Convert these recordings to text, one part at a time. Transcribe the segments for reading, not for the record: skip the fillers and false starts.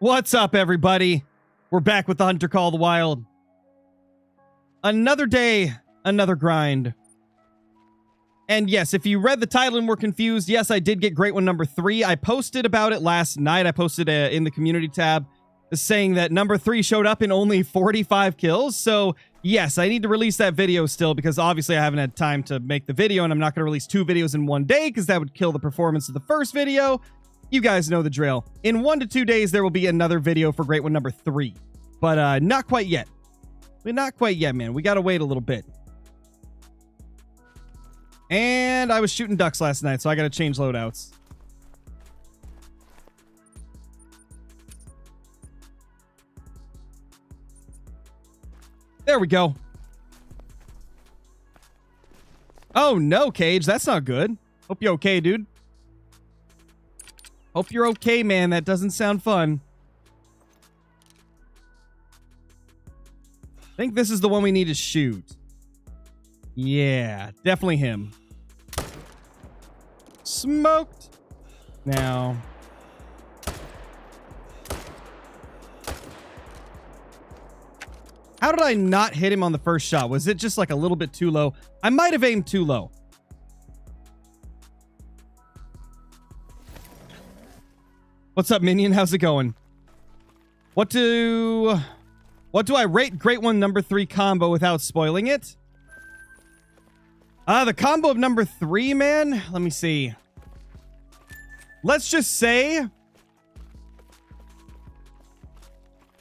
What's up, everybody? We're back with the Hunter Call of the Wild. Another day, another grind. And yes, if you read the title and were confused, yes, I did get Great One number 3. I posted about it last night. I posted in the community tab saying that number 3 showed up in only 45 kills. So yes, I need to release that video still because obviously I haven't had time to make the video, and I'm not going to release 2 videos in one day because that would kill the performance of the first video. You guys know the drill. In 1 to 2 days, there will be another video for Great One number 3. But not quite yet. Not quite yet, man. We got to wait a little bit. And I was shooting ducks last night, so I got to change loadouts. There we go. Oh, no, Cage. That's not good. Hope you're okay, dude. Hope you're okay, man. That doesn't sound fun. I think this is the one we need to shoot. Yeah, definitely him. Smoked. Now. How did I not hit him on the first shot? Was it just like a little bit too low? I might have aimed too low. What's up, Minion? How's it going? What do I rate Great One number 3 combo without spoiling it? The combo of number 3, man. Let me see. Let's just say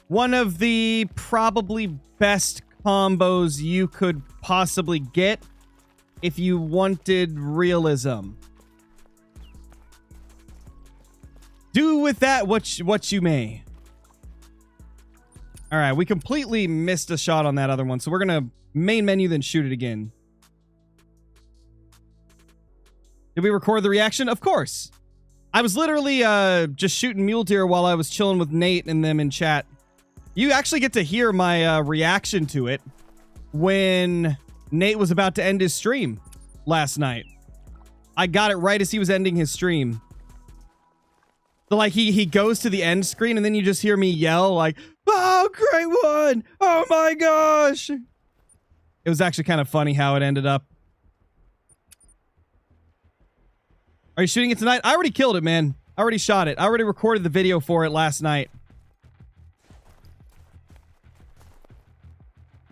one of the probably best combos you could possibly get if you wanted realism. Do with that what you may. All right, we completely missed a shot on that other one, so we're gonna main menu then shoot it again. Did we record the reaction? Of course. I was literally just shooting mule deer while I was chilling with Nate and them in chat. You actually get to hear my reaction to it when Nate was about to end his stream last night. I got it right as he was ending his stream. So, like, he goes to the end screen, and then you just hear me yell, like, "Oh, Great One! Oh, my gosh!" It was actually kind of funny how it ended up. Are you shooting it tonight? I already killed it, man. I already shot it. I already recorded the video for it last night.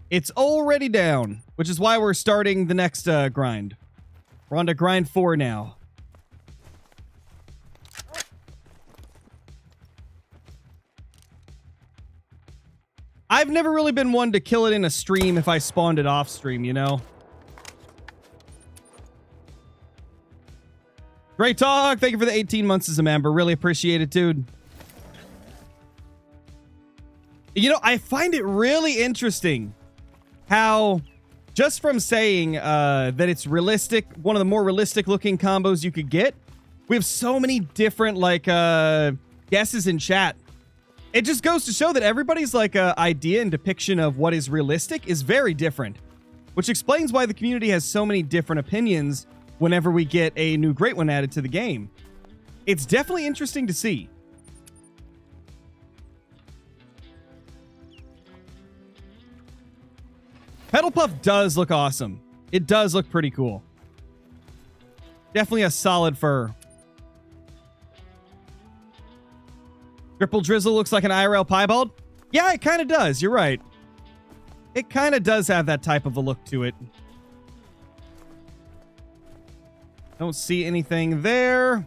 It's already down, which is why we're starting the next grind. We're on to grind 4 now. I've never really been one to kill it in a stream if I spawned it off stream, you know? Great talk. Thank you for the 18 months as a member. Really appreciate it, dude. You know, I find it really interesting how just from saying that it's realistic, one of the more realistic looking combos you could get, we have so many different like guesses in chat. It just goes to show that everybody's like idea and depiction of what is realistic is very different, which explains why the community has so many different opinions whenever we get a new Great One added to the game. It's definitely interesting to see. Pedal Puff does look awesome. It does look pretty cool. Definitely a solid fur. Triple Drizzle looks like an IRL piebald. Yeah, it kind of does. You're right. It kind of does have that type of a look to it. Don't see anything there.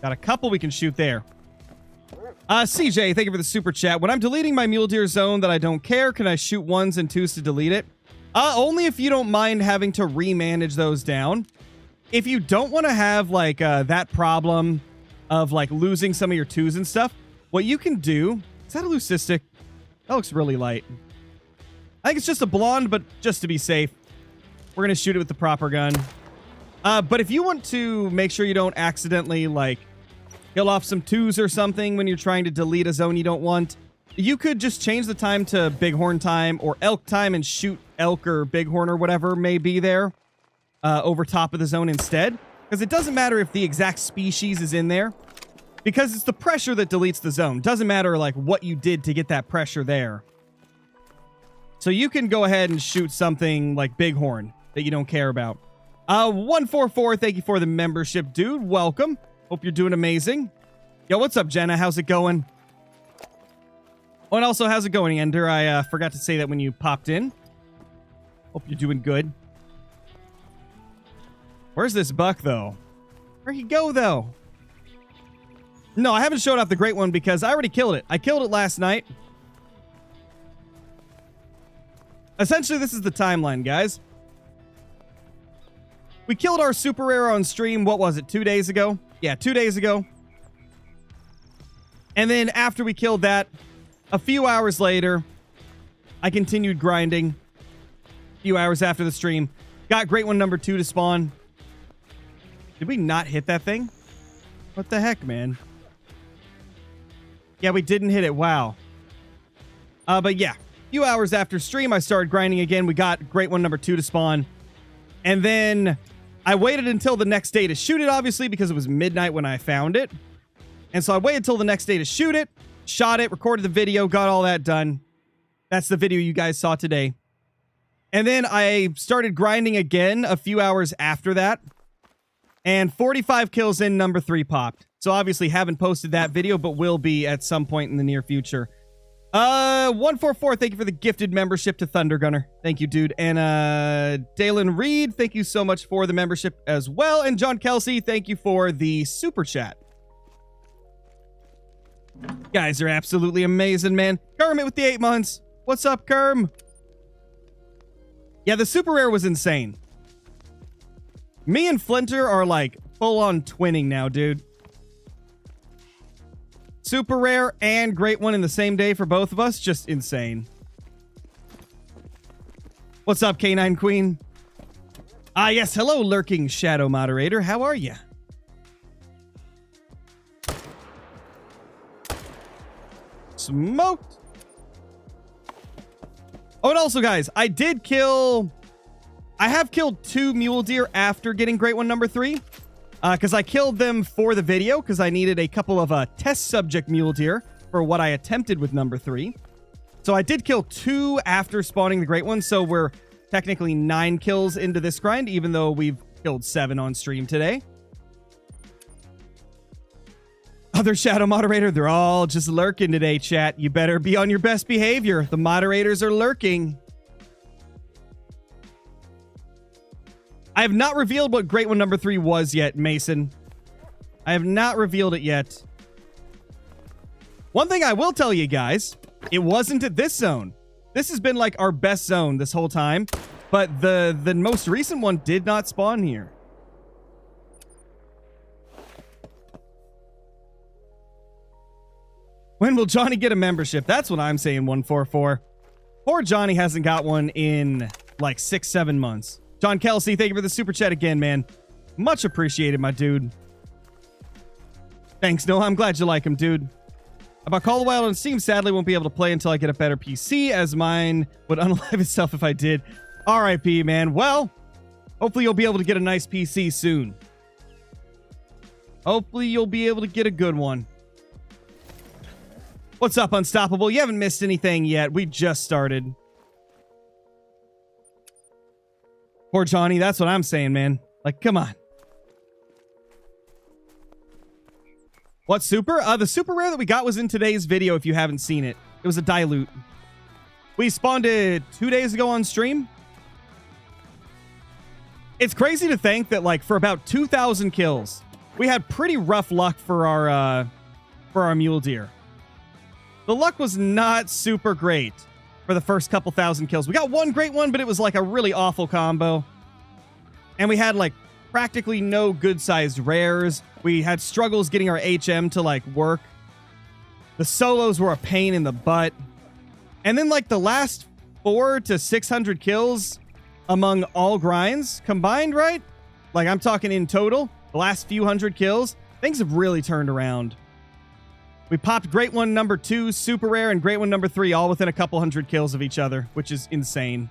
Got a couple we can shoot there. CJ, thank you for the super chat. When I'm deleting my mule deer zone that I don't care, can I shoot 1s and 2s to delete it? Only if you don't mind having to remanage those down. If you don't want to have like that problem of like losing some of your 2s and stuff, what you can do, is that a leucistic? That looks really light. I think it's just a blonde, but just to be safe, we're going to shoot it with the proper gun. But if you want to make sure you don't accidentally like kill off some 2s or something when you're trying to delete a zone you don't want, you could just change the time to bighorn time or elk time and shoot elk or bighorn or whatever may be there over top of the zone instead. Because it doesn't matter if the exact species is in there. Because it's the pressure that deletes the zone. Doesn't matter like what you did to get that pressure there. So you can go ahead and shoot something like Bighorn that you don't care about. 144, thank you for the membership, dude. Welcome. Hope you're doing amazing. Yo, what's up, Jenna? How's it going? Oh, and also, how's it going, Ender? I forgot to say that when you popped in. Hope you're doing good. Where's this buck, though? Where'd he go, though? No, I haven't showed off the great one because I already killed it. I killed it last night. Essentially, this is the timeline, guys. We killed our super rare on stream, what was it, 2 days ago? Yeah, 2 days ago. And then after we killed that, a few hours later, I continued grinding. A few hours after the stream. Got great one number 2 to spawn. Did we not hit that thing? What the heck, man? Yeah, we didn't hit it. Wow. But yeah. A few hours after stream, I started grinding again. We got great one number 2 to spawn. And then I waited until the next day to shoot it, obviously, because it was midnight when I found it. And so I waited till the next day to shoot it, shot it, recorded the video, got all that done. That's the video you guys saw today. And then I started grinding again a few hours after that. And 45 kills in, number 3 popped. So obviously haven't posted that video, but will be at some point in the near future. 144, thank you for the gifted membership to Thunder Gunner. Thank you, dude. And Dalen Reed, thank you so much for the membership as well. And John Kelsey, thank you for the super chat. Guys are absolutely amazing, man. Kermit with the 8 months. What's up, Kerm? Yeah, the super rare was insane. Me and Flinter are like full-on twinning now, dude. Super rare and great one in the same day for both of us. Just insane. What's up, K9 Queen? Ah, yes. Hello, lurking shadow moderator. How are you? Smoked. Oh, and also, guys, I have killed 2 mule deer after getting great one number 3. Because I killed them for the video, because I needed a couple of test subject mule deer for what I attempted with number 3. So I did kill 2 after spawning the great one, so we're technically 9 kills into this grind, even though we've killed 7 on stream today. Other shadow moderator, they're all just lurking today, chat. You better be on your best behavior. The moderators are lurking. I have not revealed what great one number 3 was yet, Mason. I have not revealed it yet. One thing I will tell you guys, it wasn't at this zone. This has been like our best zone this whole time, but the most recent one did not spawn here. When will Johnny get a membership? That's what I'm saying, 144. Poor Johnny hasn't got one in like 6-7 months. John Kelsey, thank you for the super chat again, man. Much appreciated, my dude. Thanks, Noah. I'm glad you like him, dude. About Call of the Wild on Steam, sadly won't be able to play until I get a better PC, as mine would unalive itself if I did. RIP, man. Well, hopefully you'll be able to get a nice PC soon. Hopefully you'll be able to get a good one. What's up, Unstoppable? You haven't missed anything yet. We just started. Poor Johnny, that's what I'm saying, man. Like, come on. What super? The super rare that we got was in today's video if you haven't seen it. It was a dilute. We spawned it 2 days ago on stream. It's crazy to think that, like, for about 2,000 kills, we had pretty rough luck for our mule deer. The luck was not super great for the first couple thousand kills. We got one great one, but it was like a really awful combo. And we had like practically no good-sized rares. We had struggles getting our HM to like work. The solos were a pain in the butt. And then like the last 400 to 600 kills among all grinds combined, right? Like I'm talking in total, the last few hundred kills, things have really turned around. We popped great one number 2, super rare, and great one number 3 all within a couple hundred kills of each other, which is insane.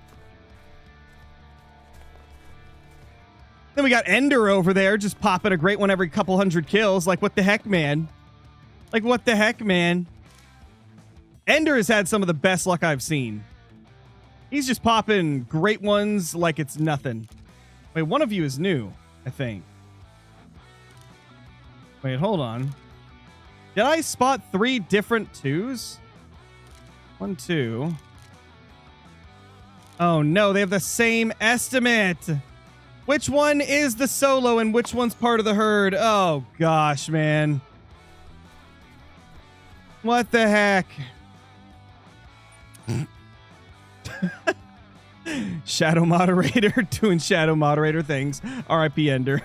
Then we got Ender over there just popping a great one every couple hundred kills. Like, what the heck, man? Like, what the heck, man? Ender has had some of the best luck I've seen. He's just popping great ones like it's nothing. Wait, one of you is new, I think. Wait, hold on. Did I spot 3 different 2s? 1, 2. Oh, no, they have the same estimate. Which one is the solo and which one's part of the herd? Oh, gosh, man. What the heck? Shadow moderator doing shadow moderator things. RIP Ender.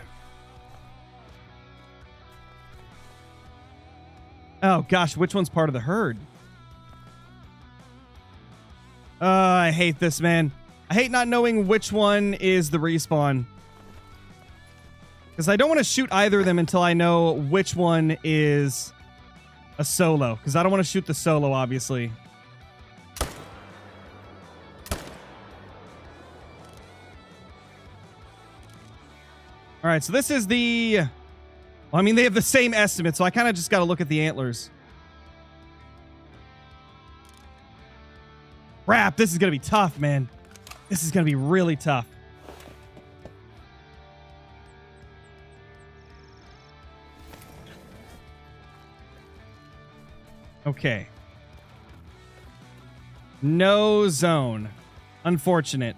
Oh, gosh, which one's part of the herd? I hate this, man. I hate not knowing which one is the respawn. Because I don't want to shoot either of them until I know which one is a solo. Because I don't want to shoot the solo, obviously. All right, so this is the... Well, I mean, they have the same estimate, so I kind of just got to look at the antlers. Crap, this is going to be tough, man. This is going to be really tough. Okay. No zone. Unfortunate.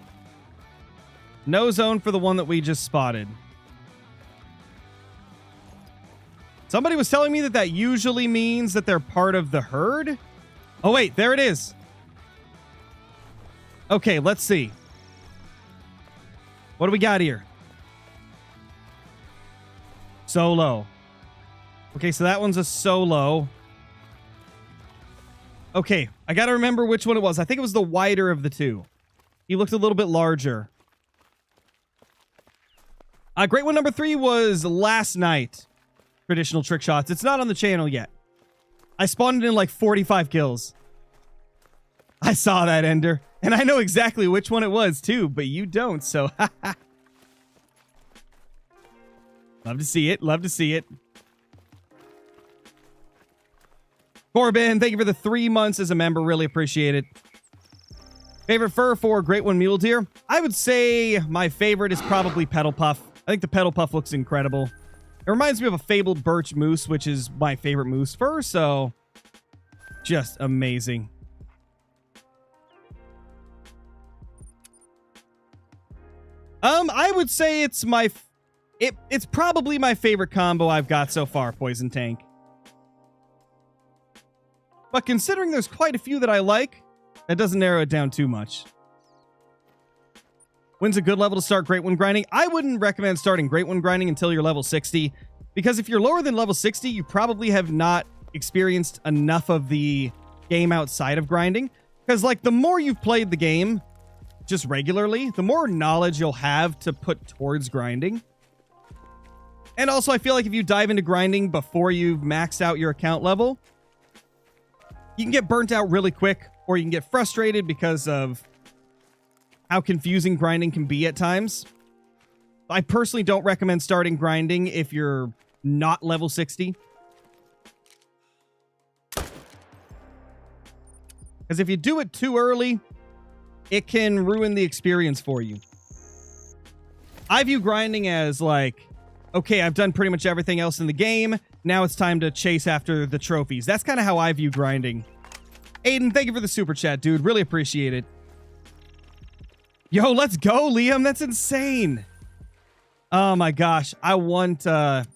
No zone for the one that we just spotted. Somebody was telling me that that usually means that they're part of the herd. Oh, wait, there it is. Okay, let's see. What do we got here? Solo. Okay, so that one's a solo. Okay, I gotta remember which one it was. I think it was the wider of the two. He looked a little bit larger. Great one number 3 was last night. Traditional trick shots. It's not on the channel yet. I spawned it in like 45 kills. I saw that, Ender. And I know exactly which one it was, too, but you don't, so... Love to see it. Love to see it. Corbin, thank you for the 3 months as a member. Really appreciate it. Favorite fur for Great One Mule Deer? I would say my favorite is probably Petal Puff. I think the Petal Puff looks incredible. It reminds me of a fabled birch moose, which is my favorite moose fur, so just amazing. I would say it's it's probably my favorite combo I've got so far, Poison Tank. But considering there's quite a few that I like, that doesn't narrow it down too much. When's a good level to start Great One grinding? I wouldn't recommend starting Great One grinding until you're level 60. Because if you're lower than level 60, you probably have not experienced enough of the game outside of grinding. Because, like, the more you've played the game just regularly, the more knowledge you'll have to put towards grinding. And also, I feel like if you dive into grinding before you've maxed out your account level, you can get burnt out really quick, or you can get frustrated because of how confusing grinding can be at times. I personally don't recommend starting grinding if you're not level 60. Because if you do it too early, it can ruin the experience for you. I view grinding as like, okay, I've done pretty much everything else in the game. Now it's time to chase after the trophies. That's kind of how I view grinding. Aiden, thank you for the super chat, dude. Really appreciate it. Yo, let's go, Liam. That's insane. Oh my gosh. I want, I'd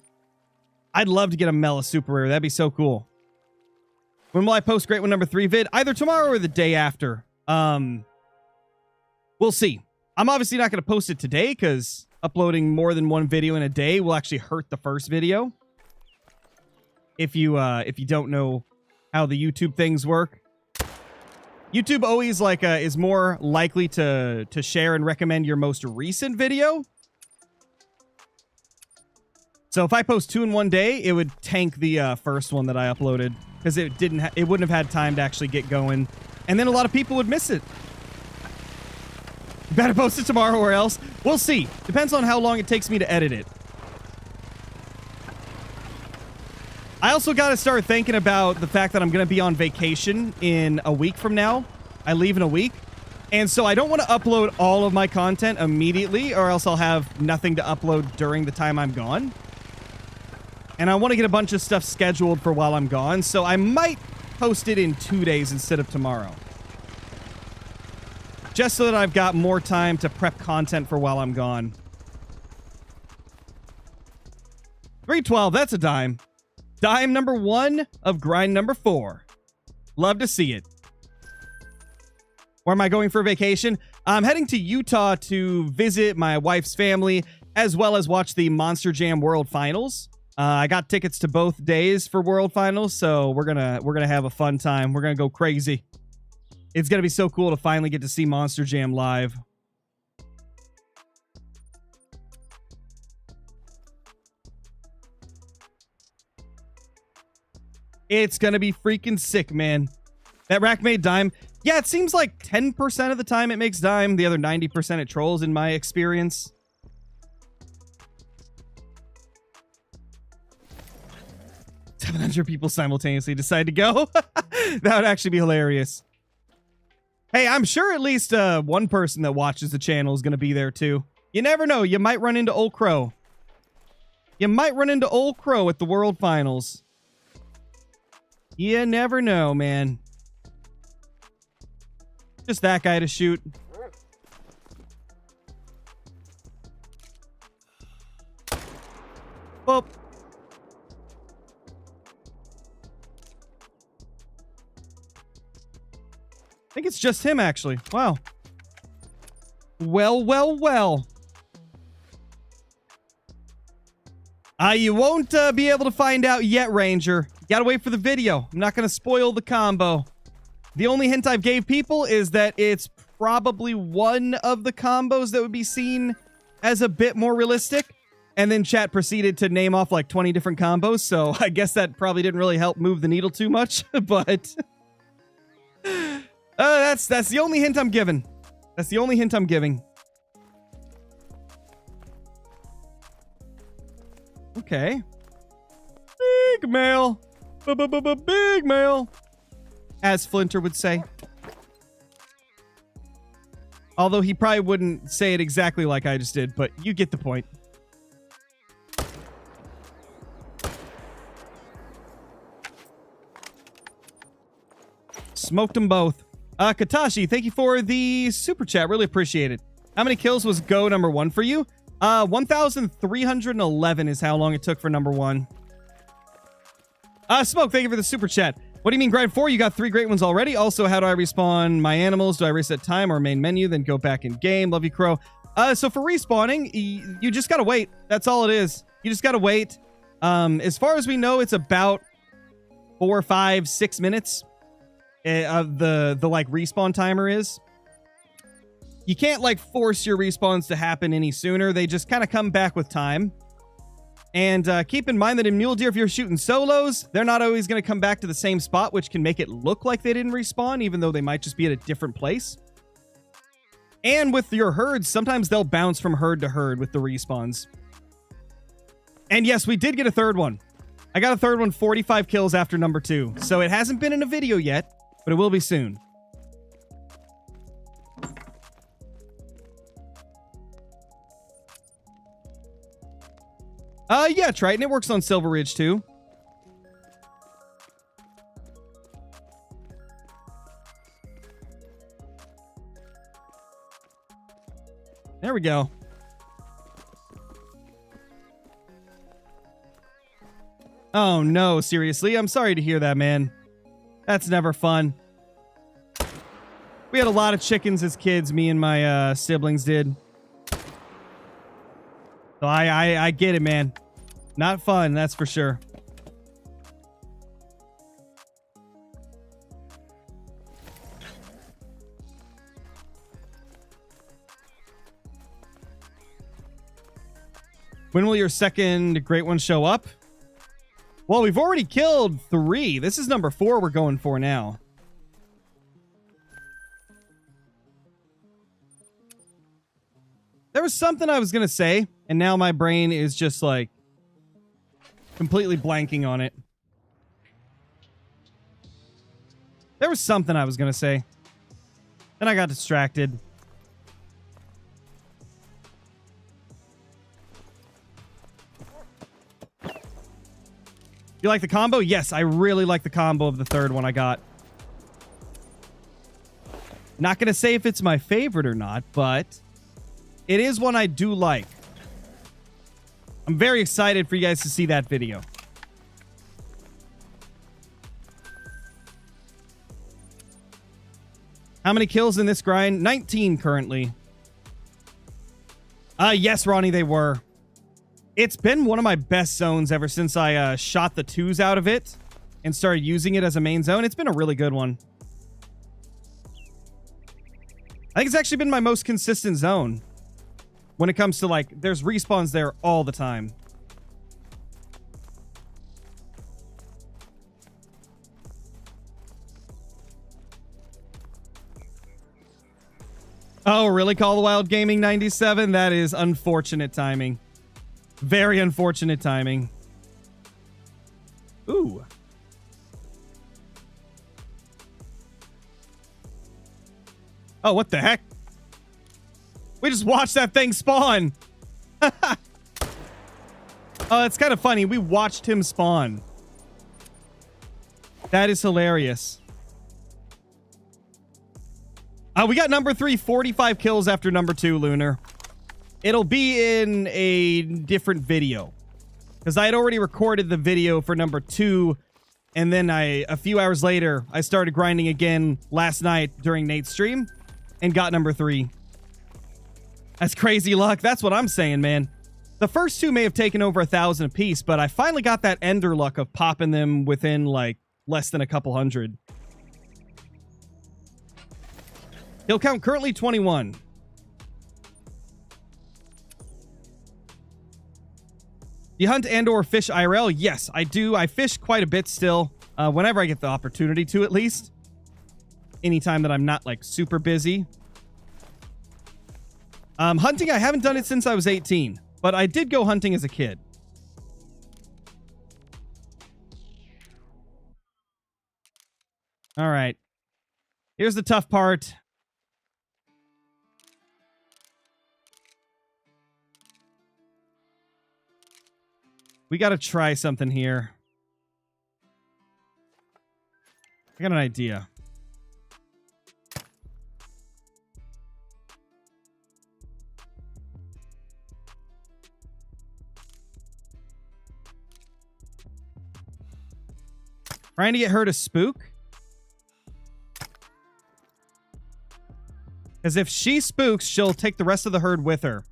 love to get a Mela super rare. That'd be so cool. When will I post Great One number 3 vid? Either tomorrow or the day after. We'll see. I'm obviously not going to post it today because uploading more than one video in a day will actually hurt the first video. If you don't know how the YouTube things work. YouTube always like is more likely to share and recommend your most recent video. So if I post 2 in one day, it would tank the first one that I uploaded because it wouldn't have had time to actually get going, and then a lot of people would miss it. You better post it tomorrow or else. We'll see. Depends on how long it takes me to edit it. I also got to start thinking about the fact that I'm going to be on vacation in a week from now. I leave in a week. And so I don't want to upload all of my content immediately, or else I'll have nothing to upload during the time I'm gone. And I want to get a bunch of stuff scheduled for while I'm gone, so I might post it in 2 days instead of tomorrow. Just so that I've got more time to prep content for while I'm gone. 312, that's a dime. Dime number 1 of grind number 4. Love to see it. Where am I going for vacation? I'm heading to Utah to visit my wife's family, as well as watch the Monster Jam World Finals. I got tickets to both days for World Finals, so we're gonna have a fun time. We're gonna go crazy. It's gonna be so cool to finally get to see Monster Jam live. It's gonna be freaking sick, man. That rack made dime. Yeah, it seems like 10% of the time it makes dime. The other 90% it trolls, in my experience. $700 people simultaneously decide to go. That would actually be hilarious. Hey, I'm sure at least one person that watches the channel is going to be there too. You never know. You might run into Old Crow. You might run into Old Crow at the World Finals. You never know, man. Just that guy to shoot. Well. I think it's just him, actually. Wow. Well, well, well. You won't be able to find out yet, Ranger. You gotta wait for the video. I'm not gonna spoil the combo. The only hint I've gave people is that it's probably one of the combos that would be seen as a bit more realistic. And then chat proceeded to name off like 20 different combos, so I guess that probably didn't really help move the needle too much, but... that's the only hint I'm giving. That's the only hint I'm giving. Okay. Big mail. Big mail. As Flinter would say. Although he probably wouldn't say it exactly like I just did, but you get the point. Smoked them both. Katashi, thank you for the super chat. Really appreciate it. How many kills was go number 1 for you? 1,311 is how long it took for number 1. Smoke, thank you for the super chat. What do you mean grind 4? You got 3 great ones already. Also, how do I respawn my animals? Do I reset time or main menu, then go back in game? Love you, Crow. So for respawning, you just gotta wait. That's all it is. You just gotta wait. As far as we know, it's about 4, 5, 6 minutes of the like respawn timer is. You can't like force your respawns to happen any sooner. They just kind of come back with time. And keep in mind that in Mule Deer, if you're shooting solos, they're not always going to come back to the same spot, which can make it look like they didn't respawn, even though they might just be at a different place. And with your herds, sometimes they'll bounce from herd to herd with the respawns. And yes, we did get a third one. I got a third one, 45 kills after number 2. So it hasn't been in a video yet, but it will be soon. Yeah, Triton. It works on Silver Ridge, too. There we go. Oh, no, seriously. I'm sorry to hear that, man. That's never fun. We had a lot of chickens as kids, me and my siblings did. So I get it, man. Not fun, that's for sure. When will your second great one show up? Well, we've already killed 3. This is number 4 we're going for now. There was something I was going to say, and now my brain is just like completely blanking on it. There was something I was going to say. Then I got distracted. You like the combo? Yes, I really like the combo of the third one I got. Not going to say if it's my favorite or not, but it is one I do like. I'm very excited for you guys to see that video. How many kills in this grind? 19 currently. Yes, Ronnie, they were. It's been one of my best zones ever since I shot the 2s out of it and started using it as a main zone. It's been a really good one. I think it's actually been my most consistent zone when it comes to, like, there's respawns there all the time. Oh, really? Call the Wild Gaming 97? That is unfortunate timing. Very unfortunate timing. Ooh. Oh, what the heck? We just watched that thing spawn. Oh, it's kind of funny. We watched him spawn. That is hilarious. We got number 3, 45 kills after number 2, Lunar. It'll be in a different video, because I had already recorded the video for number 2, and then a few hours later, I started grinding again last night during Nate's stream and got number 3. That's crazy luck. That's what I'm saying, man. The first 2 may have taken over 1,000 apiece, but I finally got that ender luck of popping them within, like, less than a couple hundred. Kill count currently 21. You hunt and or fish IRL? Yes, I do. I fish quite a bit still. Whenever I get the opportunity to, at least. Anytime that I'm not, like, super busy. Hunting, I haven't done it since I was 18. But I did go hunting as a kid. All right. Here's the tough part. We got to try something here. I got an idea. Trying to get her to spook. Because if she spooks, she'll take the rest of the herd with her.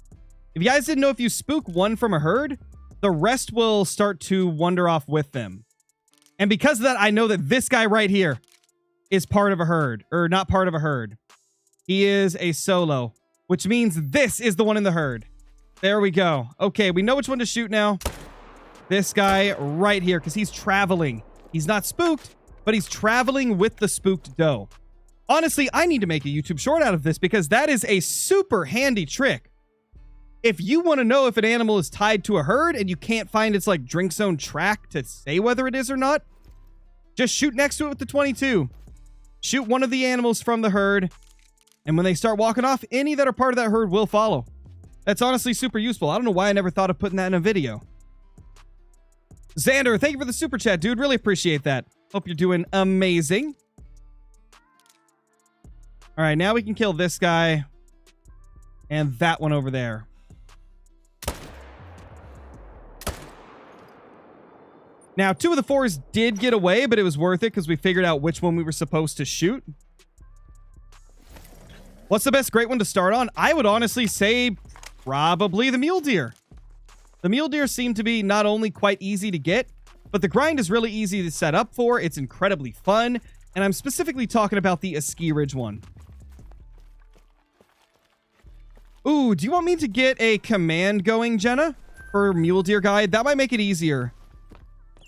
If you guys didn't know, if you spook one from a herd, the rest will start to wander off with them. And because of that, I know that this guy right here is part of a herd. Or not part of a herd. He is a solo. Which means this is the one in the herd. There we go. Okay, we know which one to shoot now. This guy right here, because he's traveling. He's not spooked, but he's traveling with the spooked doe. Honestly, I need to make a YouTube short out of this, because that is a super handy trick. If you want to know if an animal is tied to a herd and you can't find its, like, drink zone track to say whether it is or not, just shoot next to it with the 22. Shoot one of the animals from the herd, and when they start walking off, any that are part of that herd will follow. That's honestly super useful. I don't know why I never thought of putting that in a video. Xander, thank you for the super chat, dude. Really appreciate that. Hope you're doing amazing. All right, now we can kill this guy and that one over there. Now, 2 of the 4s did get away, but it was worth it because we figured out which one we were supposed to shoot. What's the best great one to start on? I would honestly say probably the mule deer. The mule deer seem to be not only quite easy to get, but the grind is really easy to set up for. It's incredibly fun, and I'm specifically talking about the Ski Ridge one. Ooh, do you want me to get a command going, Jenna, for mule deer guide? That might make it easier.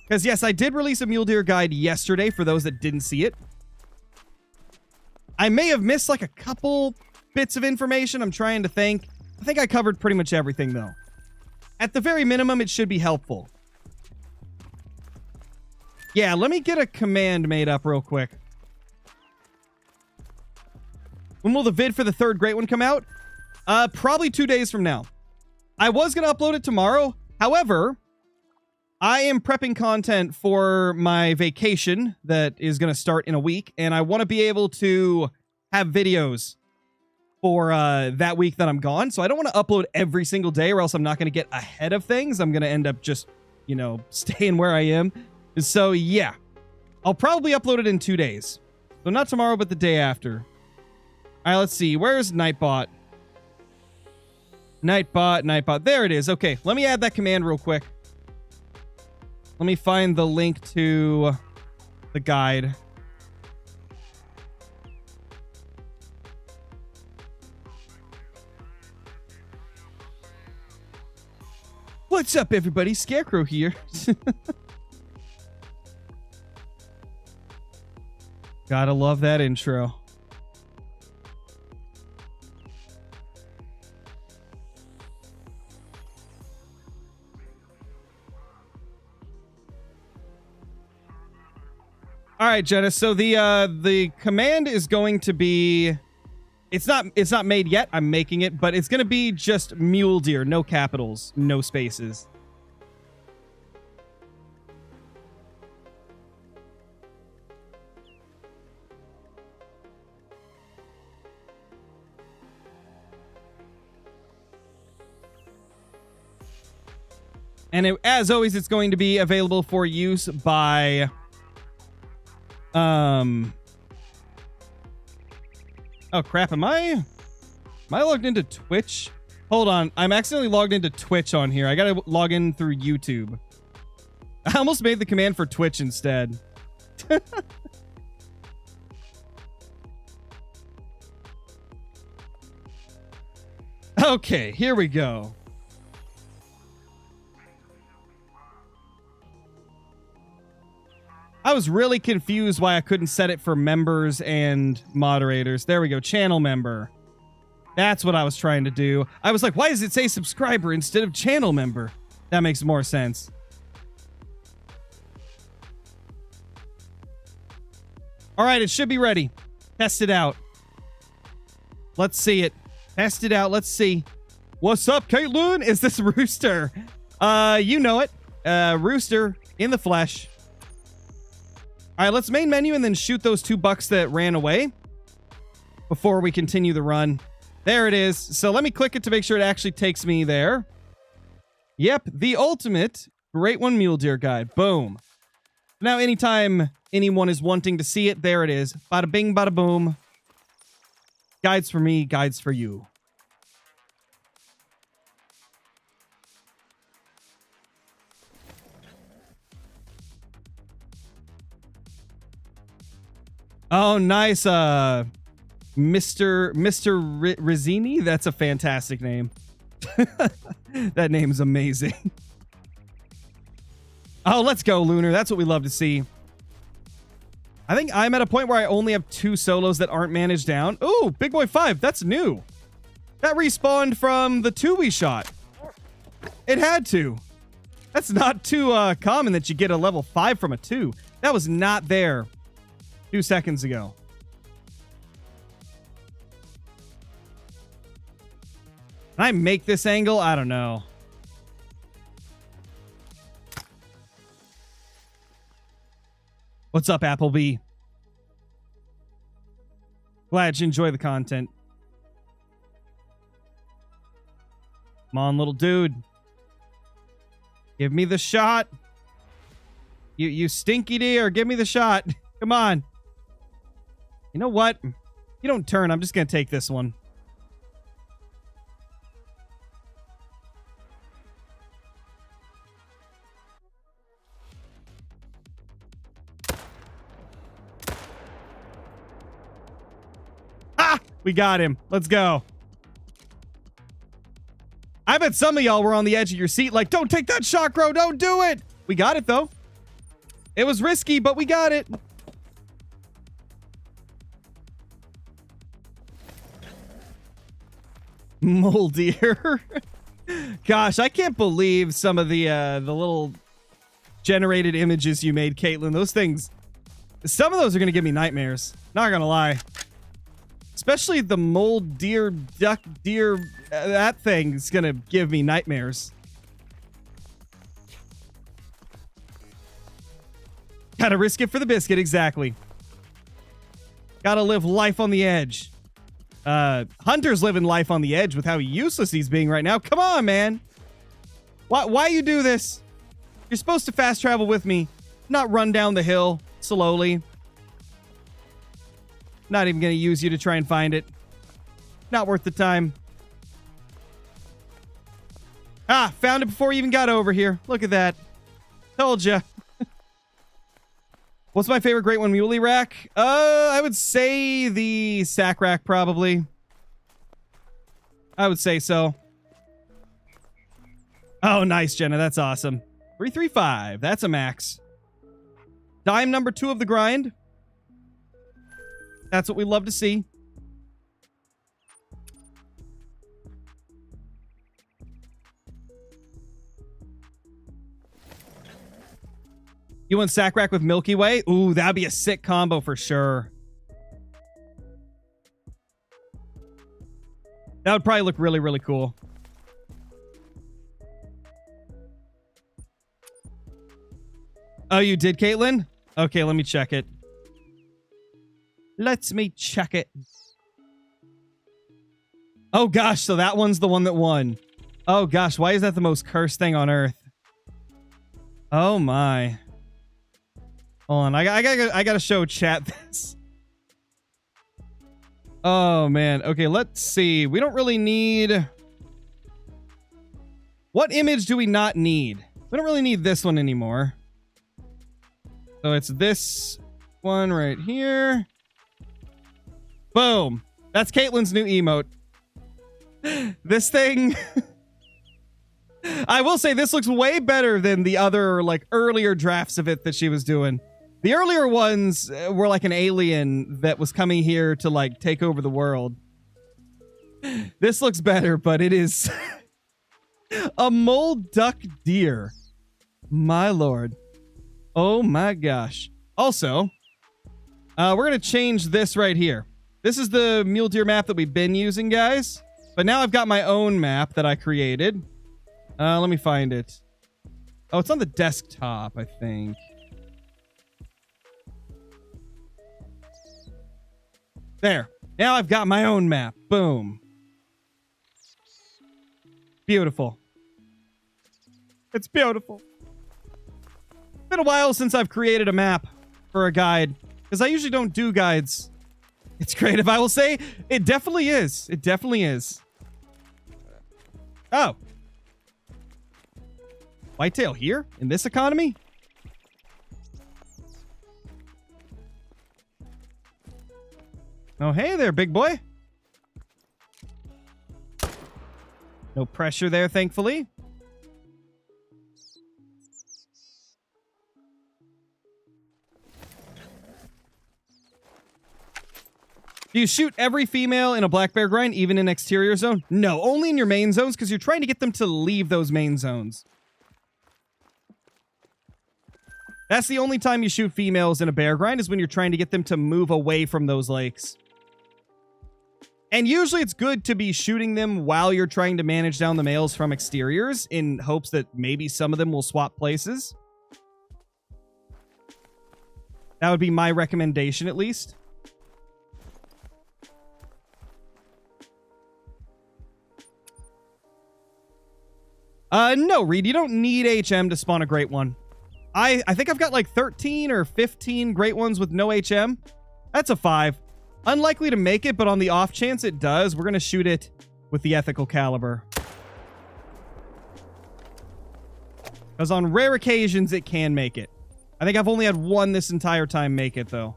Because, yes, I did release a mule deer guide yesterday for those that didn't see it. I may have missed, like, a couple bits of information. I'm trying to think. I think I covered pretty much everything, though. At the very minimum, it should be helpful. Yeah, let me get a command made up real quick. When will the vid for the third great one come out? Probably 2 days from now. I was going to upload it tomorrow. However, I am prepping content for my vacation that is going to start in a week, and I want to be able to have videos for that week that I'm gone. So I don't want to upload every single day, or else I'm not going to get ahead of things. I'm going to end up just, you know, staying where I am. So yeah, I'll probably upload it in 2 days. So not tomorrow, but the day after. All right, let's see. Where's Nightbot? Nightbot. There it is. Okay, let me add that command real quick. Let me find the link to the guide. What's up, everybody? Scarecrow here. Gotta love that intro. All right, Jenna. So the command is going to be, it's not made yet. I'm making it, but it's going to be just mule deer, no capitals, no spaces. And as always, it's going to be available for use by oh crap, am I logged into Twitch? Hold on, I'm accidentally logged into Twitch on here. I gotta log in through YouTube. I almost made the command for Twitch instead. Okay, here we go. I was really confused why I couldn't set it for members and moderators. There we go. Channel member. That's what I was trying to do. I was like, why does it say subscriber instead of channel member? That makes more sense. All right, it should be ready. Test it out. Let's see it. Test it out. Let's see. What's up, Caitlin? Is this Rooster? You know it. Rooster in the flesh. All right, let's main menu and then shoot those 2 bucks that ran away before we continue the run. There it is. So let me click it to make sure it actually takes me there. Yep, the ultimate Great One Mule Deer Guide. Boom. Now, anytime anyone is wanting to see it, there it is. Bada bing, bada boom. Guides for me, guides for you. Oh, nice. Mr. Rizzini? That's a fantastic name. That name's amazing. Oh, let's go, Lunar. That's what we love to see. I think I'm at a point where I only have 2 solos that aren't managed down. Ooh, Big Boy 5. That's new. That respawned from the 2 we shot. It had to. That's not too common that you get a level 5 from a 2. That was not there 2 seconds ago. Can I make this angle? I don't know. What's up, Applebee? Glad you enjoy the content. Come on, little dude. Give me the shot. You stinky deer, give me the shot. Come on. You know what? You don't turn. I'm just going to take this one. Ah! We got him. Let's go. I bet some of y'all were on the edge of your seat like, don't take that shot, Crow. Don't do it. We got it, though. It was risky, but we got it. Mole deer. Gosh, I can't believe some of the little generated images you made, Caitlin. Those things, some of those are going to give me nightmares. Not going to lie. Especially the mole deer, duck deer, that thing is going to give me nightmares. Gotta risk it for the biscuit, exactly. Gotta live life on the edge. Hunter's living life on the edge with how useless he's being right now. Come on, man. Why you do this? You're supposed to fast travel with me, not run down the hill slowly. Not even gonna use you to try and find it. Not worth the time. Ah, found it before you even got over here. Look at that. Told ya. What's my favorite Great One Muley rack? I would say the sack rack, probably. I would say so. Oh, nice, Jenna. That's awesome. 335. That's a max. Dime number 2 of the grind. That's what we love to see. You want sack rack with Milky Way? Ooh, that'd be a sick combo for sure. That would probably look really, really cool. Oh, you did, Caitlin? Okay, let me check it. Let me check it. Oh, gosh, so that one's the one that won. Oh, gosh, why is that the most cursed thing on Earth? Oh, my. Hold on, I gotta show chat this. Oh, man. Okay, let's see. We don't really need... What image do we not need? We don't really need this one anymore. So it's this one right here. Boom. That's Caitlin's new emote. This thing... I will say this looks way better than the other, like, earlier drafts of it that she was doing. The earlier ones were like an alien that was coming here to, like, take over the world. This looks better, but it is a mole duck deer. My lord. Oh my gosh. Also, we're going to change this right here. This is the mule deer map that we've been using, guys. But now I've got my own map that I created. Let me find it. Oh, it's on the desktop, I think. There. Now I've got my own map. Boom. Beautiful. It's beautiful. It's been a while since I've created a map for a guide, because I usually don't do guides. It's creative, I will say. It definitely is. It definitely is. Oh. Whitetail here? In this economy? Oh, hey there, big boy. No pressure there, thankfully. Do you shoot every female in a black bear grind, even in exterior zone? No, only in your main zones, because you're trying to get them to leave those main zones. That's the only time you shoot females in a bear grind, is when you're trying to get them to move away from those lakes. And usually it's good to be shooting them while you're trying to manage down the males from exteriors, in hopes that maybe some of them will swap places. That would be my recommendation, at least. No, Reed, you don't need HM to spawn a great one. I think I've got like 13 or 15 great ones with no HM. That's a 5. Unlikely to make it, but on the off chance it does, we're going to shoot it with the ethical caliber. Because on rare occasions, it can make it. I think I've only had one this entire time make it, though.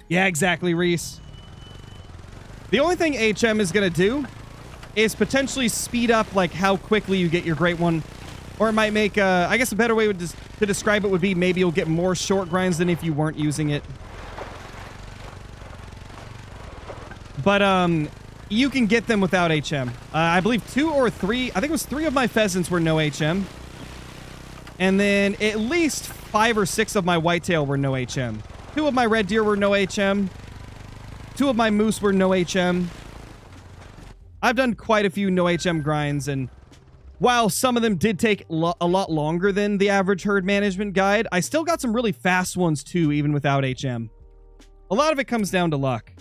Yeah, exactly, Reese. The only thing HM is going to do is potentially speed up, like, how quickly you get your great one. Or it might make, I guess a better way to describe it would be maybe you'll get more short grinds than if you weren't using it. But you can get them without HM. I believe 2 or 3, I think it was 3 of my pheasants were no HM. And then at least 5 or 6 of my whitetail were no HM. 2 of my red deer were no HM. 2 of my moose were no HM. I've done quite a few no HM grinds, and while some of them did take a lot longer than the average herd management guide, I still got some really fast ones too, even without HM. A lot of it comes down to luck.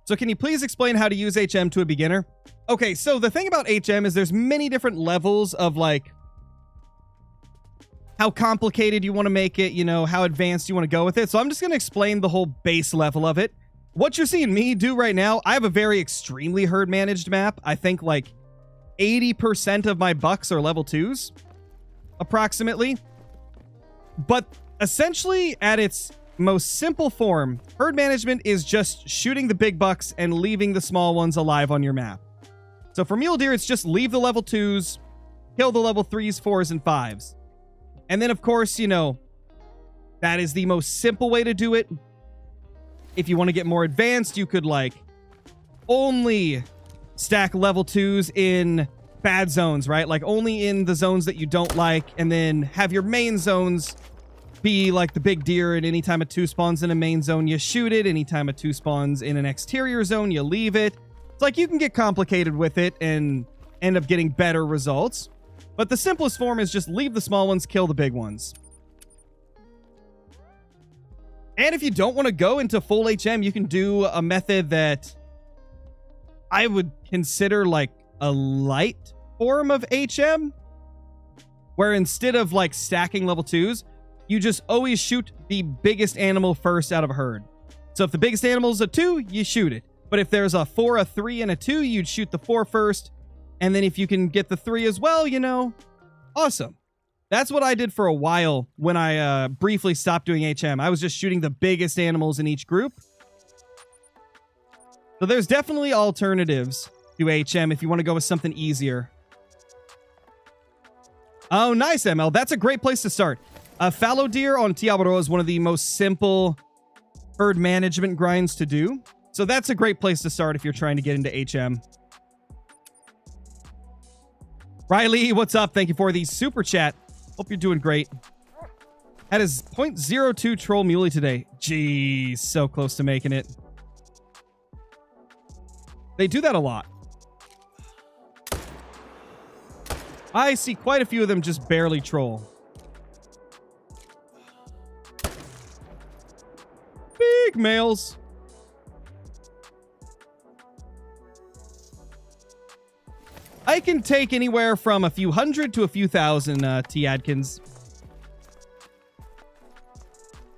So can you please explain how to use HM to a beginner? Okay, so the thing about HM is there's many different levels of like how complicated you want to make it, you know, how advanced you want to go with it. So I'm just going to explain the whole base level of it. What you're seeing me do right now, I have a very extremely herd managed map. I think like 80% of my bucks are level 2s, approximately. But essentially at its most simple form, herd management is just shooting the big bucks and leaving the small ones alive on your map. So for mule deer, it's just leave the level 2s, kill the level 3s, 4s, and 5s. And then, of course, you know, that is the most simple way to do it. If you want to get more advanced, you could, like, only stack level 2s in bad zones, right? Like, only in the zones that you don't like, and then have your main zones be like the big deer, and anytime a 2 spawns in a main zone, you shoot it. Anytime a 2 spawns in an exterior zone, you leave it. It's like you can get complicated with it and end up getting better results. But the simplest form is just leave the small ones, kill the big ones. And if you don't want to go into full HM, you can do a method that I would consider like a light form of HM, where instead of like stacking level 2s, you just always shoot the biggest animal first out of a herd. So if the biggest animal is a 2, you shoot it. But if there's a 4, a 3, and a 2, you'd shoot the 4 first. And then if you can get the 3 as well, you know, awesome. That's what I did for a while when I briefly stopped doing HM. I was just shooting the biggest animals in each group. So there's definitely alternatives to HM if you want to go with something easier. Oh, nice, ML. That's a great place to start. Fallow deer on Tiabaro is one of the most simple herd management grinds to do. So that's a great place to start if you're trying to get into HM. Riley, what's up? Thank you for the super chat. Hope you're doing great. Had his 0.02 troll muley today. Jeez, so close to making it. They do that a lot. I see quite a few of them just barely troll. Big males. I can take anywhere from a few hundred to a few thousand, T. Adkins.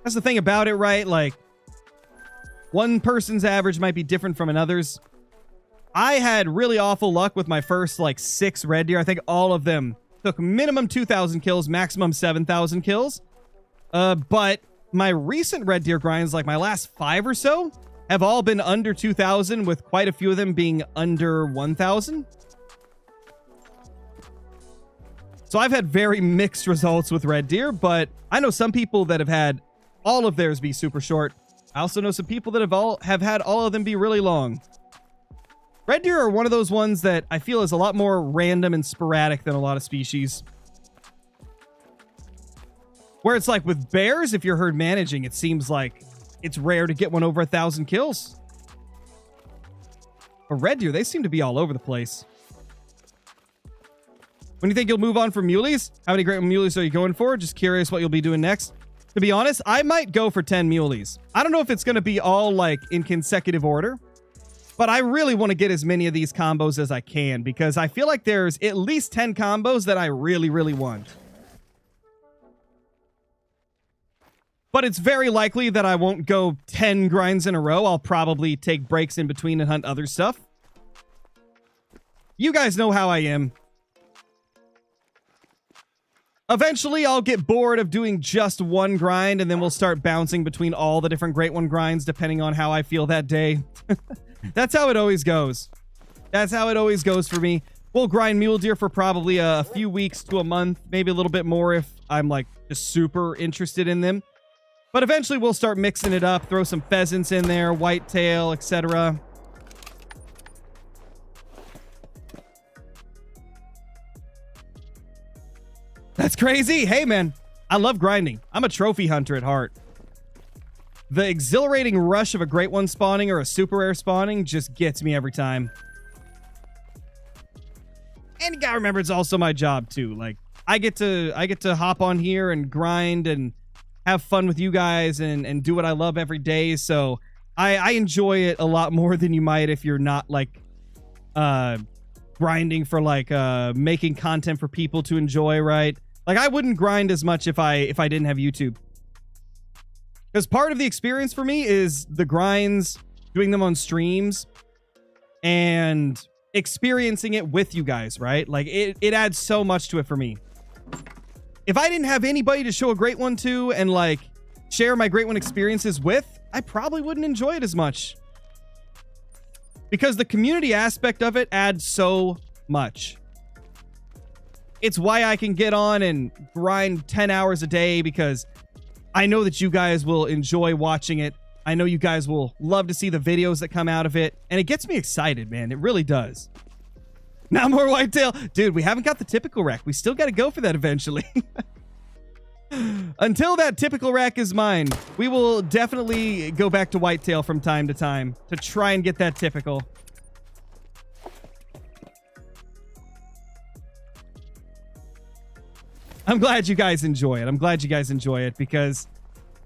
That's the thing about it, right? Like, one person's average might be different from another's. I had really awful luck with my first, like, 6 red deer. I think all of them took minimum 2,000 kills, maximum 7,000 kills. But my recent red deer grinds, like my last 5 or so, have all been under 2,000, with quite a few of them being under 1,000. So I've had very mixed results with red deer, but I know some people that have had all of theirs be super short. I also know some people that have had all of them be really long. Red deer are one of those ones that I feel is a lot more random and sporadic than a lot of species. Where it's like with bears, if you're herd managing, it seems like it's rare to get one over 1,000 kills. But red deer, they seem to be all over the place. When do you think you'll move on from muleys? How many great muleys are you going for? Just curious what you'll be doing next. To be honest, I might go for 10 muleys. I don't know if it's going to be all like in consecutive order, but I really want to get as many of these combos as I can, because I feel like there's at least 10 combos that I really, really want. But it's very likely that I won't go 10 grinds in a row. I'll probably take breaks in between and hunt other stuff. You guys know how I am. Eventually, I'll get bored of doing just one grind, and then we'll start bouncing between all the different Great One grinds, depending on how I feel that day. That's how it always goes. That's how it always goes for me. we'll grind mule deer for probably a few weeks to a month, maybe a little bit more if I'm like just super interested in them. But eventually we'll start mixing it up, throw some pheasants in there, whitetail, etc. That's crazy. Hey, man, I love grinding. I'm a trophy hunter at heart. The exhilarating rush of a great one spawning or a super rare spawning just gets me every time. And you gotta remember, it's also my job too. Like, I get to hop on here and grind and have fun with you guys and do what I love every day. So I enjoy it a lot more than you might if you're not like grinding for like making content for people to enjoy, right? Like, I wouldn't grind as much if I didn't have YouTube. Because part of the experience for me is the grinds, doing them on streams, and experiencing it with you guys, right? Like, it adds so much to it for me. If I didn't have anybody to show a great one to and like share my great one experiences with, I probably wouldn't enjoy it as much. Because the community aspect of it adds so much. It's why I can get on and grind 10 hours a day, because I know that you guys will enjoy watching it. I know you guys will love to see the videos that come out of it. And it gets me excited, man. It really does. Now more whitetail. Dude, we haven't got the typical rack. We still got to go for that eventually. Until that typical rack is mine, we will definitely go back to whitetail from time to time to try and get that typical. I'm glad you guys enjoy it. I'm glad you guys enjoy it because,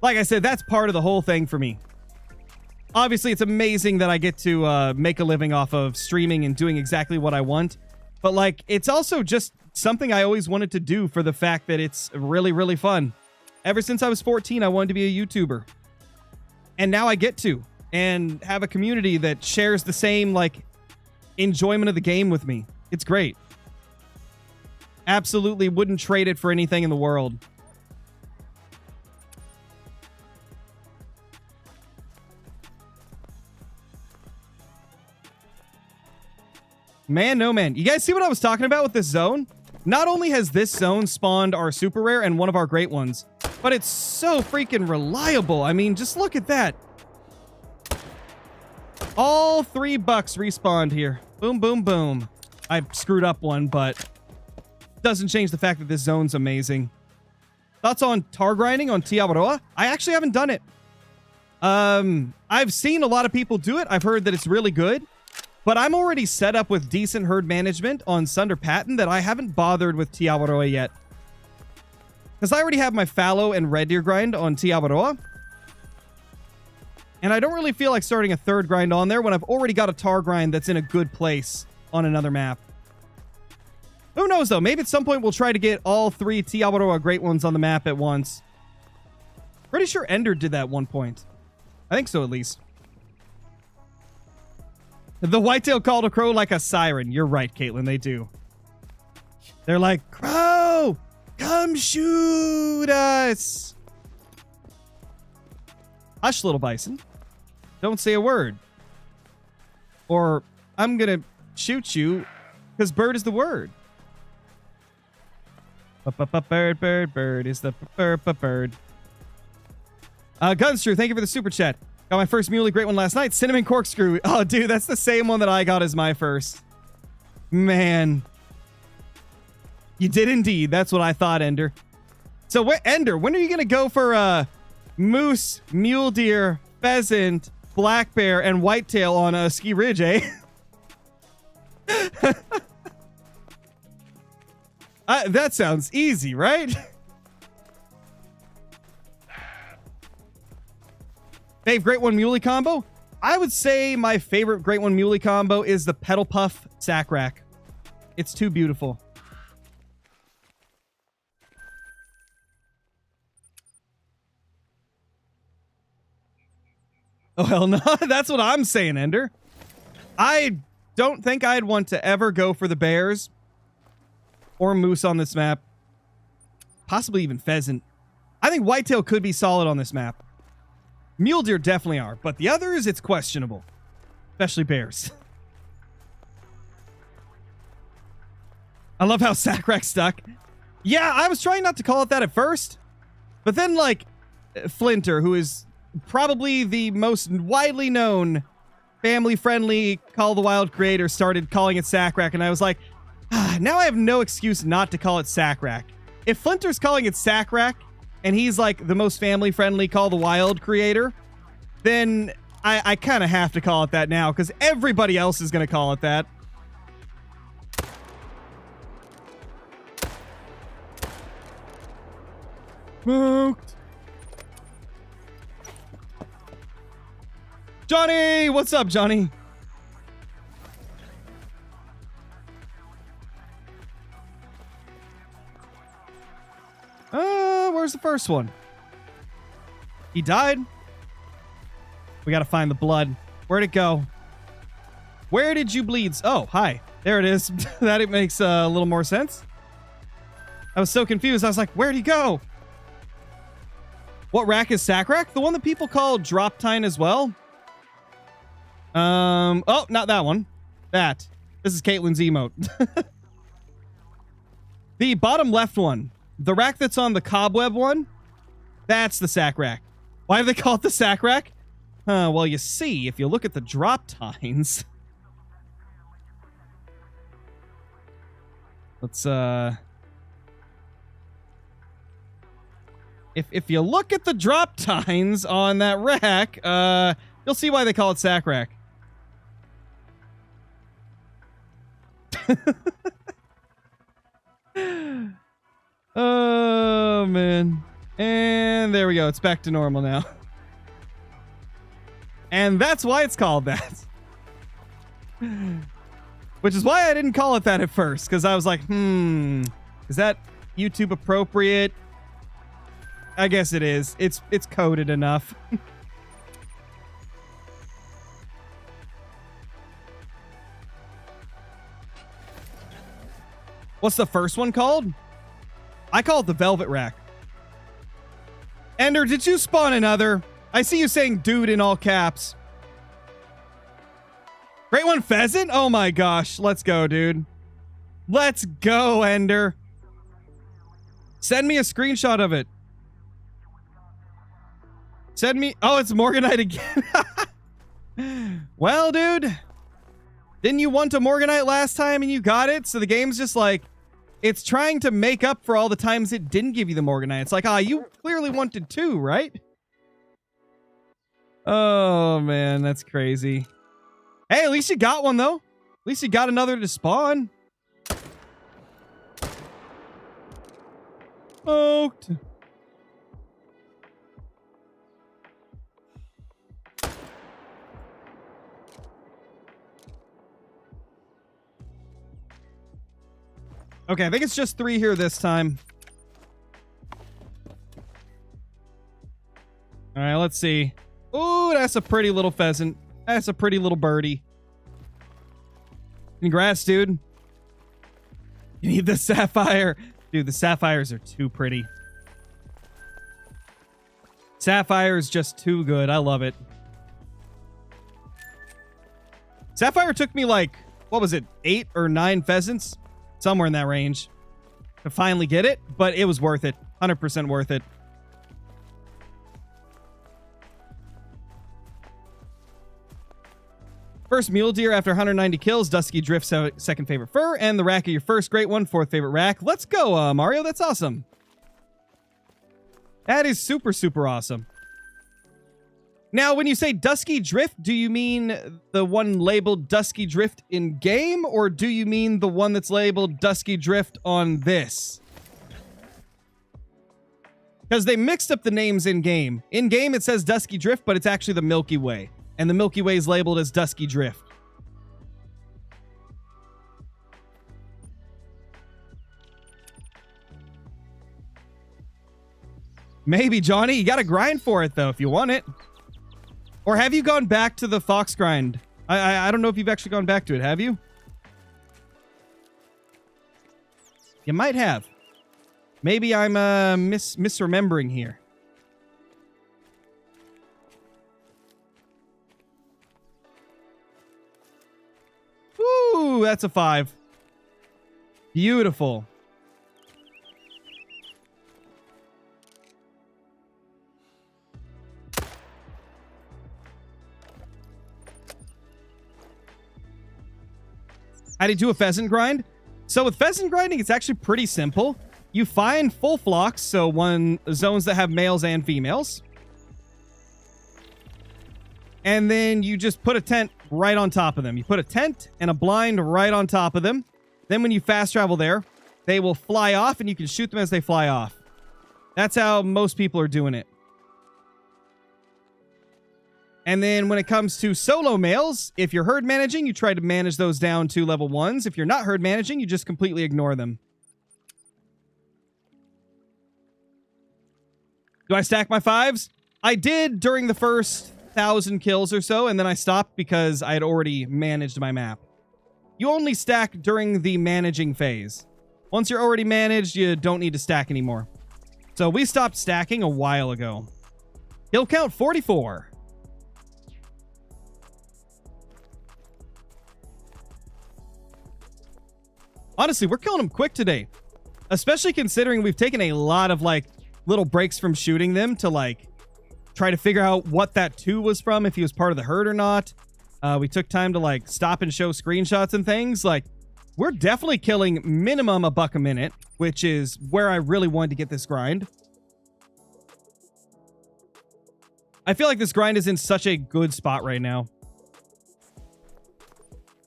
like I said, that's part of the whole thing for me. Obviously, it's amazing that I get to make a living off of streaming and doing exactly what I want. But, like, it's also just something I always wanted to do for the fact that it's really, really fun. Ever since I was 14, I wanted to be a YouTuber. And now I get to. And have a community that shares the same, like, enjoyment of the game with me. It's great. Absolutely wouldn't trade it for anything in the world. Man, no man. You guys see what I was talking about with this zone? Not only has this zone spawned our super rare and one of our great ones, but it's so freaking reliable. I mean, just look at that. All 3 bucks respawned here. Boom, boom, boom. I screwed up one, but doesn't change the fact that this zone's amazing. Thoughts on tar grinding on Tiawaroa? I actually haven't done it. I've seen a lot of people do it. I've heard that it's really good. But I'm already set up with decent herd management on Sunder Patton that I haven't bothered with Tiawaroa yet. Because I already have my fallow and red deer grind on Tiawaroa. And I don't really feel like starting a third grind on there when I've already got a tar grind that's in a good place on another map. Who knows, though? Maybe at some point we'll try to get all 3 Tiawaroa great ones on the map at once. Pretty sure Ender did that at one point. I think so, at least. The whitetail called a crow like a siren. You're right, Caitlin. They do. They're like, Crow, come shoot us. Hush, little bison. Don't say a word. Or I'm going to shoot you because bird is the word. Bird, bird, bird is the bird. Gunstrew, thank you for the super chat. Got my first Muley great one last night. Cinnamon corkscrew. Oh, dude, that's the same one that I got as my first. Man. You did indeed. That's what I thought, Ender. So, Ender, when are you going to go for moose, mule deer, pheasant, black bear, and whitetail on Ski Ridge, eh? That sounds easy, right? Fave Great One Muley combo? I would say my favorite Great One Muley combo is the Pedal Puff Sack Rack. It's too beautiful. Oh, hell no. That's what I'm saying, Ender. I don't think I'd want to ever go for the bears or moose on this map. Possibly even pheasant. I think whitetail could be solid on this map. Mule deer definitely are, but the others, it's questionable. Especially bears. I love how Sackrack stuck. Yeah, I was trying not to call it that at first. But then, like, Flinter, who is probably the most widely known family-friendly Call of the Wild creator, started calling it Sackrack, and I was like, now I have no excuse not to call it Sackrack. If Flinter's calling it Sackrack, and he's like the most family-friendly Call of the Wild creator, then I kind of have to call it that now, because everybody else is going to call it that. Smoked. Johnny! What's up, Johnny? Where's the first one? He died? We gotta find the blood. Where'd it go? Where did you bleed? Oh, hi. There it is. That it makes a little more sense. I was so confused. I was like, where'd he go? What rack is Sackrack? The one that people call Drop Tine as well? Oh, not that one. That. This is Caitlin's emote. The bottom left one. The rack that's on the cobweb one. That's the sack rack. Why do they call it the sack rack? Well, you see, if you look at the drop tines. Let's, If you look at the drop tines on that rack, you'll see why they call it sack rack. Oh, man. And there we go. It's back to normal now. And that's why it's called that. Which is why I didn't call it that at first, because I was like, is that YouTube appropriate? I guess it is. It's coded enough. What's the first one called? I call it the Velvet Rack. Ender, did you spawn another? I see you saying dude in all caps. Great one, Pheasant? Oh my gosh. Let's go, dude. Let's go, Ender. Send me a screenshot of it. Send me... Oh, it's Morganite again. Well, dude. Didn't you want a Morganite last time and you got it? So the game's just like... It's trying to make up for all the times it didn't give you the Morganite. It's like, you clearly wanted two, right? Oh, man, that's crazy. Hey, at least you got one, though. At least you got another to spawn. Smoked. Okay, I think it's just 3 here this time. All right, let's see. Ooh, that's a pretty little pheasant. That's a pretty little birdie. Congrats, dude. You need the sapphire. Dude, the sapphires are too pretty. Sapphire is just too good. I love it. Sapphire took me like, what was it, 8 or 9 pheasants? Somewhere in that range to finally get it, but it was worth it. 100% worth it. First mule deer after 190 kills. Dusky Drift, second favorite fur. And the rack of your first great one, 4th favorite rack. Let's go, Mario. That's awesome. That is super, super awesome. Now, when you say Dusky Drift, do you mean the one labeled Dusky Drift in game, or do you mean the one that's labeled Dusky Drift on this? Because they mixed up the names in game. In game, it says Dusky Drift, but it's actually the Milky Way. And the Milky Way is labeled as Dusky Drift. Maybe, Johnny. You got to grind for it, though, if you want it. Or have you gone back to the Fox grind? I don't know if you've actually gone back to it. Have you? You might have. Maybe I'm misremembering here. Ooh, that's a 5. Beautiful. How do you do a pheasant grind? So with pheasant grinding, it's actually pretty simple. You find full flocks, so zones that have males and females. And then you just put a tent right on top of them. You put a tent and a blind right on top of them. Then when you fast travel there, they will fly off and you can shoot them as they fly off. That's how most people are doing it. And then when it comes to solo males, if you're herd managing, you try to manage those down to level 1s. If you're not herd managing, you just completely ignore them. Do I stack my 5s? I did during the first 1,000 kills or so, and then I stopped because I had already managed my map. You only stack during the managing phase. Once you're already managed, you don't need to stack anymore. So we stopped stacking a while ago. Kill count 44. Honestly, we're killing them quick today. Especially considering we've taken a lot of, like, little breaks from shooting them to, like, try to figure out what that 2 was from, if he was part of the herd or not. We took time to, like, stop and show screenshots and things. Like, we're definitely killing minimum a buck a minute, which is where I really wanted to get this grind. I feel like this grind is in such a good spot right now.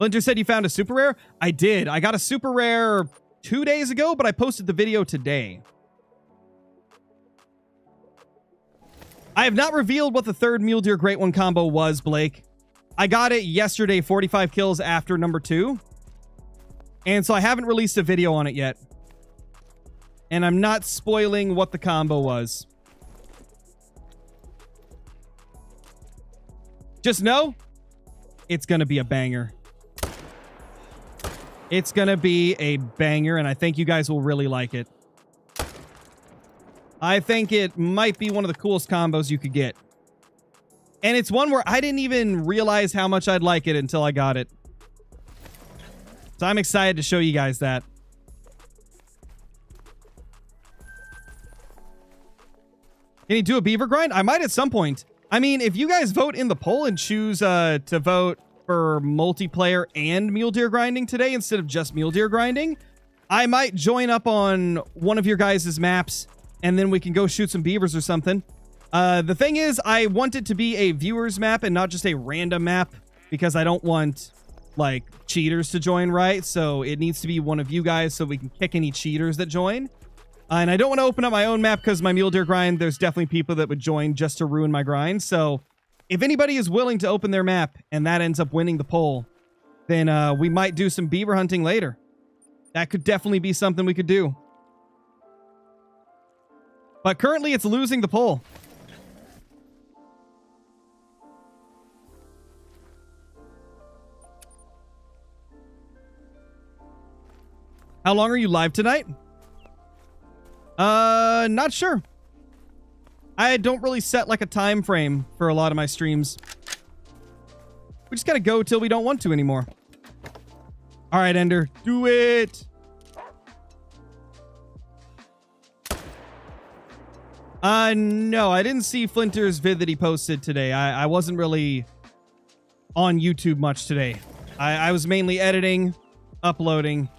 Linter said you found a super rare? I did. I got a super rare 2 days ago, but I posted the video today. I have not revealed what the third Mule Deer Great One combo was, Blake. I got it yesterday, 45 kills after number 2. And so I haven't released a video on it yet. And I'm not spoiling what the combo was. Just know, it's going to be a banger. It's going to be a banger, and I think you guys will really like it. I think it might be one of the coolest combos you could get. And it's one where I didn't even realize how much I'd like it until I got it. So I'm excited to show you guys that. Can you do a beaver grind? I might at some point. I mean, if you guys vote in the poll and choose to vote for multiplayer and mule deer grinding today instead of just mule deer grinding, I might join up on one of your guys' maps and then we can go shoot some beavers or something. The thing is, I want it to be a viewer's map and not just a random map because I don't want, like, cheaters to join, right? So it needs to be one of you guys so we can kick any cheaters that join. And I don't want to open up my own map because my mule deer grind, there's definitely people that would join just to ruin my grind. So if anybody is willing to open their map and that ends up winning the poll, then we might do some beaver hunting later. That could definitely be something we could do. But currently it's losing the poll. How long are you live tonight? Not sure. I don't really set like a time frame for a lot of my streams. We just gotta go till we don't want to anymore. All right, Ender, do it. No, I didn't see Flinter's vid that he posted today. I wasn't really on YouTube much today. I was mainly editing, uploading,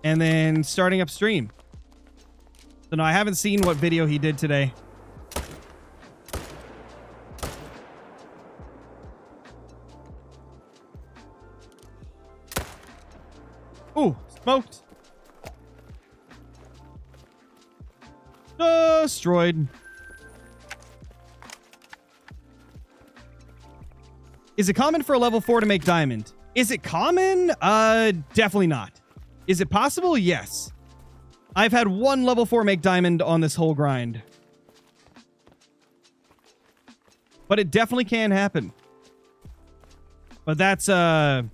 and then starting up stream. So no, I haven't seen what video he did today. Ooh, smoked. Destroyed. Is it common for a level 4 to make diamond? Is it common? Definitely not. Is it possible? Yes. I've had one level 4 make diamond on this whole grind. But it definitely can happen. But that's, out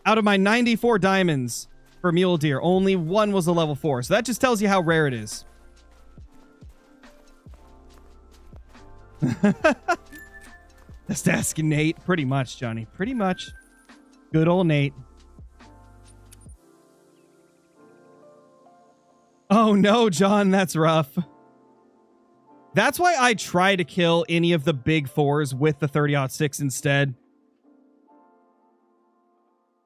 of my 94 diamonds for mule deer, only one was a level 4. So that just tells you how rare it is. Just asking Nate. Pretty much, Johnny. Pretty much. Good old Nate. Oh no, John, that's rough. That's why I try to kill any of the big fours with the 30-06 instead.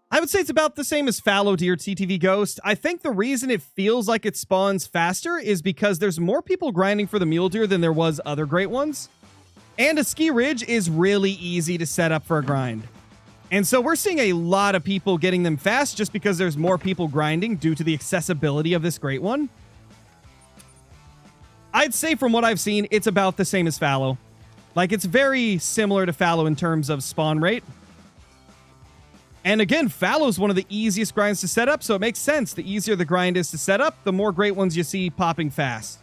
I would say it's about the same as fallow deer TTV Ghost. I think the reason it feels like it spawns faster is because there's more people grinding for the mule deer than there was other great ones. And a ski ridge is really easy to set up for a grind. And so we're seeing a lot of people getting them fast just because there's more people grinding due to the accessibility of this great one. I'd say from what I've seen, it's about the same as fallow. Like, it's very similar to fallow in terms of spawn rate. And again, fallow is one of the easiest grinds to set up, so it makes sense. The easier the grind is to set up, the more great ones you see popping fast.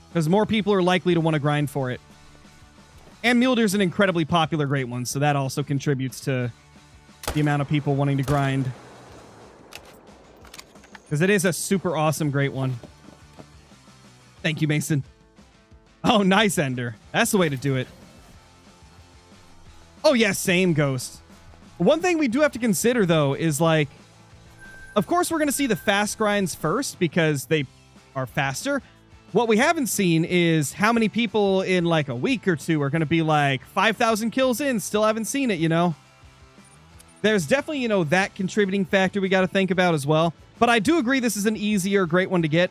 Because more people are likely to want to grind for it. And mule deer is an incredibly popular great one, so that also contributes to the amount of people wanting to grind. Because it is a super awesome great one. Thank you, Mason. Oh, nice, Ender. That's the way to do it. Oh, yeah, same, Ghost. One thing we do have to consider, though, is, like, of course, we're going to see the fast grinds first because they are faster. What we haven't seen is how many people in, like, a week or two are going to be, like, 5,000 kills in, still haven't seen it, you know? There's definitely, you know, that contributing factor we got to think about as well. But I do agree this is an easier, great one to get.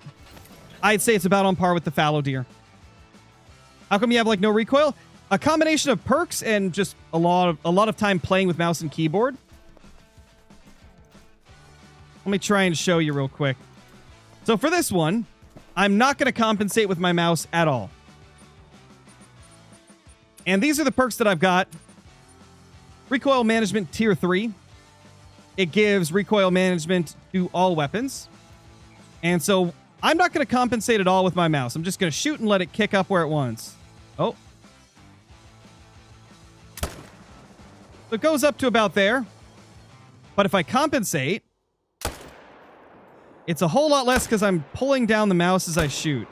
I'd say it's about on par with the fallow deer. How come you have, like, no recoil? A combination of perks and just a lot of time playing with mouse and keyboard. Let me try and show you real quick. So for this one, I'm not going to compensate with my mouse at all. And these are the perks that I've got. Recoil management tier 3. It gives recoil management to all weapons. And so I'm not going to compensate at all with my mouse. I'm just going to shoot and let it kick up where it wants. Oh. So it goes up to about there. But if I compensate, it's a whole lot less because I'm pulling down the mouse as I shoot.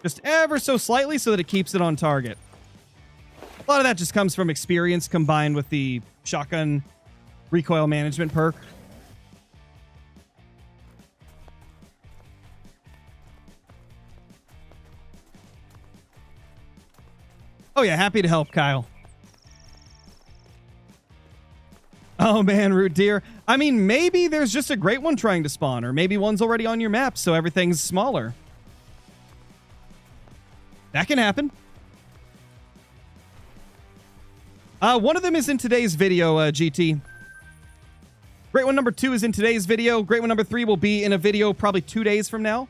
Just ever so slightly so that it keeps it on target. A lot of that just comes from experience combined with the shotgun recoil management perk. Oh yeah, happy to help, Kyle. Oh man, root deer. I mean, maybe there's just a great one trying to spawn, or maybe one's already on your map, so everything's smaller. That can happen. One of them is in today's video, GT. Great one number 2 is in today's video. Great one number 3 will be in a video probably 2 days from now.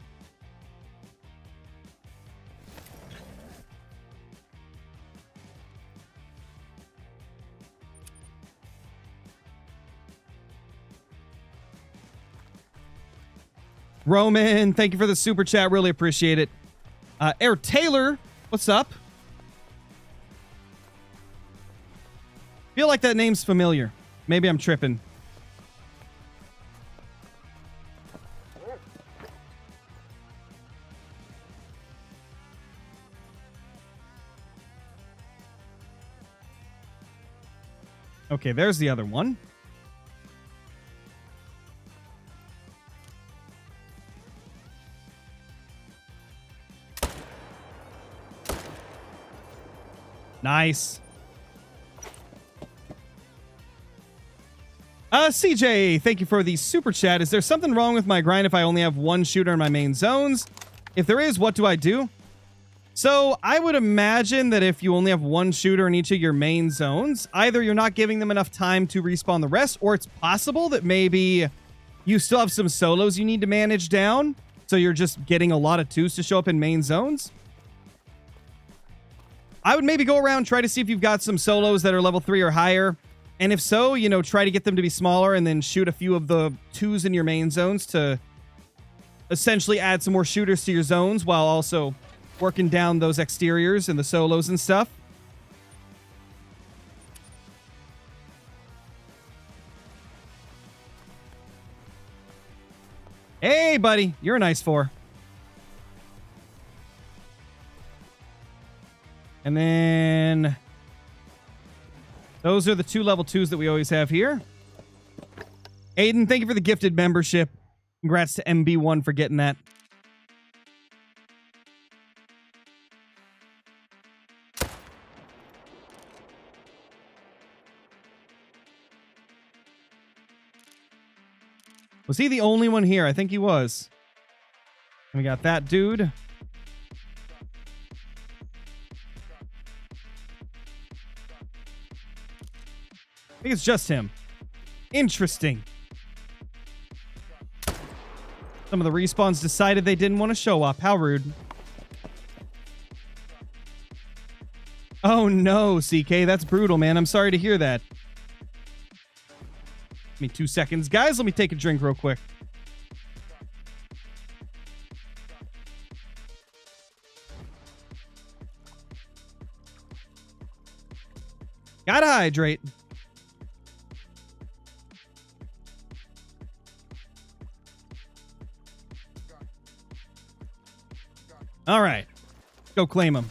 Roman, thank you for the super chat. Really appreciate it. Air Taylor, what's up? Feel like that name's familiar. Maybe I'm tripping. Okay, there's the other one. Nice. CJ, thank you for the super chat. Is there something wrong with my grind if I only have one shooter in my main zones? If there is, what do I do? So I would imagine that if you only have one shooter in each of your main zones, either you're not giving them enough time to respawn the rest, or it's possible that maybe you still have some solos you need to manage down. So you're just getting a lot of twos to show up in main zones. I would maybe go around, try to see if you've got some solos that are level 3 or higher. And if so, you know, try to get them to be smaller and then shoot a few of the twos in your main zones to essentially add some more shooters to your zones while also working down those exteriors and the solos and stuff. Hey, buddy. You're a nice 4. And then those are the 2 level 2s that we always have here. Aiden, thank you for the gifted membership. Congrats to MB1 for getting that. Was he the only one here? I think he was. And we got that dude. I think it's just him. Interesting. Some of the respawns decided they didn't want to show up. How rude. Oh no, CK. That's brutal, man. I'm sorry to hear that. Give me 2 seconds. Guys, let me take a drink real quick. Gotta hydrate. All right. Go claim them.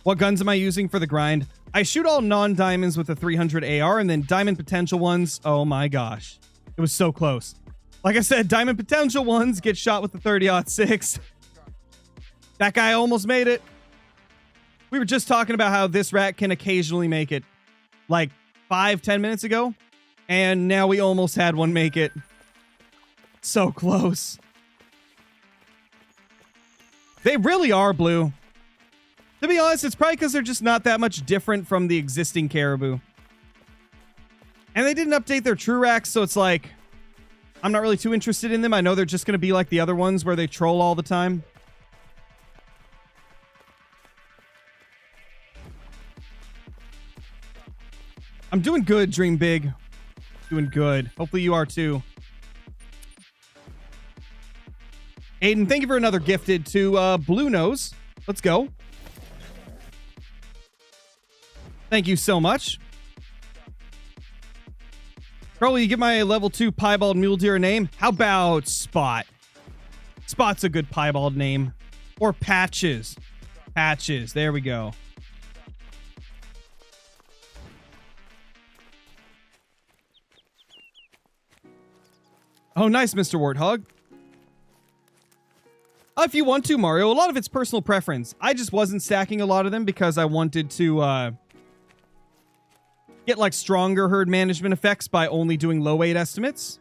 What guns am I using for the grind? I shoot all non-diamonds with a 300 AR and then diamond potential ones. Oh my gosh. It was so close. Like I said, diamond potential ones get shot with the 30-06. That guy almost made it. We were just talking about how this rat can occasionally make it like 5-10 minutes ago. And now we almost had one make it. So close. They really are blue. To be honest, it's probably because they're just not that much different from the existing caribou. And they didn't update their true racks, so it's like, I'm not really too interested in them. I know they're just going to be like the other ones where they troll all the time. I'm doing good, Dream Big. Doing good. Hopefully you are too. Aiden, thank you for another gifted to Blue Nose. Let's go. Thank you so much. Bro, will you give my level 2 piebald mule deer a name? How about Spot? Spot's a good piebald name. Or Patches. Patches. There we go. Oh, nice, Mr. Warthog. If you want to, Mario, a lot of it's personal preference. I just wasn't stacking a lot of them because I wanted to get like stronger herd management effects by only doing low weight estimates.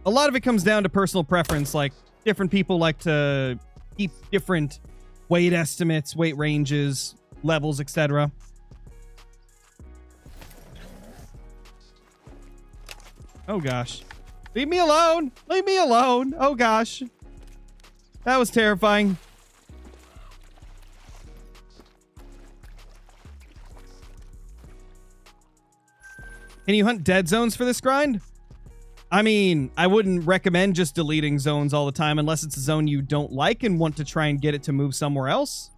A lot of it comes down to personal preference. Like different people like to keep different weight estimates, weight ranges, levels, etc. Oh gosh. Leave me alone! Leave me alone! Oh gosh. That was terrifying. Can you hunt dead zones for this grind? I mean, I wouldn't recommend just deleting zones all the time unless it's a zone you don't like and want to try and get it to move somewhere else.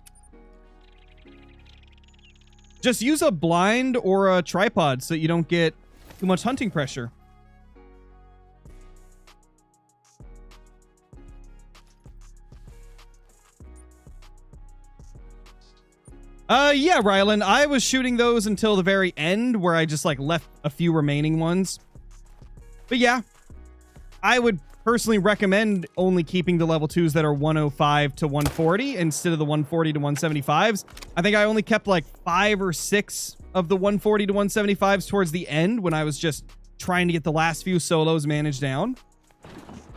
Just use a blind or a tripod so you don't get too much hunting pressure. Yeah, Rylan, I was shooting those until the very end where I just like left a few remaining ones. But yeah, I would personally recommend only keeping the level 2s that are 105 to 140 instead of the 140 to 175s. I think I only kept like 5 or 6 of the 140 to 175s towards the end when I was just trying to get the last few solos managed down.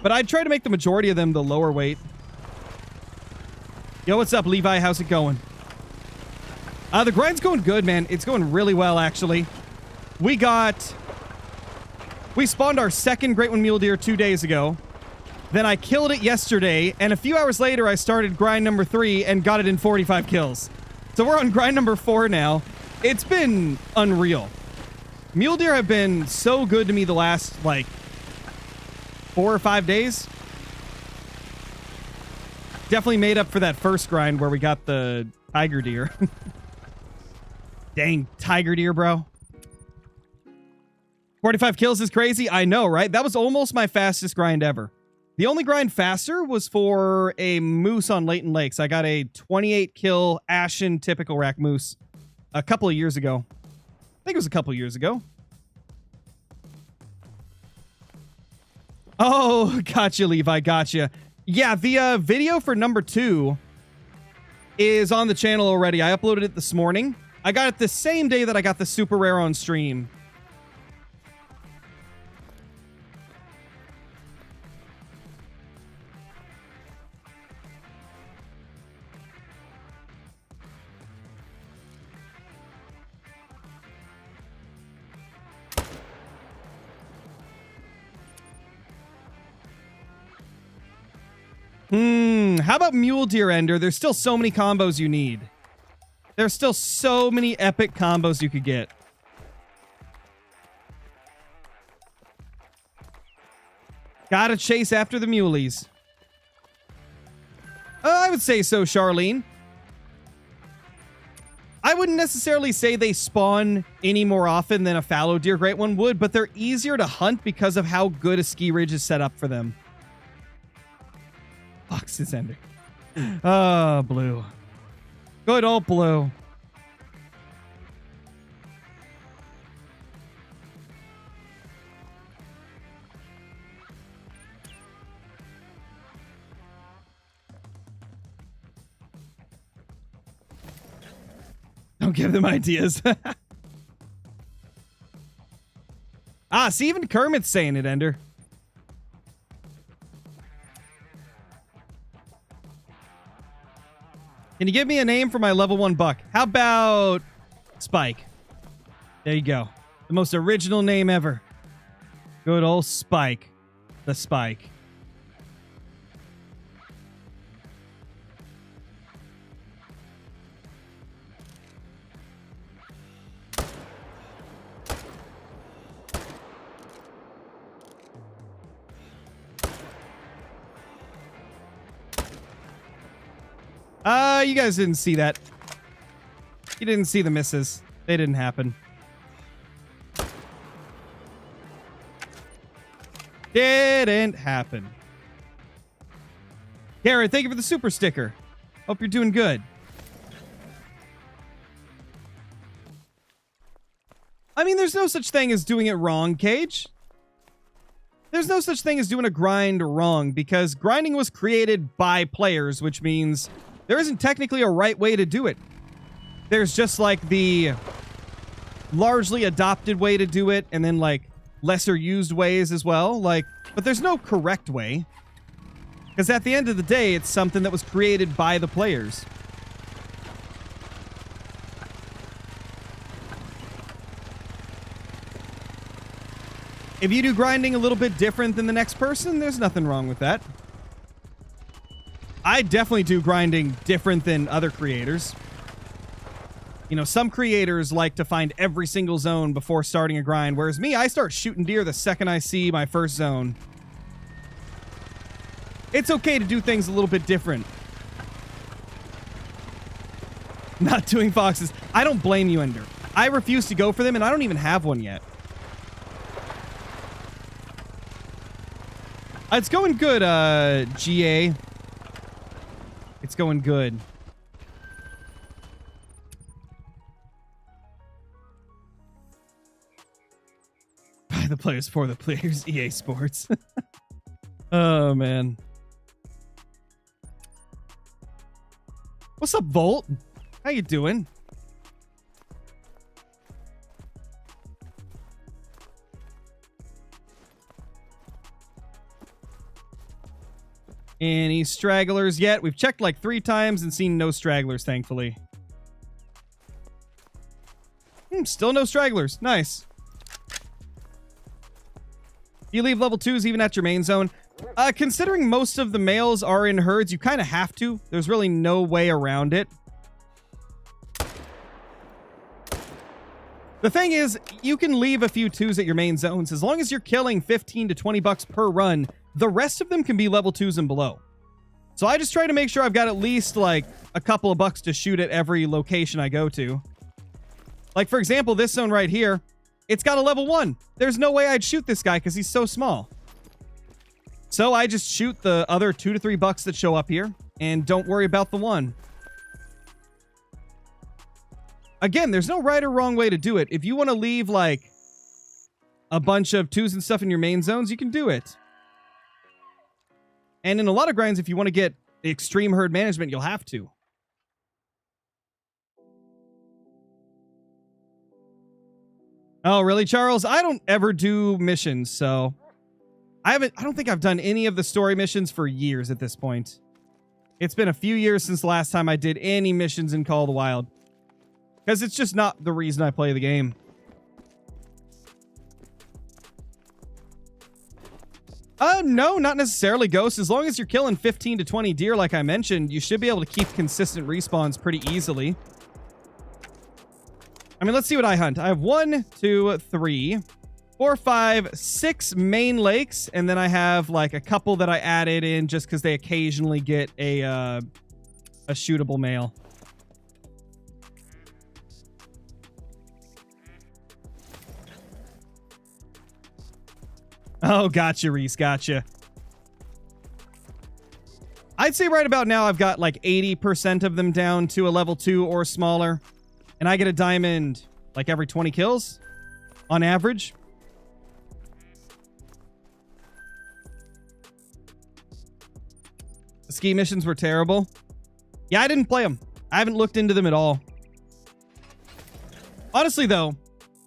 But I'd try to make the majority of them the lower weight. Yo, what's up, Levi? How's it going? The grind's going good, man. It's going really well, actually. We spawned our second Great One Mule Deer 2 days ago. Then I killed it yesterday, and a few hours later, I started grind number 3 and got it in 45 kills. So we're on grind number 4 now. It's been unreal. Mule Deer have been so good to me the last, like, 4 or 5 days. Definitely made up for that first grind where we got the tiger deer. Dang, tiger deer, bro. 45 kills is crazy. I know, right? That was almost my fastest grind ever. The only grind faster was for a moose on Leighton Lakes. I got a 28 kill Ashen typical rack moose a couple of years ago. I think it was a couple of years ago. Oh, gotcha, Levi, gotcha. Yeah, the video for number 2 is on the channel already. I uploaded it this morning. I got it the same day that I got the super rare on stream. How about Mule Deer Ender? There's still so many combos you need. There's still so many epic combos you could get. Gotta chase after the muleys. I would say so, Charlene. I wouldn't necessarily say they spawn any more often than a fallow deer great one would, but they're easier to hunt because of how good a ski ridge is set up for them. Fox's Ender. Oh, blue. Good old blue. Don't give them ideas. See, even Kermit's saying it, Ender. Can you give me a name for my level 1 buck? How about Spike? There you go. The most original name ever. Good old Spike. The Spike. You guys didn't see that. You didn't see the misses. They didn't happen. Didn't happen. Garrett, thank you for the super sticker. Hope you're doing good. I mean, there's no such thing as doing it wrong, Cage. There's no such thing as doing a grind wrong, because grinding was created by players, which means there isn't technically a right way to do it. There's just like the largely adopted way to do it, and then like lesser used ways as well. Like, but there's no correct way. Because at the end of the day, it's something that was created by the players. If you do grinding a little bit different than the next person, there's nothing wrong with that. I definitely do grinding different than other creators. You know, some creators like to find every single zone before starting a grind, whereas me, I start shooting deer the second I see my first zone. It's okay to do things a little bit different. Not doing foxes. I don't blame you, Ender. I refuse to go for them, and I don't even have one yet. It's going good, GA. It's going good. By the players, for the players, EA Sports. Oh, man. What's up, Volt? How you doing? Any stragglers yet? We've checked like 3 times and seen no stragglers, thankfully. Still no stragglers. Nice. You leave level 2s even at your main zone? Considering most of the males are in herds, you kind of have to. There's really no way around it. The thing is, you can leave a few 2s at your main zones. As long as you're killing 15 to 20 bucks per run, the rest of them can be level 2s and below. So I just try to make sure I've got at least like a couple of bucks to shoot at every location I go to. Like, for example, this zone right here, it's got a level 1. There's no way I'd shoot this guy because he's so small. So I just shoot the other 2 to 3 bucks that show up here and don't worry about the one. Again, there's no right or wrong way to do it. If you want to leave like a bunch of 2s and stuff in your main zones, you can do it. And in a lot of grinds, if you want to get extreme herd management, you'll have to. Oh, really, Charles? I don't ever do missions, so I don't think I've done any of the story missions for years at this point. It's been a few years since the last time I did any missions in Call of the Wild. Because it's just not the reason I play the game. No, not necessarily, Ghost. As long as you're killing 15 to 20 deer, like I mentioned, you should be able to keep consistent respawns pretty easily. I mean, let's see what I hunt. I have 1, 2, 3, 4, 5, 6 main lakes, and then I have like a couple that I added in just because they occasionally get a shootable male. Oh, gotcha, Reese. Gotcha. I'd say right about now I've got like 80% of them down to a level 2 or smaller. And I get a diamond like every 20 kills on average. The ski missions were terrible. Yeah, I didn't play them. I haven't looked into them at all. Honestly, though,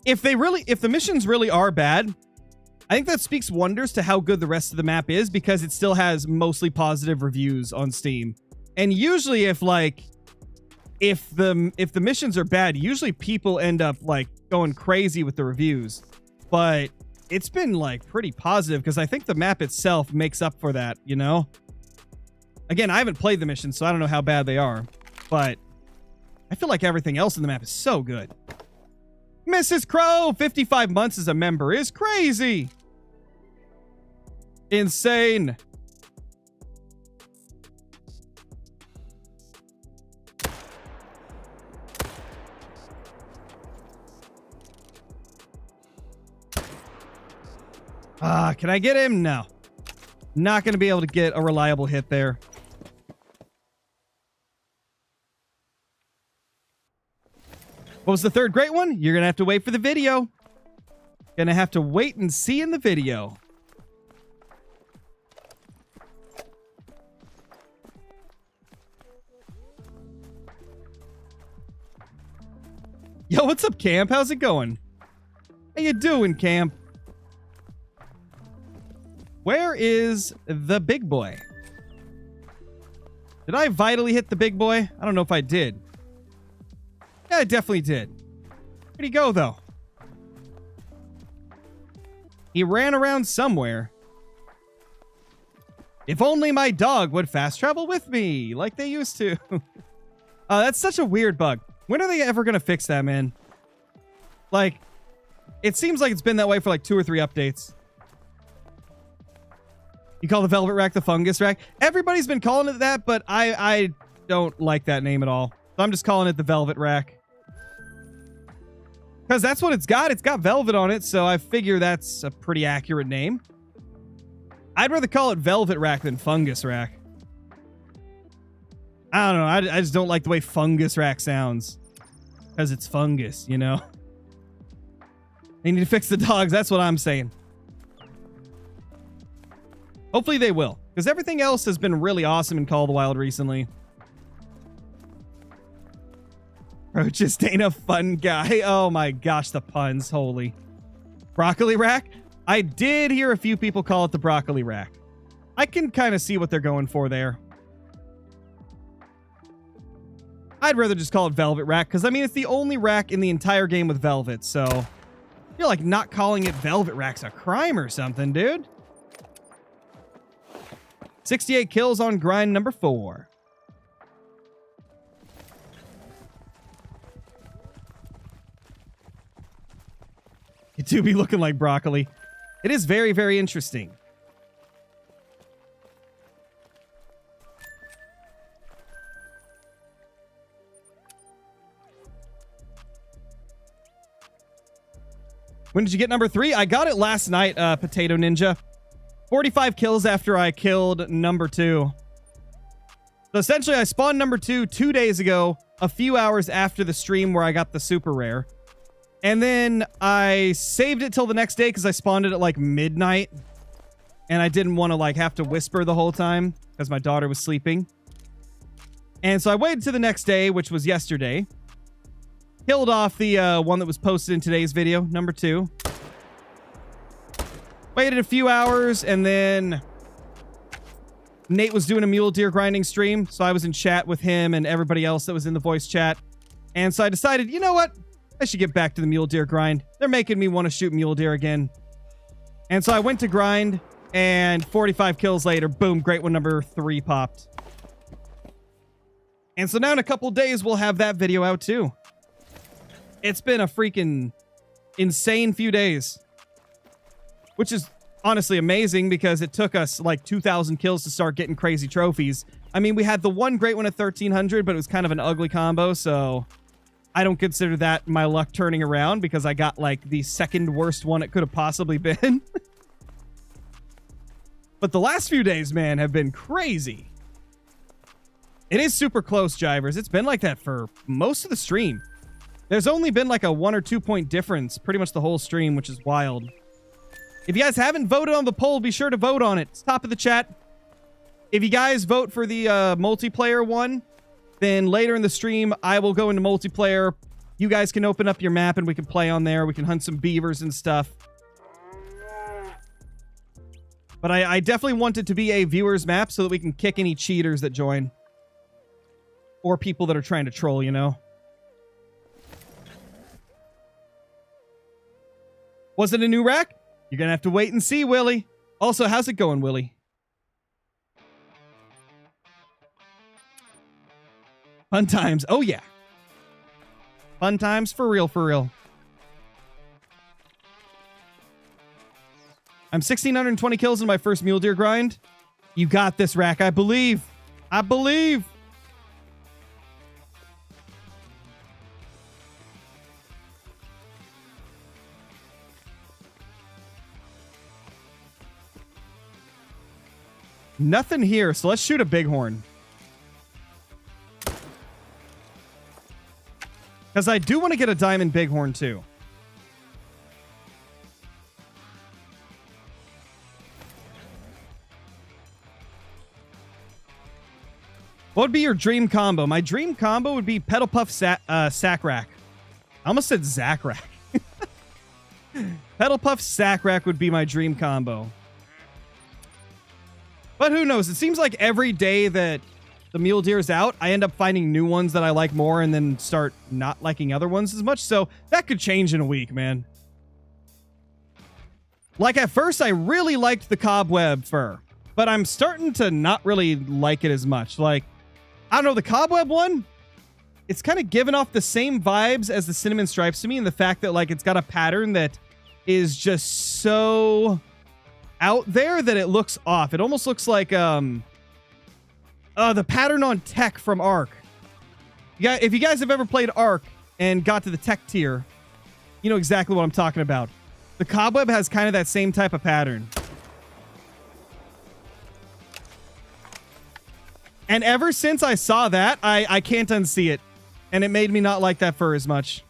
if the missions really are bad, I think that speaks wonders to how good the rest of the map is because it still has mostly positive reviews on Steam. And usually if the missions are bad, usually people end up like going crazy with the reviews. But it's been like pretty positive because I think the map itself makes up for that, you know? Again, I haven't played the missions, so I don't know how bad they are. But I feel like everything else in the map is so good. Mrs. Crow, 55 months as a member is crazy. Insane. Can I get him? No. Not going to be able to get a reliable hit there. What was the third great one? You're going to have to wait for the video. Gonna have to wait and see in the video. Yo, what's up, Camp? How's it going? How you doing, Camp? Where is the big boy? Did I vitally hit the big boy? I don't know if I did. Yeah, I definitely did. Where'd he go, though? He ran around somewhere. If only my dog would fast travel with me, like they used to. That's such a weird bug. When are they ever going to fix that, man? Like, it seems like it's been that way for like 2 or 3 updates. You call the velvet rack the fungus rack? Everybody's been calling it that, but I don't like that name at all. So I'm just calling it the velvet rack. Because that's what it's got. It's got velvet on it, so I figure that's a pretty accurate name. I'd rather call it velvet rack than fungus rack. I don't know. I just don't like the way fungus rack sounds. Because it's fungus, you know? They need to fix the dogs. That's what I'm saying. Hopefully they will. Because everything else has been really awesome in Call of the Wild recently. Bro, just ain't a fun guy. Oh my gosh, the puns. Holy. Broccoli rack? I did hear a few people call it the broccoli rack. I can kind of see what they're going for there. I'd rather just call it velvet rack, because I mean, it's the only rack in the entire game with velvet, so I feel like not calling it velvet rack's a crime or something, dude. 68 kills on grind number 4. You do be looking like broccoli. It is very, very interesting. When did you get number 3? I got it last night, Potato Ninja. 45 kills after I killed number 2. So essentially, I spawned number 2 2 days ago, a few hours after the stream where I got the super rare. And then I saved it till the next day because I spawned it at like midnight. And I didn't want to like have to whisper the whole time because my daughter was sleeping. And so I waited to the next day, which was yesterday. Killed off the one that was posted in today's video, number 2. Waited a few hours, and then Nate was doing a mule deer grinding stream, so I was in chat with him and everybody else that was in the voice chat. And so I decided, you know what? I should get back to the mule deer grind. They're making me want to shoot mule deer again. And so I went to grind, and 45 kills later, boom, great one number 3 popped. And so now in a couple days, we'll have that video out too. It's been a freaking insane few days. Which is honestly amazing because it took us like 2,000 kills to start getting crazy trophies. I mean, we had the one great one at 1,300, but it was kind of an ugly combo, so I don't consider that my luck turning around because I got like the second worst one it could have possibly been. But the last few days, man, have been crazy. It is super close, Jivers. It's been like that for most of the stream. There's only been like a 1 or 2 point difference pretty much the whole stream, which is wild. If you guys haven't voted on the poll, be sure to vote on it. It's top of the chat. If you guys vote for the multiplayer one, then later in the stream, I will go into multiplayer. You guys can open up your map and we can play on there. We can hunt some beavers and stuff. But I definitely want it to be a viewer's map so that we can kick any cheaters that join. Or people that are trying to troll, you know. Was it a new rack? You're going to have to wait and see, Willie. Also, how's it going, Willie? Fun times. Oh, yeah. Fun times for real, for real. I'm 1,620 kills in my first mule deer grind. You got this, Rack. I believe. I believe. Nothing here, so let's shoot a bighorn. Because I do want to get a diamond bighorn, too. What would be your dream combo? My dream combo would be Pedal Puff Sack Rack. I almost said Zack Rack. Pedal Puff Sack Rack would be my dream combo. But who knows? It seems like every day that the mule deer is out, I end up finding new ones that I like more and then start not liking other ones as much. So that could change in a week, man. Like at first, I really liked the cobweb fur, but I'm starting to not really like it as much. Like, I don't know, the cobweb one, it's kind of giving off the same vibes as the cinnamon stripes to me, and the fact that like it's got a pattern that is just so out there that it looks off. It almost looks like the pattern on Tech from Ark. Yeah, if you guys have ever played Ark and got to the Tech tier, you know exactly what I'm talking about. The cobweb has kind of that same type of pattern. And ever since I saw that, I can't unsee it. And it made me not like that fur as much.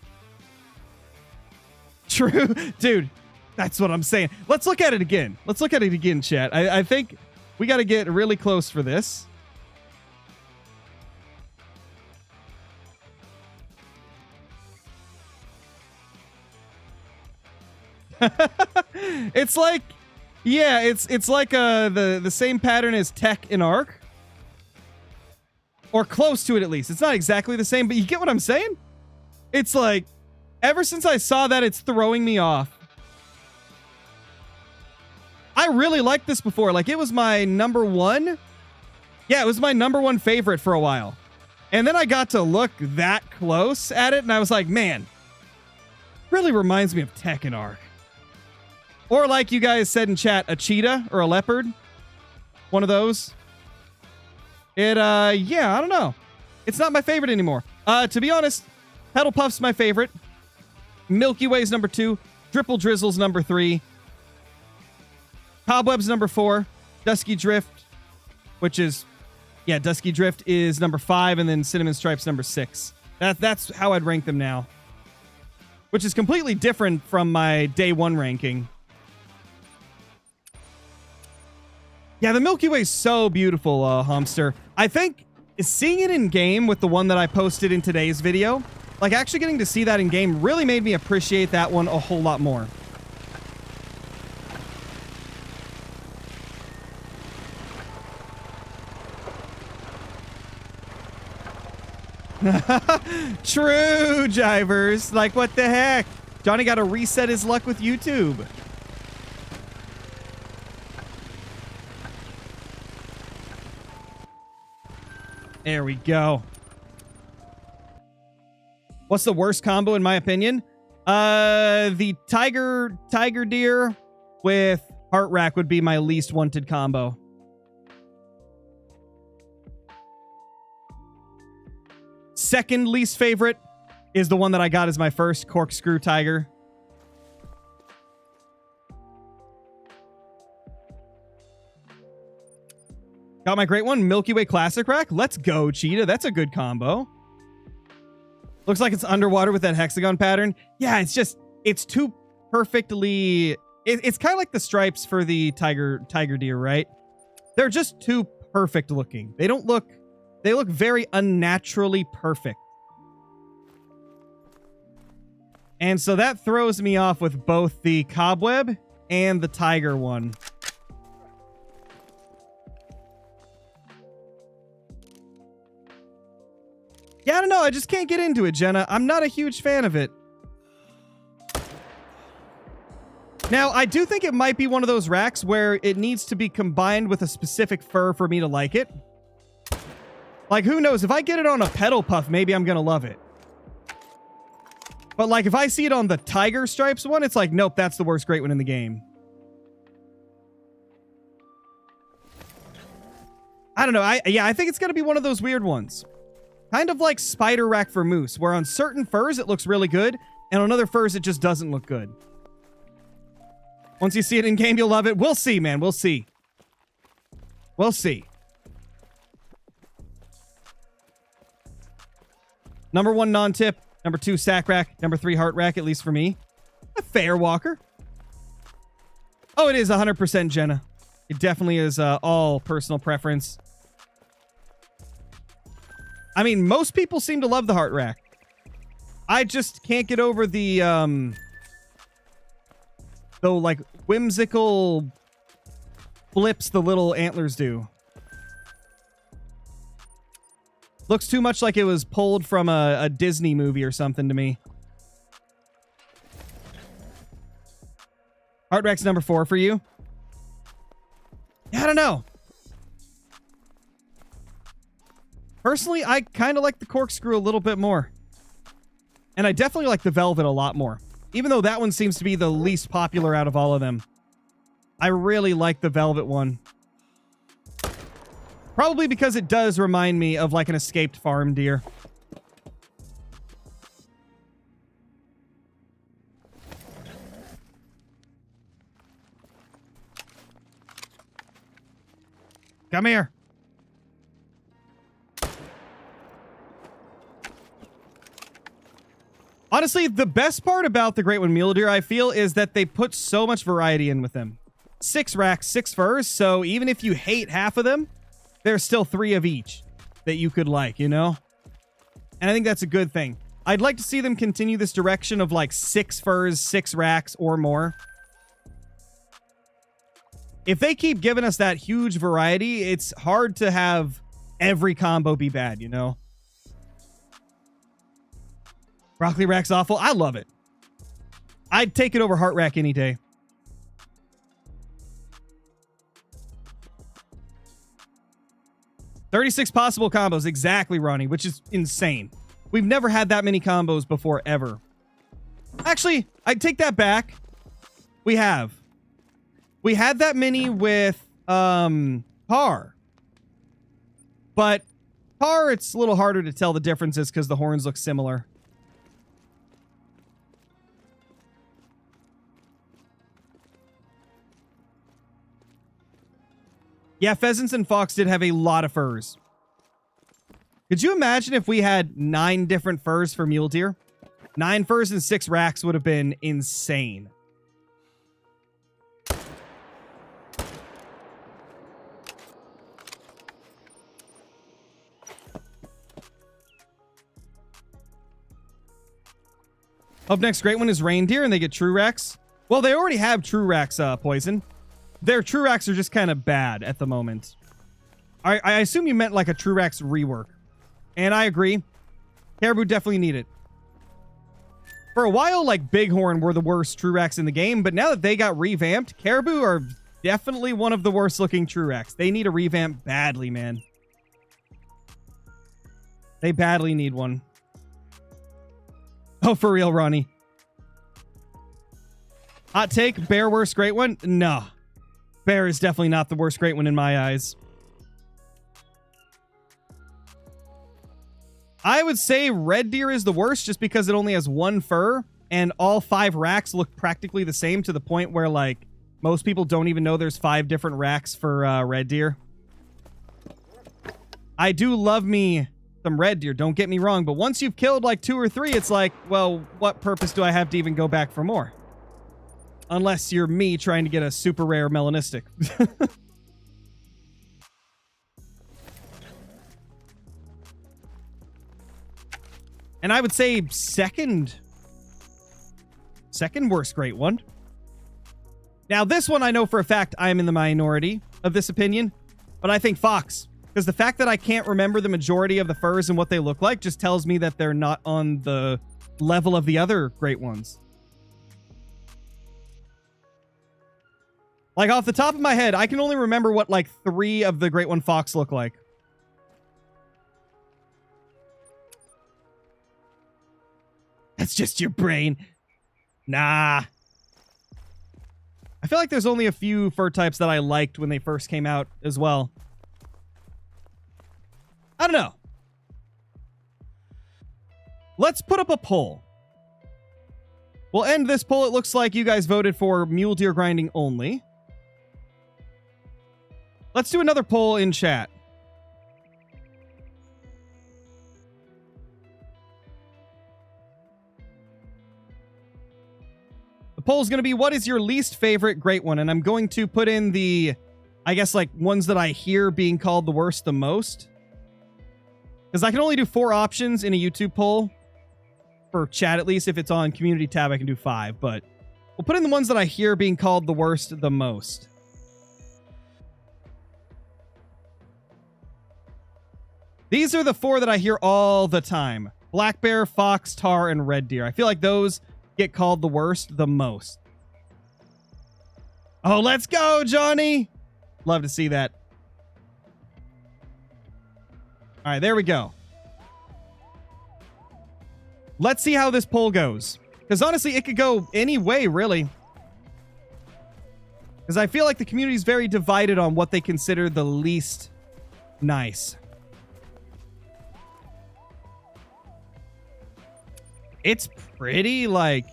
True. Dude, that's what I'm saying. Let's look at it again. Let's look at it again, chat. I think we got to get really close for this. It's like, yeah, it's like the same pattern as Tech in Ark. Or close to it, at least. It's not exactly the same, but you get what I'm saying? It's like, ever since I saw that, it's throwing me off. I really liked this before. Like, it was my number one. Yeah, it was my number one favorite for a while. And then I got to look that close at it, and I was like, man, really reminds me of Tech and Ark. Or like you guys said in chat, a cheetah or a leopard. One of those. Yeah, I don't know. It's not my favorite anymore. To be honest, Pedal Puff's my favorite. Milky Way's number 2. Dripple Drizzle's number 3. Cobweb's number 4. Dusky Drift, which is, yeah, Dusky Drift is number 5, and then Cinnamon Stripes number 6. That's how I'd rank them now, which is completely different from my day 1 ranking. Yeah, the Milky Way is so beautiful, Homster. I think seeing it in game with the one that I posted in today's video, like actually getting to see that in game really made me appreciate that one a whole lot more. True, Jivers. Like, what the heck? Johnny got to reset his luck with YouTube. There we go. What's the worst combo in my opinion? The tiger deer with heart rack would be my least wanted combo. Second least favorite is the one that I got as my first, corkscrew tiger. Got my great one, Milky Way Classic Rack. Let's go, Cheetah. That's a good combo. Looks like it's underwater with that hexagon pattern. Yeah, it's too perfectly... It's kind of like the stripes for the tiger deer, right? They're just too perfect looking. They look very unnaturally perfect. And so that throws me off with both the Cobweb and the tiger one. Yeah, I don't know. I just can't get into it, Jenna. I'm not a huge fan of it. Now, I do think it might be one of those racks where it needs to be combined with a specific fur for me to like it. Like, who knows? If I get it on a pedal puff, maybe I'm going to love it. But, like, if I see it on the tiger stripes one, it's like, nope, that's the worst great one in the game. I don't know. I think it's going to be one of those weird ones. Kind of like Spider Rack for Moose, where on certain furs it looks really good, and on other furs it just doesn't look good. Once you see it in game, you'll love it. We'll see, man. We'll see. We'll see. Number 1, non-tip. Number 2, sack rack. Number 3, heart rack, at least for me. A fair walker. Oh, it is 100% Jenna. It definitely is all personal preference. I mean, most people seem to love the heart rack. I just can't get over the like whimsical flips the little antlers do. Looks too much like it was pulled from a Disney movie or something to me. Heart rack's number 4 for you. Yeah, I don't know. Personally, I kind of like the corkscrew a little bit more. And I definitely like the velvet a lot more. Even though that one seems to be the least popular out of all of them. I really like the velvet one. Probably because it does remind me of like an escaped farm deer. Come here. Honestly, the best part about the Great One Mule Deer, I feel, is that they put so much variety in with them. 6 racks, 6 furs, so even if you hate half of them, there's still 3 of each that you could like, you know? And I think that's a good thing. I'd like to see them continue this direction of like 6 furs, 6 racks, or more. If they keep giving us that huge variety, it's hard to have every combo be bad, you know? Broccoli rack's awful. I love it. I'd take it over heart rack any day. $36 possible combos. Exactly, Ronnie, which is insane. We've never had that many combos before, ever. Actually, I'd take that back. We have. We had that many with Par. But Par, it's a little harder to tell the differences because the horns look similar. Yeah, pheasants and fox did have a lot of furs. Could you imagine if we had 9 different furs for mule deer? 9 furs and 6 racks would have been insane. Up next, great one is reindeer, and they get true racks. Well, they already have true racks, Poison. Their true racks are just kind of bad at the moment. I assume you meant like a true racks rework. And I agree. Caribou definitely need it. For a while, like Bighorn were the worst true racks in the game, but now that they got revamped, Caribou are definitely one of the worst looking true racks. They need a revamp badly, man. They badly need one. Oh, for real, Ronnie. Hot take, bear worst great one? No. Bear is definitely not the worst great one in my eyes. I would say red deer is the worst just because it only has 1 fur and all 5 racks look practically the same to the point where, like, most people don't even know there's 5 different racks for red deer. I do love me some red deer, don't get me wrong, but once you've killed like 2 or 3, it's like, well, what purpose do I have to even go back for more? Unless you're me trying to get a super rare melanistic. And I would say second worst great one. Now, this one I know for a fact I'm in the minority of this opinion, but I think fox. Because the fact that I can't remember the majority of the furs and what they look like just tells me that they're not on the level of the other great ones. Like, off the top of my head, I can only remember what, like, 3 of the great one fox look like. That's just your brain. Nah. I feel like there's only a few fur types that I liked when they first came out as well. I don't know. Let's put up a poll. We'll end this poll. It looks like you guys voted for mule deer grinding only. Let's do another poll in chat. The poll is going to be, what is your least favorite great one? And I'm going to put in the, I guess, like, ones that I hear being called the worst the most. Because I can only do 4 options in a YouTube poll. For chat, at least. If it's on community tab, I can do 5. But we'll put in the ones that I hear being called the worst the most. These are the 4 that I hear all the time. Black bear, fox, tar, and red deer. I feel like those get called the worst the most. Oh, let's go, Johnny! Love to see that. All right, there we go. Let's see how this poll goes. Because honestly, it could go any way, really. Because I feel like the community is very divided on what they consider the least nice. It's pretty, like...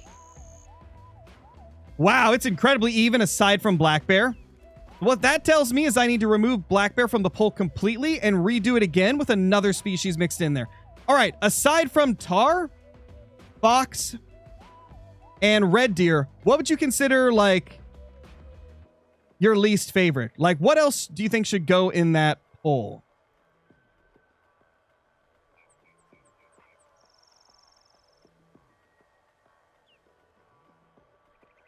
Wow, it's incredibly even aside from black bear. What that tells me is I need to remove black bear from the poll completely and redo it again with another species mixed in there. All right, aside from tar, fox, and red deer, what would you consider, like, your least favorite? Like, what else do you think should go in that poll?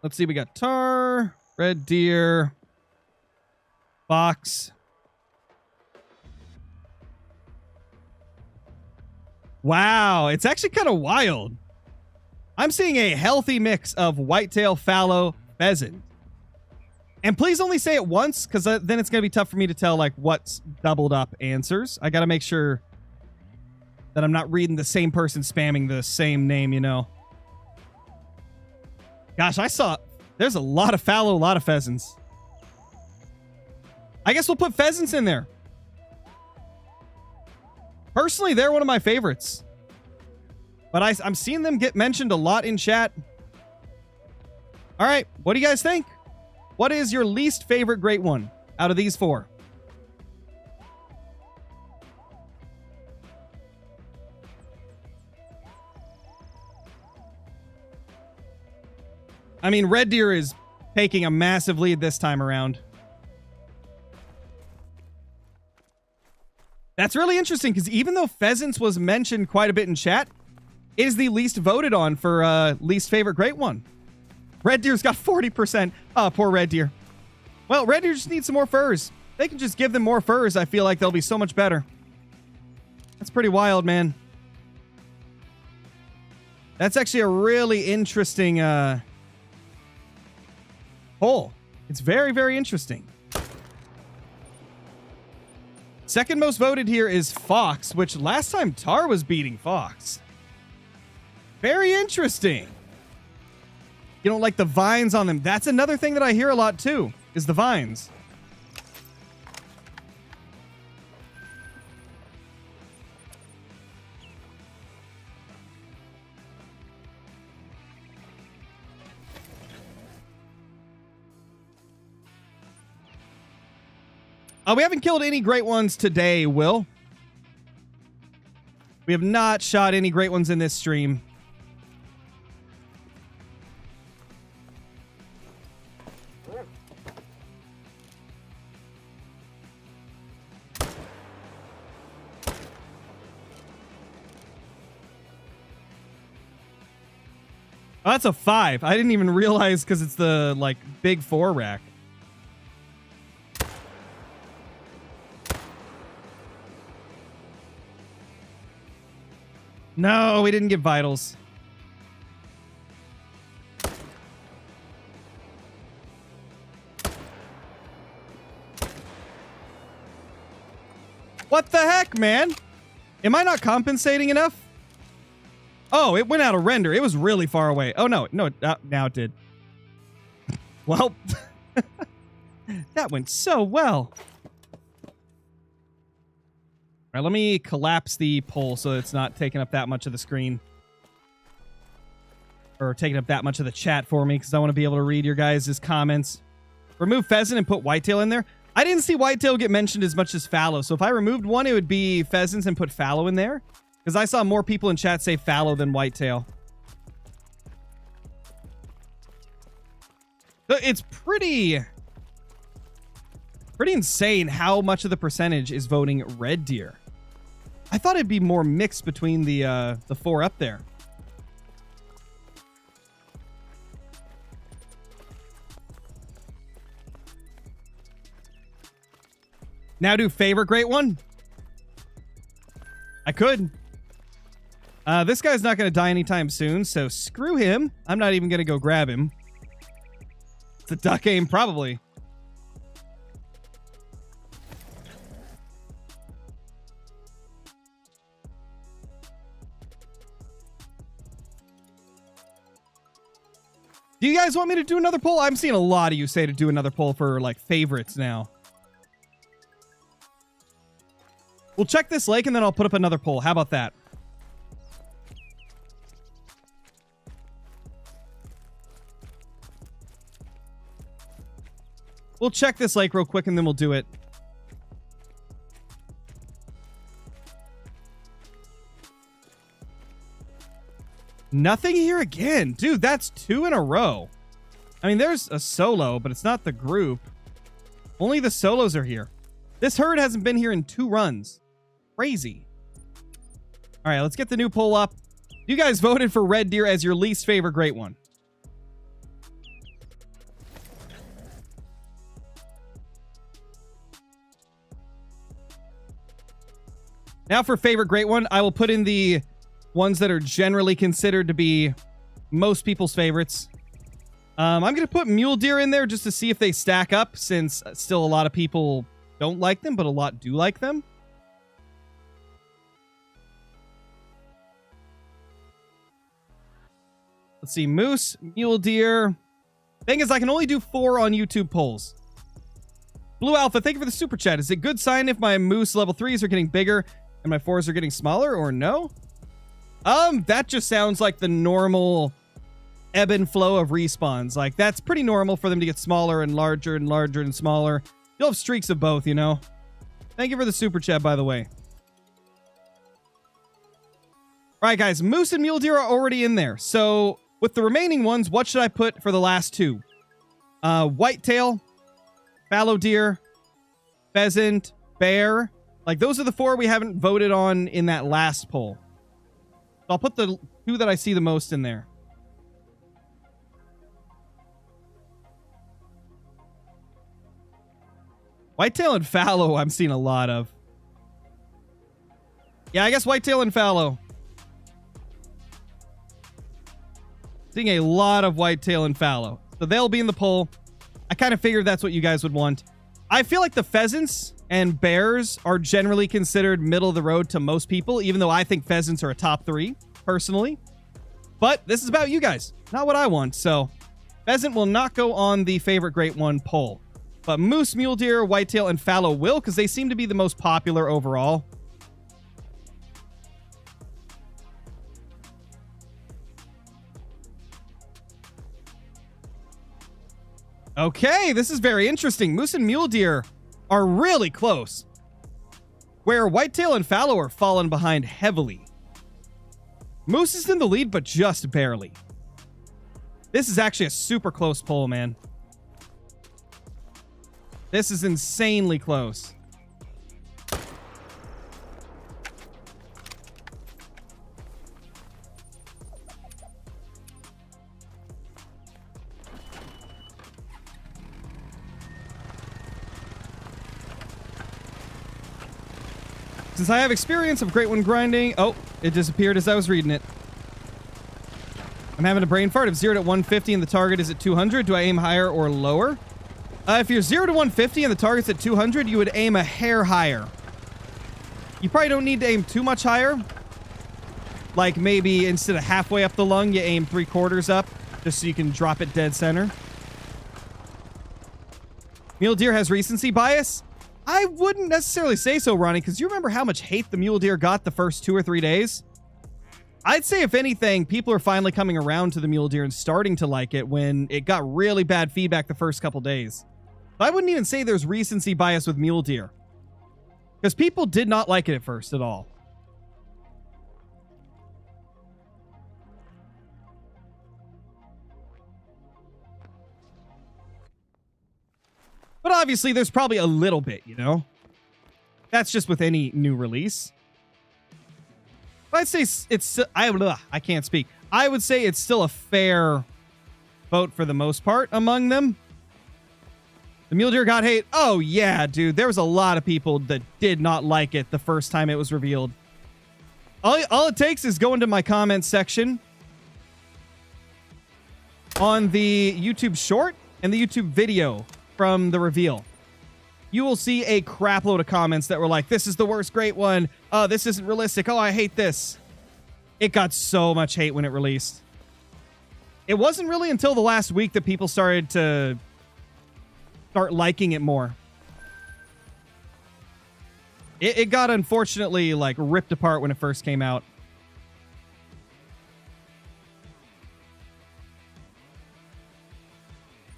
Let's see, we got tar, red deer, fox. Wow, it's actually kind of wild. I'm seeing a healthy mix of whitetail, fallow, pheasant. And please only say it once, because then it's going to be tough for me to tell, like, what's doubled up answers. I got to make sure that I'm not reading the same person spamming the same name, you know. Gosh, I saw... There's a lot of fallow, a lot of pheasants. I guess we'll put pheasants in there. Personally, they're one of my favorites. But I'm seeing them get mentioned a lot in chat. All right, what do you guys think? What is your least favorite great one out of these 4? I mean, red deer is taking a massive lead this time around. That's really interesting because even though pheasants was mentioned quite a bit in chat, it is the least voted on for least favorite great one. Red deer's got 40%. Oh, poor red deer. Well, red deer just needs some more furs. They can just give them more furs. I feel like they'll be so much better. That's pretty wild, man. That's actually a really interesting poll. It's very, very interesting. Second most voted here is Fox, which last time Tar was beating Fox. Very interesting. You don't like the vines on them. That's another thing that I hear a lot too, is the vines. We haven't killed any great ones today, Will. We have not shot any great ones in this stream. Oh, that's a 5. I didn't even realize because it's the, like, big 4 rack. No, we didn't get vitals. What the heck, man? Am I not compensating enough? Oh, it went out of render. It was really far away. Oh, no. No, now it did. Well, that went so well. All right, let me collapse the poll so it's not taking up that much of the screen. Or taking up that much of the chat for me, because I want to be able to read your guys' comments. Remove pheasant and put whitetail in there. I didn't see whitetail get mentioned as much as fallow, so if I removed one, it would be pheasants and put fallow in there. Because I saw more people in chat say fallow than whitetail. So it's pretty insane how much of the percentage is voting red deer. I thought it'd be more mixed between the 4 up there. Now do favorite great one? I could. This guy's not going to die anytime soon, so screw him. I'm not even going to go grab him. It's a duck aim, probably. Do you guys want me to do another poll? I'm seeing a lot of you say to do another poll for, like, favorites now. We'll check this lake and then I'll put up another poll. How about that? We'll check this lake real quick and then we'll do it. Nothing here again. Dude, that's 2 in a row. I mean, there's a solo, but it's not the group. Only the solos are here. This herd hasn't been here in 2 runs. Crazy. All right, let's get the new poll up. You guys voted for red deer as your least favorite great one. Now for favorite great one, I will put in the ones that are generally considered to be most people's favorites. I'm going to put mule deer in there just to see if they stack up, since still a lot of people don't like them, but a lot do like them. Let's see, moose, mule deer. Thing is, I can only do 4 on YouTube polls. Blue Alpha, thank you for the super chat. Is it a good sign if my moose level 3s are getting bigger and my 4s are getting smaller, or no? That just sounds like the normal ebb and flow of respawns. Like, that's pretty normal for them to get smaller and larger and larger and smaller. You'll have streaks of both, you know? Thank you for the super chat, by the way. All right, guys, moose and mule deer are already in there. So With the remaining ones, what should I put for the last two? Whitetail, fallow deer, pheasant, bear. Like, those are the 4 we haven't voted on in that last poll. So I'll put the 2 that I see the most in there. Whitetail and fallow I'm seeing a lot of. Yeah, I guess whitetail and fallow. Seeing a lot of whitetail and fallow. So they'll be in the poll. I kind of figured that's what you guys would want. I feel like the pheasants and bears are generally considered middle of the road to most people, even though I think pheasants are a top 3, personally. But this is about you guys, not what I want. So pheasant will not go on the favorite great one poll. But moose, mule deer, whitetail, and fallow will, because they seem to be the most popular overall. Okay, this is very interesting. Moose and mule deer are really close, where whitetail and fallow are falling behind heavily. Moose is in the lead, but just barely. This is actually a super close poll, man. This is insanely close. Since I have experience of great one grinding... Oh, it disappeared as I was reading it. I'm having a brain fart. If 0 to 150 and the target is at 200, do I aim higher or lower? If you're 0 to 150 and the target's at 200, you would aim a hair higher. You probably don't need to aim too much higher. Like maybe instead of halfway up the lung, you aim 3/4 up, just so you can drop it dead center. Mule deer has recency bias? I wouldn't necessarily say so, Ronnie, because you remember how much hate the mule deer got the first 2 or 3 days? I'd say, if anything, people are finally coming around to the mule deer and starting to like it when it got really bad feedback the first couple days. But I wouldn't even say there's recency bias with mule deer, because people did not like it at first at all. But obviously, there's probably a little bit, you know? That's just with any new release. But I'd say it's... I can't speak. I would say it's still a fair vote for the most part among them. The mule deer got hate. Oh, yeah, dude. There was a lot of people that did not like it the first time it was revealed. All it takes is go into my comments section on the YouTube short and the YouTube video from the reveal. You will see a crap load of comments that were like, this is the worst great one. Oh, this isn't realistic. Oh, I hate this. It got so much hate when it released. It wasn't really until the last week that people started to start liking it more. It got, unfortunately, like, ripped apart when it first came out.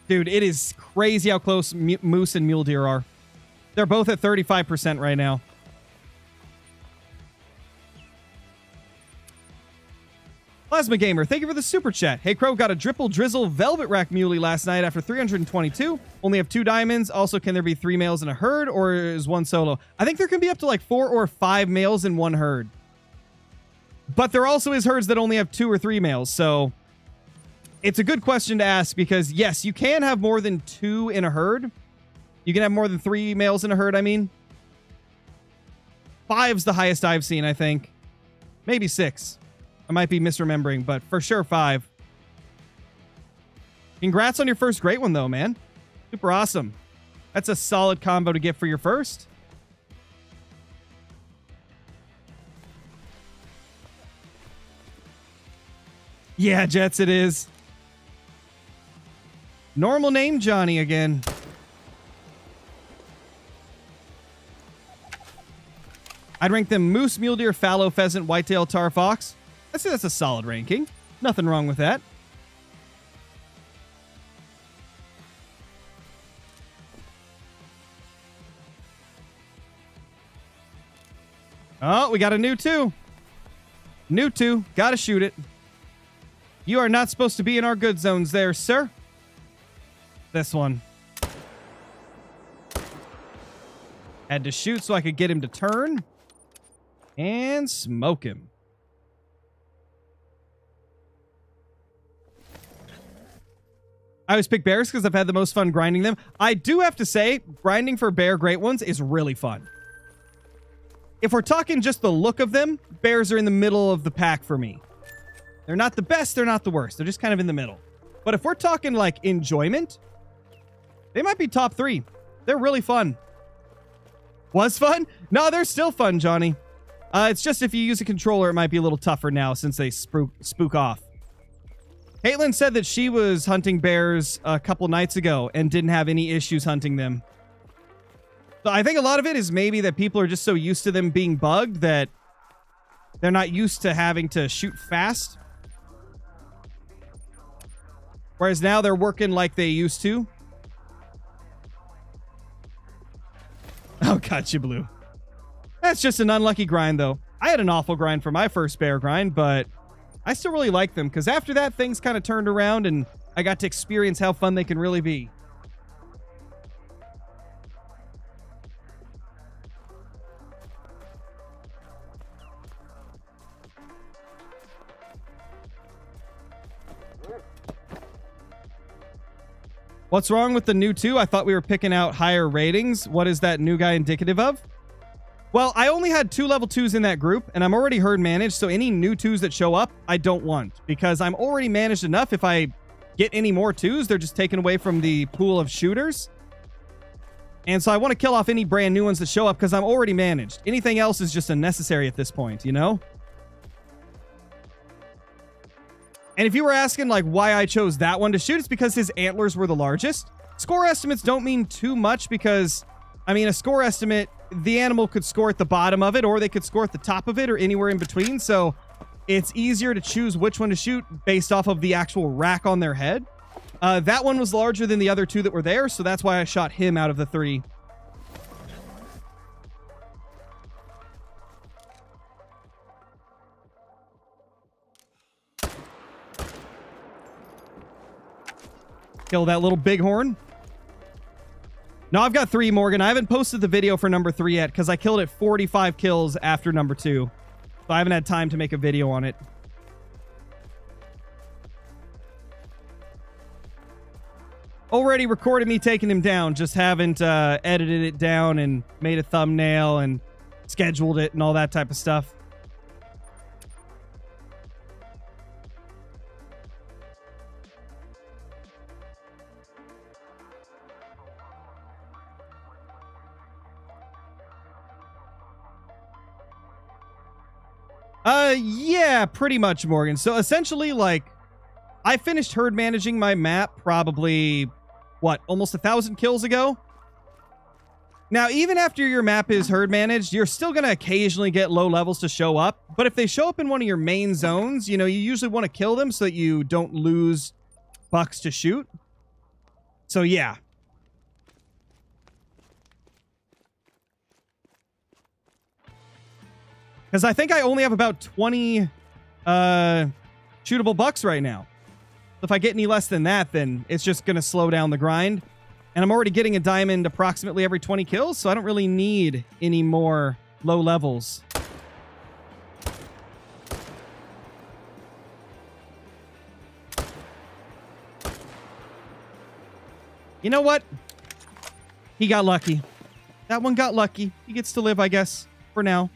Dude, it is crazy how close moose and mule deer are. They're both at 35% right now. Plasma Gamer, thank you for the super chat. Hey Crow, got a dripple drizzle velvet rack muley last night after 322. Only have 2 diamonds. Also, can there be 3 males in a herd, or is one solo? I think there can be up to like 4 or 5 males in one herd. But there also is herds that only have 2 or 3 males, so it's a good question to ask, because yes, you can have more than 2 in a herd. You can have more than 3 males in a herd, I mean. 5's the highest I've seen, I think. Maybe 6. I might be misremembering, but for sure 5. Congrats on your first great one, though, man. Super awesome. That's a solid combo to get for your first. Yeah, Jets, it is. Normal name Johnny again. I'd rank them moose, mule deer, fallow, pheasant, whitetail, tar, fox. I'd say that's a solid ranking. Nothing wrong with that. Oh, we got a new 2. New 2. Gotta shoot it. You are not supposed to be in our good zones there, sir. This one. Had to shoot so I could get him to turn. And smoke him. I always pick bears because I've had the most fun grinding them. I do have to say, grinding for bear great ones is really fun. If we're talking just the look of them, bears are in the middle of the pack for me. They're not the best, they're not the worst. They're just kind of in the middle. But if we're talking like enjoyment, they might be top 3. They're really fun. Was fun? No, they're still fun, Johnny. It's just if you use a controller, it might be a little tougher now since they spook off. Caitlin said that she was hunting bears a couple nights ago and didn't have any issues hunting them. So I think a lot of it is maybe that people are just so used to them being bugged that they're not used to having to shoot fast. Whereas now they're working like they used to. Oh, gotcha, Blue. That's just an unlucky grind, though. I had an awful grind for my first bear grind, but I still really like them because after that, things kind of turned around and I got to experience how fun they can really be. What's wrong with the new 2? I thought we were picking out higher ratings. What is that new guy indicative of? Well, I only had 2 level 2s in that group, and I'm already herd managed, so any new 2s that show up, I don't want. Because I'm already managed enough. If I get any more 2s, they're just taken away from the pool of shooters. And so I want to kill off any brand new ones that show up because I'm already managed. Anything else is just unnecessary at this point, you know? And if you were asking like why I chose that one to shoot, it's because his antlers were the largest. Score estimates don't mean too much because, I mean, a score estimate, the animal could score at the bottom of it or they could score at the top of it or anywhere in between. So it's easier to choose which one to shoot based off of the actual rack on their head. That one was larger than the other 2 that were there, so that's why I shot him out of the 3. Kill that little bighorn. No, I've got 3, Morgan. I haven't posted the video for number 3 yet because I killed it 45 kills after number 2. So I haven't had time to make a video on it. Already recorded me taking him down. Just haven't edited it down and made a thumbnail and scheduled it and all that type of stuff. Yeah, pretty much, Morgan. So essentially, like, I finished herd managing my map probably, what, almost 1,000 kills ago? Now, even after your map is herd managed, you're still going to occasionally get low levels to show up. But if they show up in one of your main zones, you know, you usually want to kill them so that you don't lose bucks to shoot. So, yeah. Because I think I only have about 20 shootable bucks right now. If I get any less than that, then it's just going to slow down the grind. And I'm already getting a diamond approximately every 20 kills, so I don't really need any more low levels. You know what? He got lucky. That one got lucky. He gets to live, I guess, for now.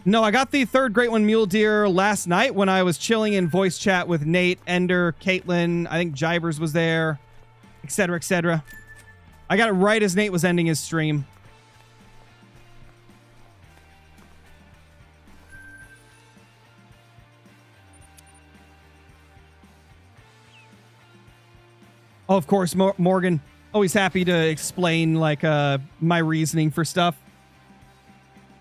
No, I got the 3rd Great One Mule Deer last night when I was chilling in voice chat with Nate, Ender, Caitlin. I think Jibers was there, etc., etc. I got it right as Nate was ending his stream. Oh, of course, Morgan. Always happy to explain, like, my reasoning for stuff.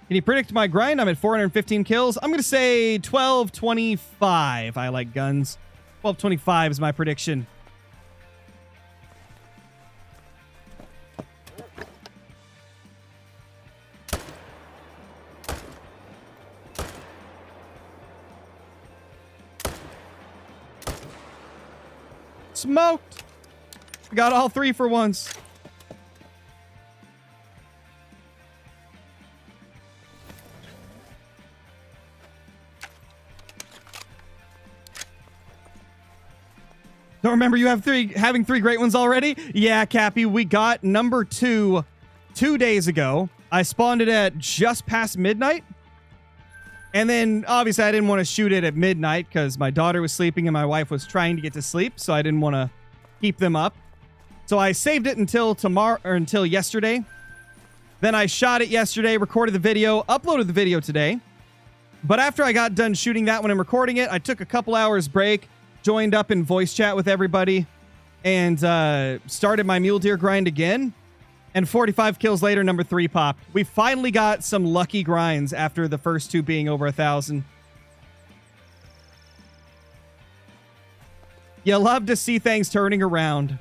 Can you predict my grind? I'm at 415 kills. I'm going to say 1225. I like guns. 1225 is my prediction. Smoked. Got all 3 for once. Don't remember you having 3 great ones already? Yeah, Cappy, we got number 2 2 days ago. I spawned it at just past midnight. And then, obviously, I didn't want to shoot it at midnight because my daughter was sleeping and my wife was trying to get to sleep, so I didn't want to keep them up. So I saved it until tomorrow, or until yesterday. Then I shot it yesterday, recorded the video, uploaded the video today. But after I got done shooting that one and recording it, I took a couple hours break, joined up in voice chat with everybody, and started my mule deer grind again. And 45 kills later, number 3 popped. We finally got some lucky grinds after the first 2 being over 1,000. You love to see things turning around.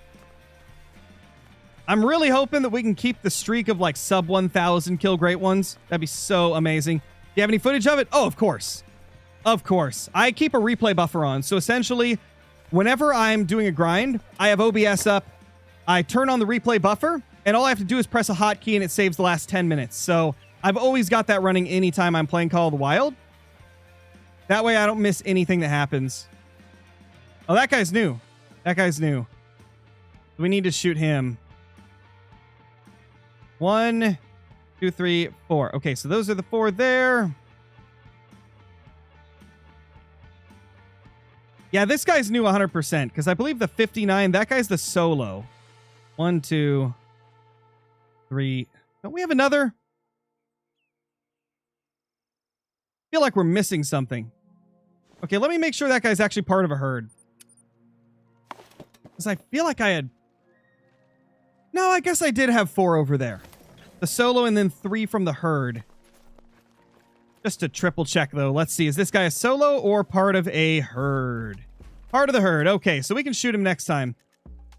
I'm really hoping that we can keep the streak of like sub 1,000 kill great ones. That'd be so amazing. Do you have any footage of it? Oh, of course. Of course. I keep a replay buffer on. So essentially, whenever I'm doing a grind, I have OBS up. I turn on the replay buffer, and all I have to do is press a hotkey and it saves the last 10 minutes. So I've always got that running anytime I'm playing Call of the Wild. That way I don't miss anything that happens. Oh, that guy's new. That guy's new. We need to shoot him. 1, 2, 3, 4. Okay, so those are the 4 there. Yeah, this guy's new 100% because I believe the 59, that guy's the solo. 1, 2, 3. Don't we have another? I feel like we're missing something. Okay, let me make sure that guy's actually part of a herd. Because I feel like I had... No, I guess I did have 4 over there. The solo and then 3 from the herd. Just to triple check, though. Let's see. Is this guy a solo or part of a herd? Part of the herd. Okay, so we can shoot him next time.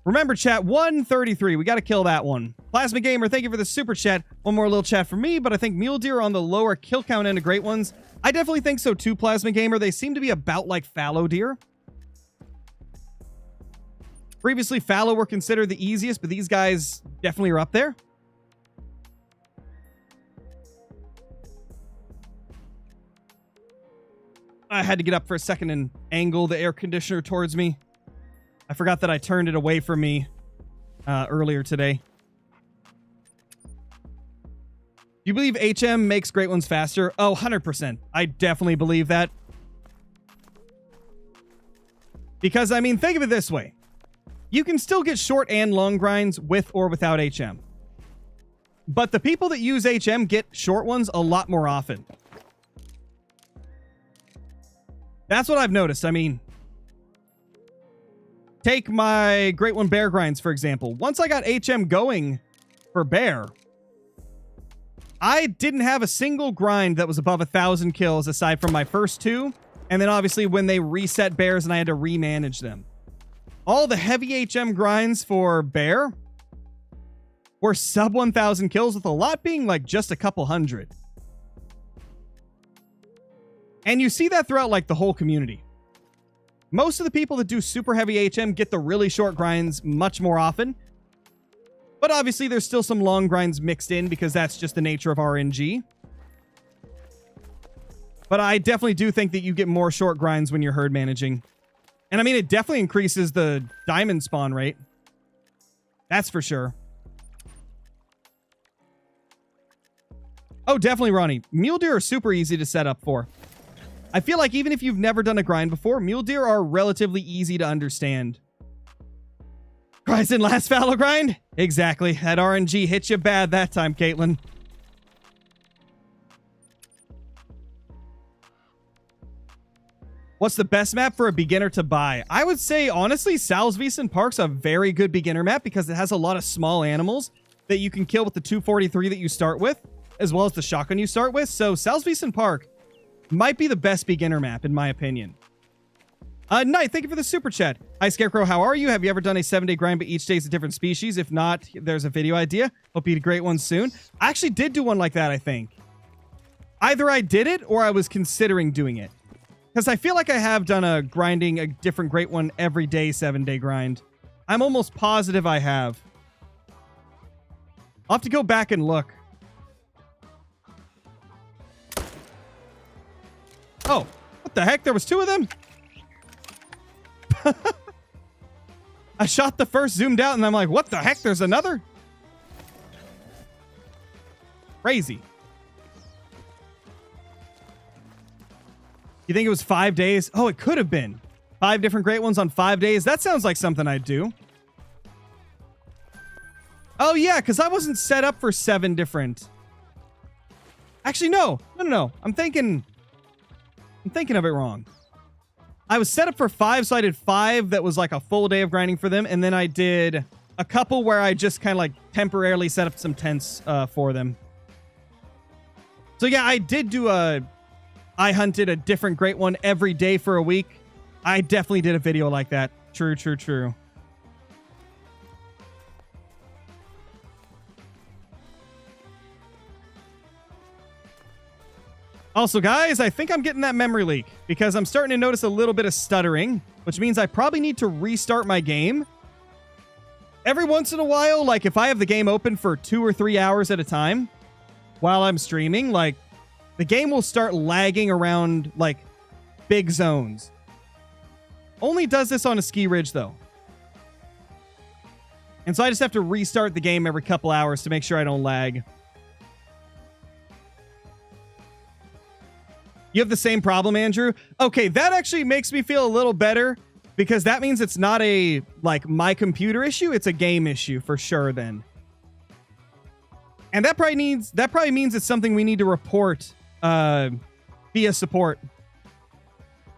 Remember, chat, 133. We got to kill that one. Plasma Gamer, thank you for the super chat. One more little chat from me, but I think mule deer are on the lower kill count end of great ones. I definitely think so too, Plasma Gamer. They seem to be about like fallow deer. Previously, fallow were considered the easiest, but these guys definitely are up there. I had to get up for a second and angle the air conditioner towards me. I forgot that I turned it away from me earlier today. Do you believe HM makes great ones faster? Oh, 100%. I definitely believe that. Because, I mean, think of it this way. You can still get short and long grinds with or without HM. But the people that use HM get short ones a lot more often. That's what I've noticed. I mean, take my Great One Bear grinds, for example. Once I got HM going for Bear, I didn't have a single grind that was above 1,000 kills aside from my first 2. And then obviously when they reset bears and I had to remanage them. All the heavy HM grinds for Bear were sub 1,000 kills, with a lot being like just a couple hundred. And you see that throughout like the whole community. Most of the people that do super heavy HM get the really short grinds much more often. But obviously there's still some long grinds mixed in because that's just the nature of RNG. But I definitely do think that you get more short grinds when you're herd managing. And I mean, it definitely increases the diamond spawn rate. That's for sure. Oh, definitely, Ronnie. Mule deer are super easy to set up for. I feel like even if you've never done a grind before, mule deer are relatively easy to understand. Grinds in last fallow grind? Exactly. That RNG hit you bad that time, Caitlin. What's the best map for a beginner to buy? I would say, honestly, Salzwiesen Park's a very good beginner map because it has a lot of small animals that you can kill with the 243 that you start with, as well as the shotgun you start with. So Salzwiesen Park might be the best beginner map, in my opinion. Knight, thank you for the super chat. Hi, Scarecrow. How are you? Have you ever done a 7-day grind, but each day is a different species? If not, there's a video idea. Hope you get a great one soon. I actually did do one like that, I think. Either I did it or I was considering doing it. Because I feel like I have done a grinding a different great one every day 7-day grind. I'm almost positive I have. I'll have to go back and look. Oh, what the heck? There was 2 of them? I shot the first, zoomed out, and I'm like, what the heck? There's another? Crazy. You think it was 5 days? Oh, it could have been. 5 different great ones on 5 days. That sounds like something I'd do. Oh, yeah, because I wasn't set up for 7 different. Actually, no. No. I'm thinking of it wrong. I was set up for 5, so I did 5 that was like a full day of grinding for them, and then I did a couple where I just kind of like temporarily set up some tents for them. So yeah, I did do I hunted a different great one every day for a week. I definitely did a video like that. True. Also, guys, I think I'm getting that memory leak because I'm starting to notice a little bit of stuttering, which means I probably need to restart my game. Every once in a while, like if I have the game open for 2 or 3 hours at a time while I'm streaming, like the game will start lagging around like big zones. Only does this on a ski ridge though. And so I just have to restart the game every couple hours to make sure I don't lag. You have the same problem, Andrew? Okay, that actually makes me feel a little better because that means it's not a, like, my computer issue. It's a game issue for sure then. And that probably means it's something we need to report via support.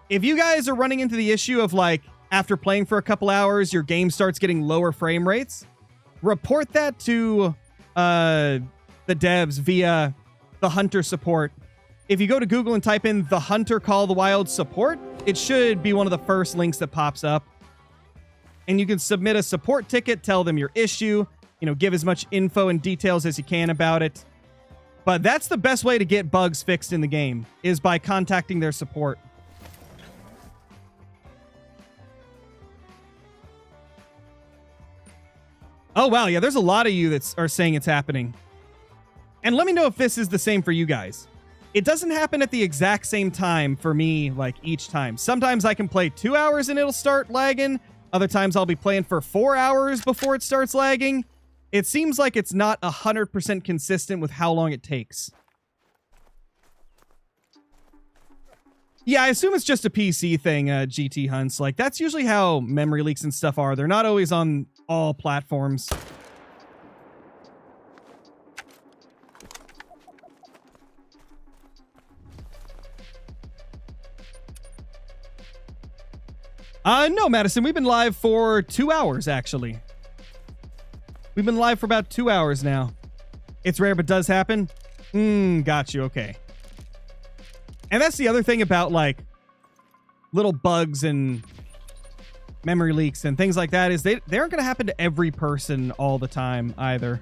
If you guys are running into the issue of, like, after playing for a couple hours, your game starts getting lower frame rates, report that to the devs via the Hunter support. If you go to Google and type in the Hunter Call of the Wild support, it should be one of the first links that pops up. And you can submit a support ticket, tell them your issue, you know, give as much info and details as you can about it. But that's the best way to get bugs fixed in the game, is by contacting their support. Oh, wow. Yeah, there's a lot of you that are saying it's happening. And let me know if this is the same for you guys. It doesn't happen at the exact same time for me, like, each time. Sometimes I can play 2 hours and it'll start lagging. Other times I'll be playing for 4 hours before it starts lagging. It seems like it's not 100% consistent with how long it takes. Yeah, I assume it's just a PC thing, GT Hunts. Like, that's usually how memory leaks and stuff are. They're not always on all platforms. No, Madison, we've been live for 2 hours, actually. We've been live for about 2 hours now. It's rare, but does happen. Got you, okay. And that's the other thing about, like, little bugs and memory leaks and things like that, is they aren't going to happen to every person all the time, either.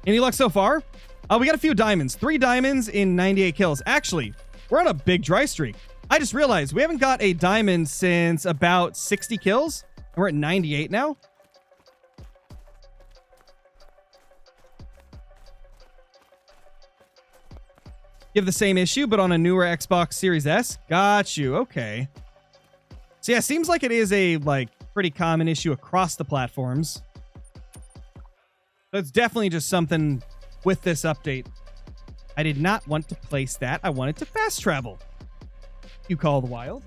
Any luck so far? We got a few diamonds. 3 diamonds in 98 kills. Actually, we're on a big dry streak. I just realized we haven't got a diamond since about 60 kills. And we're at 98 now. You have the same issue, but on a newer Xbox Series S? Got you. Okay. So yeah, seems like it is a, like, pretty common issue across the platforms. So it's definitely just something with this update. I did not want to place that. I wanted to fast travel. You Call the Wild.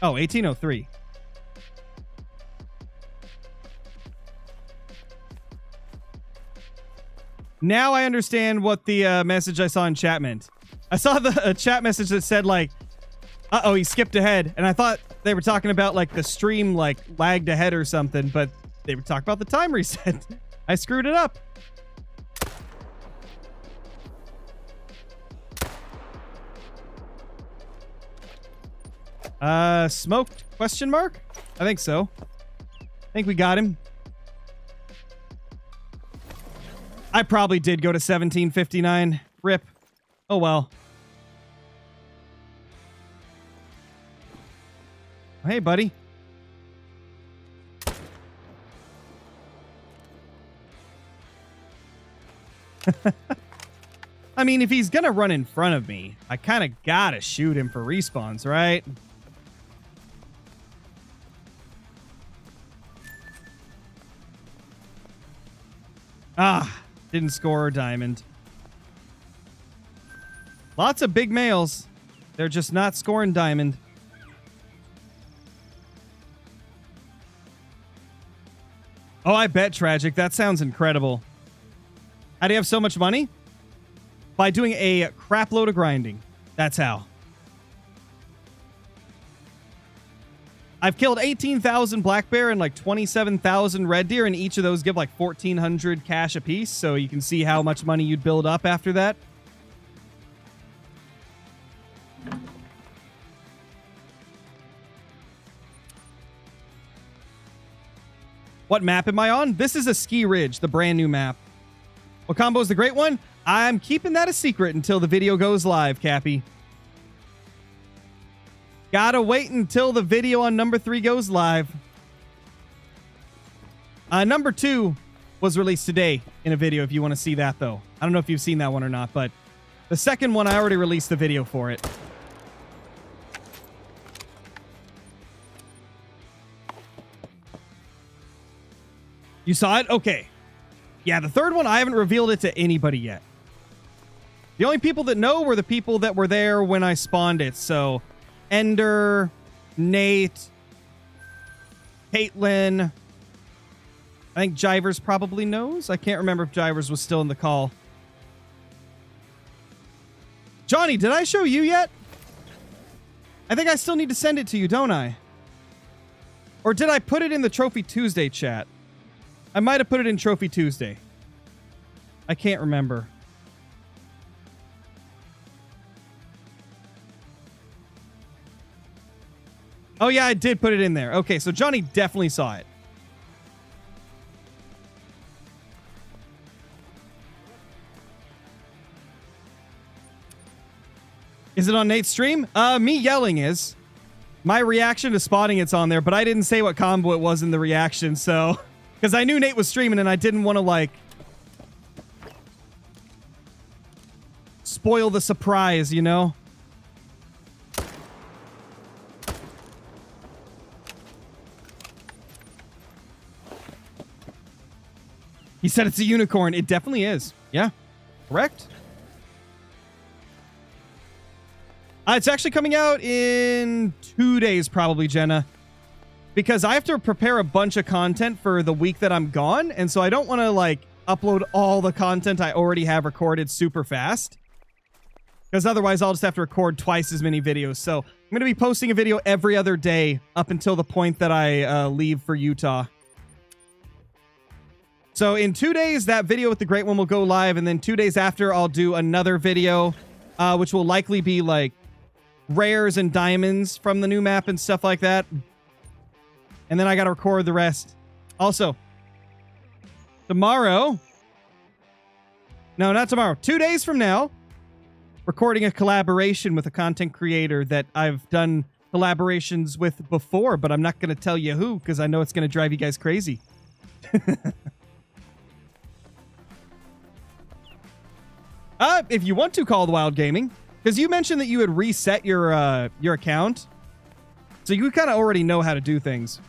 Oh, 1803. Now I understand what the message I saw in chat meant. I saw the chat message that said, like, uh-oh, he skipped ahead. And I thought they were talking about, like, the stream, like, lagged ahead or something, but they were talking about the time reset. I screwed it up. Smoked? Question mark? I think so. I think we got him. I probably did go to 1759. Rip. Oh well. Hey, buddy. I mean, if he's gonna run in front of me, I kind of gotta shoot him for respawns, right? Ah, didn't score a diamond. Lots of big males. They're just not scoring diamond. Oh, I bet, Tragic. That sounds incredible. How do you have so much money? By doing a crap load of grinding. That's how. I've killed 18,000 black bear and like 27,000 red deer, and each of those give like 1,400 cash apiece, so you can see how much money you'd build up after that. What map am I on? This is a Ski Ridge, the brand new map. What combo is the great one? I'm keeping that a secret until the video goes live, Cappy. Gotta wait until the video on number 3 goes live. Number 2 was released today in a video if you want to see that, though. I don't know if you've seen that one or not, but the second one, I already released the video for it. You saw it? Okay. Yeah, the third one, I haven't revealed it to anybody yet. The only people that know were the people that were there when I spawned it. So, Ender, Nate, Caitlin. I think Jivers probably knows. I can't remember if Jivers was still in the call. Johnny, did I show you yet? I think I still need to send it to you, don't I? Or did I put it in the Trophy Tuesday chat? I might have put it in Trophy Tuesday. I can't remember. Oh, yeah, I did put it in there. Okay, so Johnny definitely saw it. Is it on Nate's stream? Me yelling is. My reaction to spotting it's on there, but I didn't say what combo it was in the reaction, so... Because I knew Nate was streaming and I didn't want to, like... spoil the surprise, you know? He said it's a unicorn. It definitely is. Yeah. Correct. It's actually coming out in 2 days, probably, Jenna. Because I have to prepare a bunch of content for the week that I'm gone. And so I don't want to, like, upload all the content I already have recorded super fast. Because otherwise I'll just have to record twice as many videos. So I'm going to be posting a video every other day up until the point that I leave for Utah. So in 2 days, that video with the Great One will go live. And then 2 days after, I'll do another video, which will likely be, like, rares and diamonds from the new map and stuff like that. And then I gotta record the rest. Also, tomorrow... No, not tomorrow. 2 days from now, recording a collaboration with a content creator that I've done collaborations with before, but I'm not going to tell you who, because I know it's going to drive you guys crazy. If you want to call the Wild Gaming, because you mentioned that you had reset your account, so you kind of already know how to do things.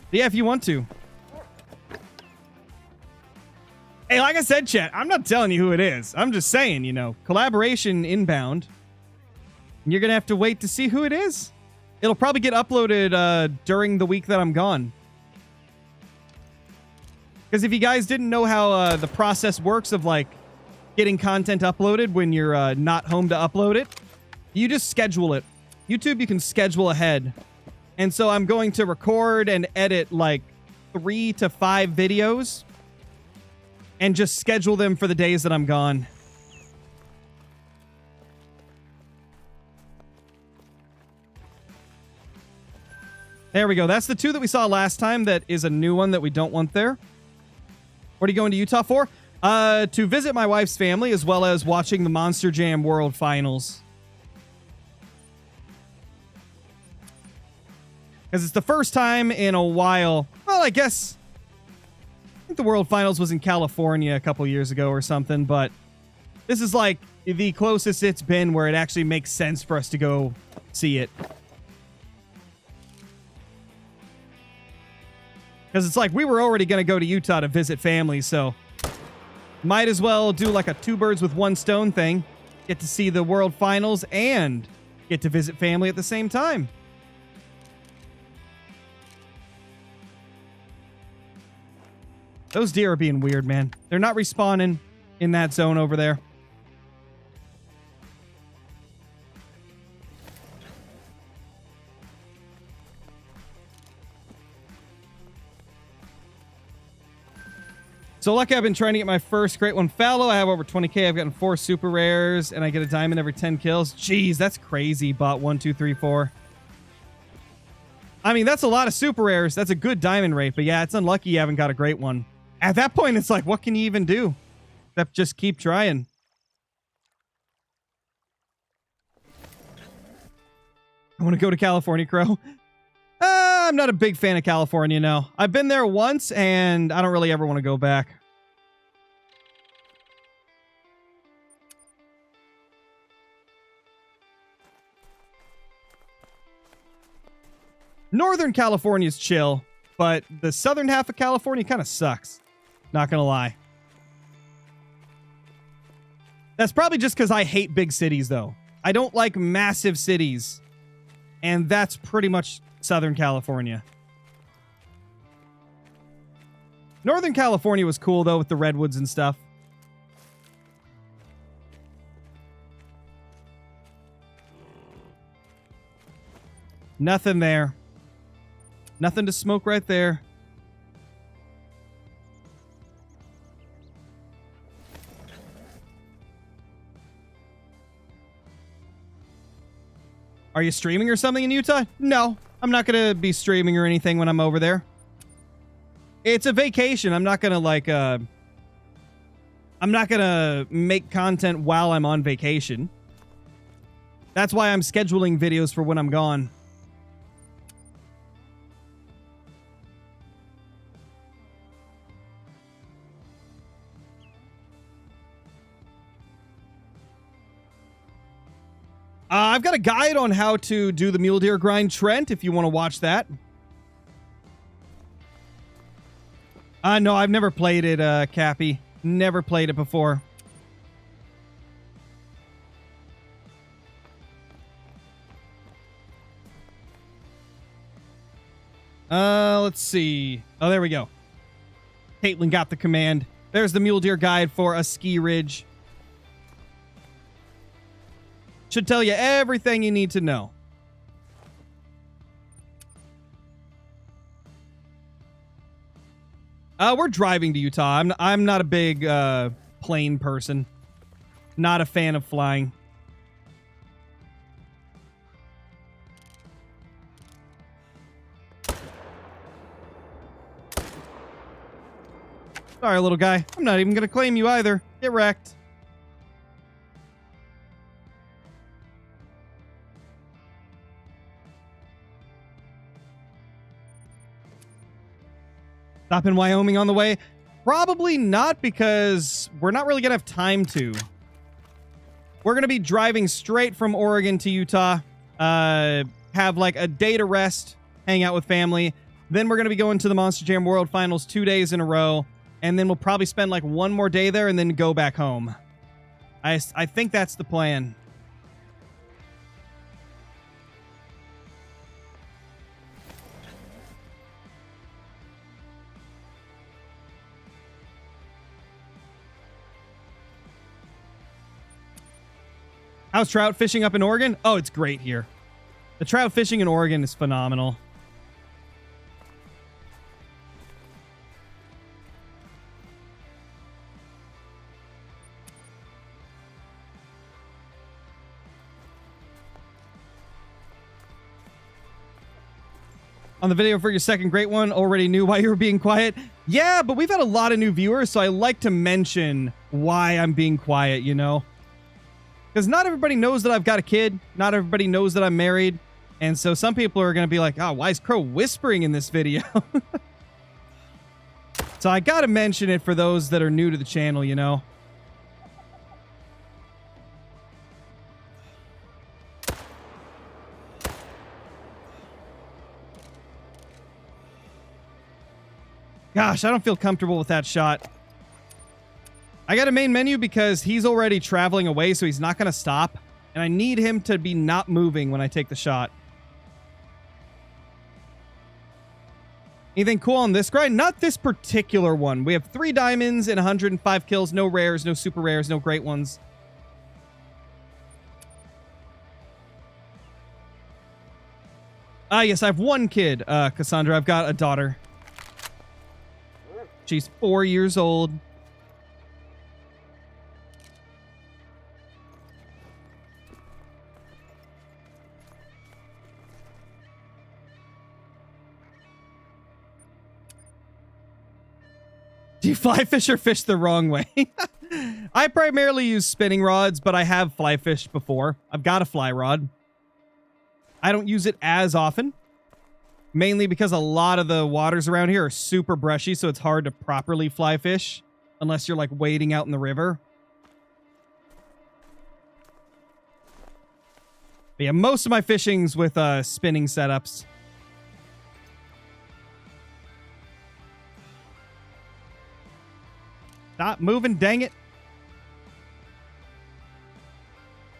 But yeah, if you want to. Hey, like I said, chat, I'm not telling you who it is. I'm just saying, you know, collaboration inbound. And you're going to have to wait to see who it is. It'll probably get uploaded during the week that I'm gone. Because if you guys didn't know how the process works of, like, getting content uploaded when you're not home to upload it, you just schedule it. YouTube, you can schedule ahead. And so I'm going to record and edit, like, 3 to 5 videos and just schedule them for the days that I'm gone. There we go. That's the 2 that we saw last time. That is a new one that we don't want there. What are you going to Utah for? To visit my wife's family, as well as watching the Monster Jam World Finals. Because it's the first time in a while. Well, I guess I think the World Finals was in California a couple years ago or something, but this is like the closest it's been where it actually makes sense for us to go see it. Because it's like we were already going to go to Utah to visit family, so might as well do like a 2 birds with 1 stone thing. Get to see the World Finals and get to visit family at the same time. Those deer are being weird, man. They're not respawning in that zone over there. So lucky I've been trying to get my first great one fallow. I have over 20k. I've gotten 4 super rares, and I get a diamond every 10 kills. Jeez, that's crazy. Bot 1, 2, 3, 4. I mean, that's a lot of super rares. That's a good diamond rate, but yeah, it's unlucky you haven't got a great one. At that point, it's like, what can you even do? Except just keep trying. I want to go to California, Crow. I'm not a big fan of California, no. I've been there once, and I don't really ever want to go back. Northern California's chill, but the southern half of California kind of sucks. Not gonna lie. That's probably just because I hate big cities, though. I don't like massive cities. And that's pretty much Southern California. Northern California was cool, though, with the redwoods and stuff. Nothing there. Nothing to smoke right there. Are you streaming or something in Utah? No, I'm not going to be streaming or anything when I'm over there. It's a vacation. I'm not going to like, I'm not going to make content while I'm on vacation. That's why I'm scheduling videos for when I'm gone. I've got a guide on how to do the mule deer grind, Trent, if you want to watch that. No, I've never played it, Cappy. Never played it before. Let's see. Oh, there we go. Caitlin got the command. There's the mule deer guide for a ski ridge. Should tell you everything you need to know. We're driving to Utah. I'm not a big plane person. Not a fan of flying. Sorry, little guy. I'm not even gonna claim you either. Get wrecked. Stop in Wyoming on the way? Probably not, because we're not really going to have time to. We're going to be driving straight from Oregon to Utah. Have like a day to rest, hang out with family. Then we're going to be going to the Monster Jam World Finals 2 days in a row. And then we'll probably spend like 1 more day there and then go back home. I think that's the plan. How's trout fishing up in Oregon? Oh, it's great here. The trout fishing in Oregon is phenomenal. On the video for your second great one, already knew why you were being quiet. Yeah, but we've had a lot of new viewers, so I like to mention why I'm being quiet, you know? Because not everybody knows that I've got a kid. Not everybody knows that I'm married. And so some people are going to be like, oh, why is Crow whispering in this video? So I got to mention it for those that are new to the channel, you know? Gosh, I don't feel comfortable with that shot. I got a main menu because he's already traveling away, so he's not going to stop. And I need him to be not moving when I take the shot. Anything cool on this grind? Not this particular one. We have 3 diamonds and 105 kills. No rares, no super rares, no great ones. Yes, I have 1 kid, Cassandra. I've got a daughter. She's 4 years old. Do you fly fish or fish the wrong way? I primarily use spinning rods, but I have fly fished before. I've got a fly rod. I don't use it as often. Mainly because a lot of the waters around here are super brushy, so it's hard to properly fly fish unless you're like wading out in the river. But yeah, most of my fishing's with spinning setups. Stop moving, dang it.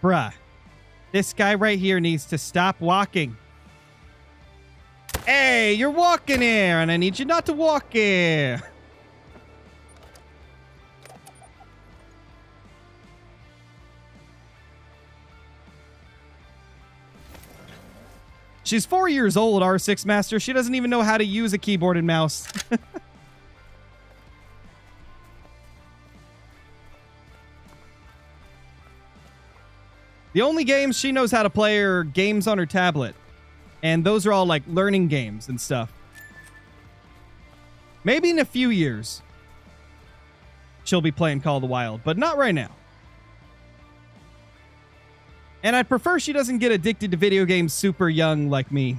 Bruh. This guy right here needs to stop walking. Hey, you're walking here, and I need you not to walk here. She's 4 years old, R6 Master. She doesn't even know how to use a keyboard and mouse. The only games she knows how to play are games on her tablet. And those are all like learning games and stuff. Maybe in a few years, she'll be playing Call of the Wild, but not right now. And I'd prefer she doesn't get addicted to video games super young like me.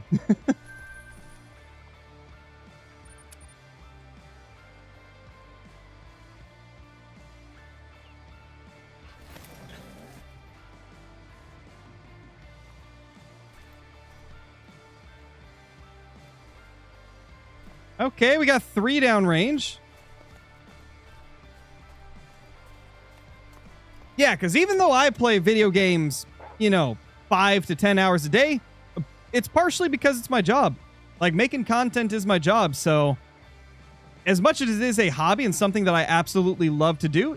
Okay, we got 3 downrange. Yeah, because even though I play video games, you know, 5 to 10 hours a day, it's partially because it's my job. Like, making content is my job, so as much as it is a hobby and something that I absolutely love to do,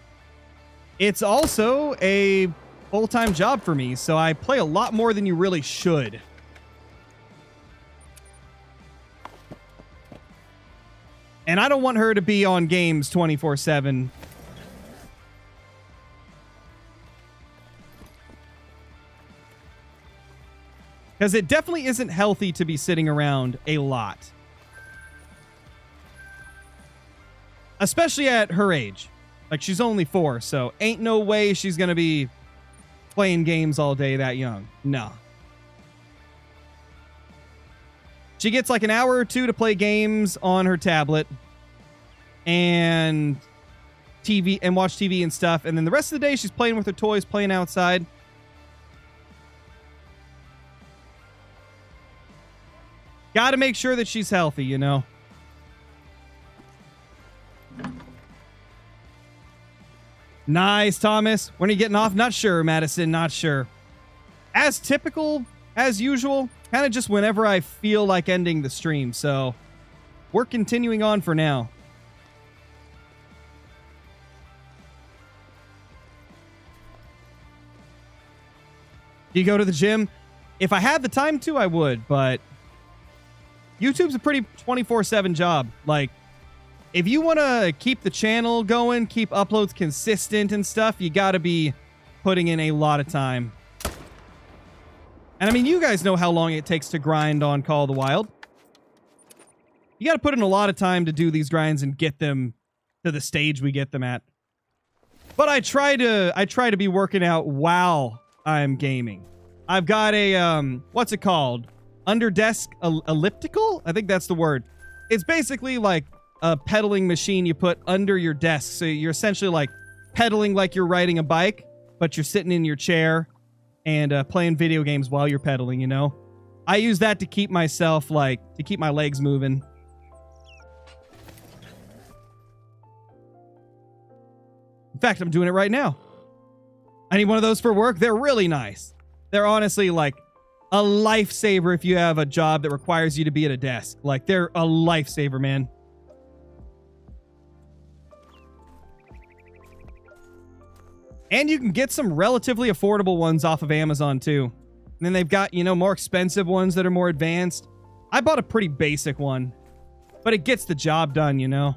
it's also a full-time job for me, so I play a lot more than you really should. And I don't want her to be on games 24/7. Because it definitely isn't healthy to be sitting around a lot. Especially at her age. Like, she's only 4, so ain't no way she's going to be playing games all day that young. No. She gets like an hour or 2 to play games on her tablet and TV and watch TV and stuff. And then the rest of the day, she's playing with her toys, playing outside. Got to make sure that she's healthy, you know. Nice, Thomas. When are you getting off? Not sure, Madison. Not sure. As typical, as usual. Kind of just whenever I feel like ending the stream, so we're continuing on for now. Do you go to the gym? If I had the time to, I would, but YouTube's a pretty 24/7 job. Like, if you want to keep the channel going, keep uploads consistent and stuff, you got to be putting in a lot of time. And I mean, you guys know how long it takes to grind on Call of the Wild. You got to put in a lot of time to do these grinds and get them to the stage we get them at. But I try to be working out while I'm gaming. I've got a what's it called? Under desk elliptical? I think that's the word. It's basically like a pedaling machine you put under your desk. So you're essentially like pedaling like you're riding a bike, but you're sitting in your chair and playing video games while you're pedaling, you know? I use that to keep myself, to keep my legs moving. In fact, I'm doing it right now. I need one of those for work. They're really nice. They're honestly like a lifesaver if you have a job that requires you to be at a desk. Like, they're a lifesaver, man. And you can get some relatively affordable ones off of Amazon, too. And then they've got, you know, more expensive ones that are more advanced. I bought a pretty basic one, but it gets the job done, you know?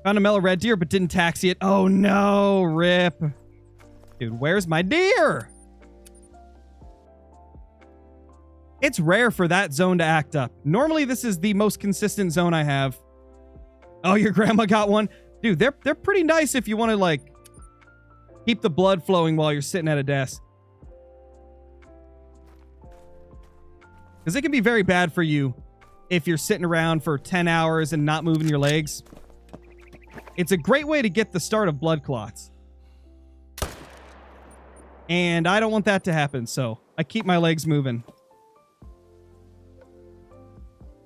Found a mellow red deer, but didn't taxi it. Oh, no. Rip. Dude, where's my deer? It's rare for that zone to act up. Normally, this is the most consistent zone I have. Oh, your grandma got one? Dude, they're pretty nice if you want to, like, keep the blood flowing while you're sitting at a desk. Because it can be very bad for you if you're sitting around for 10 hours and not moving your legs. It's a great way to get the start of blood clots. And I don't want that to happen, so I keep my legs moving.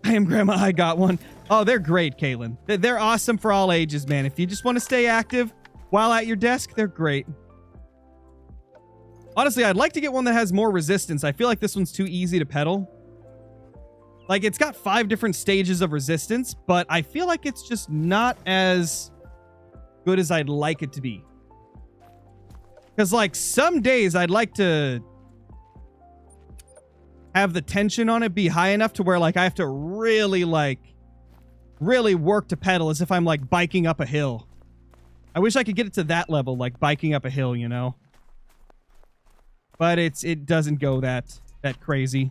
I am Grandma, I got one. Oh, they're great, Caitlin. They're awesome for all ages, man. If you just want to stay active while at your desk, they're great. Honestly, I'd like to get one that has more resistance. I feel like this one's too easy to pedal. Like, it's got 5 different stages of resistance, but I feel like it's just not as good as I'd like it to be. Because, like, some days I'd like to have the tension on it be high enough to where, like, I have to really work to pedal as if I'm, like, biking up a hill. I wish I could get it to that level, like biking up a hill, you know? But it doesn't go that crazy.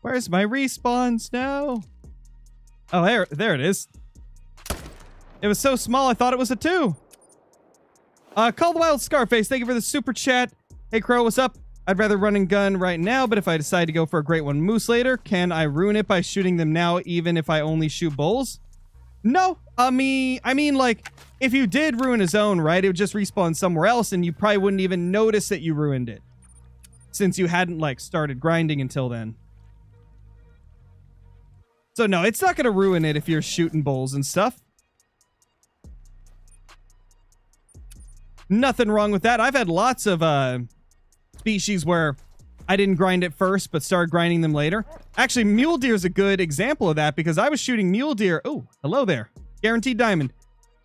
Where's my respawns now? Oh, there it is. It was so small, I thought it was a 2. Call the Wild Scarface, thank you for the super chat. Hey, Crow, what's up? I'd rather run and gun right now, but if I decide to go for a great one moose later, can I ruin it by shooting them now, even if I only shoot bulls? No, I mean, like, if you did ruin a zone, right, it would just respawn somewhere else, and you probably wouldn't even notice that you ruined it, since you hadn't, like, started grinding until then. So no, it's not going to ruin it if you're shooting bulls and stuff. Nothing wrong with that. I've had lots of species where I didn't grind it first, but started grinding them later. Actually, mule deer is a good example of that because I was shooting mule deer. Oh, hello there. Guaranteed diamond.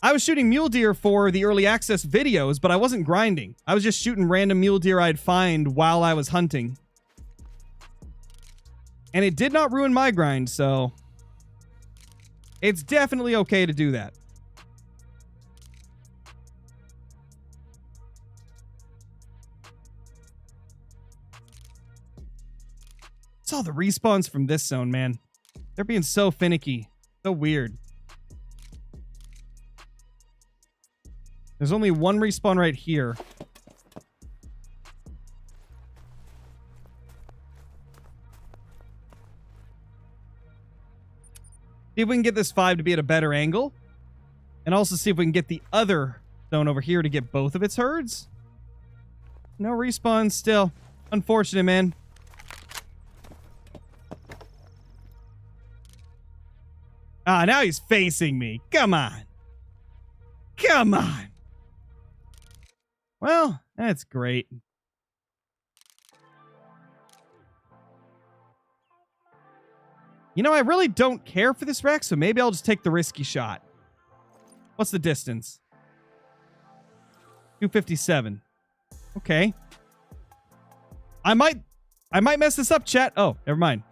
I was shooting mule deer for the early access videos, but I wasn't grinding. I was just shooting random mule deer I'd find while I was hunting. And it did not ruin my grind, so it's definitely okay to do that. It's all the respawns from this zone, man. They're being so finicky. So weird. There's only one respawn right here. See if we can get this 5 to be at a better angle. And also see if we can get the other zone over here to get both of its herds. No respawn still. Unfortunate, man. Ah, now he's facing me. Come on. Come on. Well, that's great. You know, I really don't care for this wreck, so maybe I'll just take the risky shot. What's the distance? 257. Okay. I might mess this up, chat. Oh, never mind.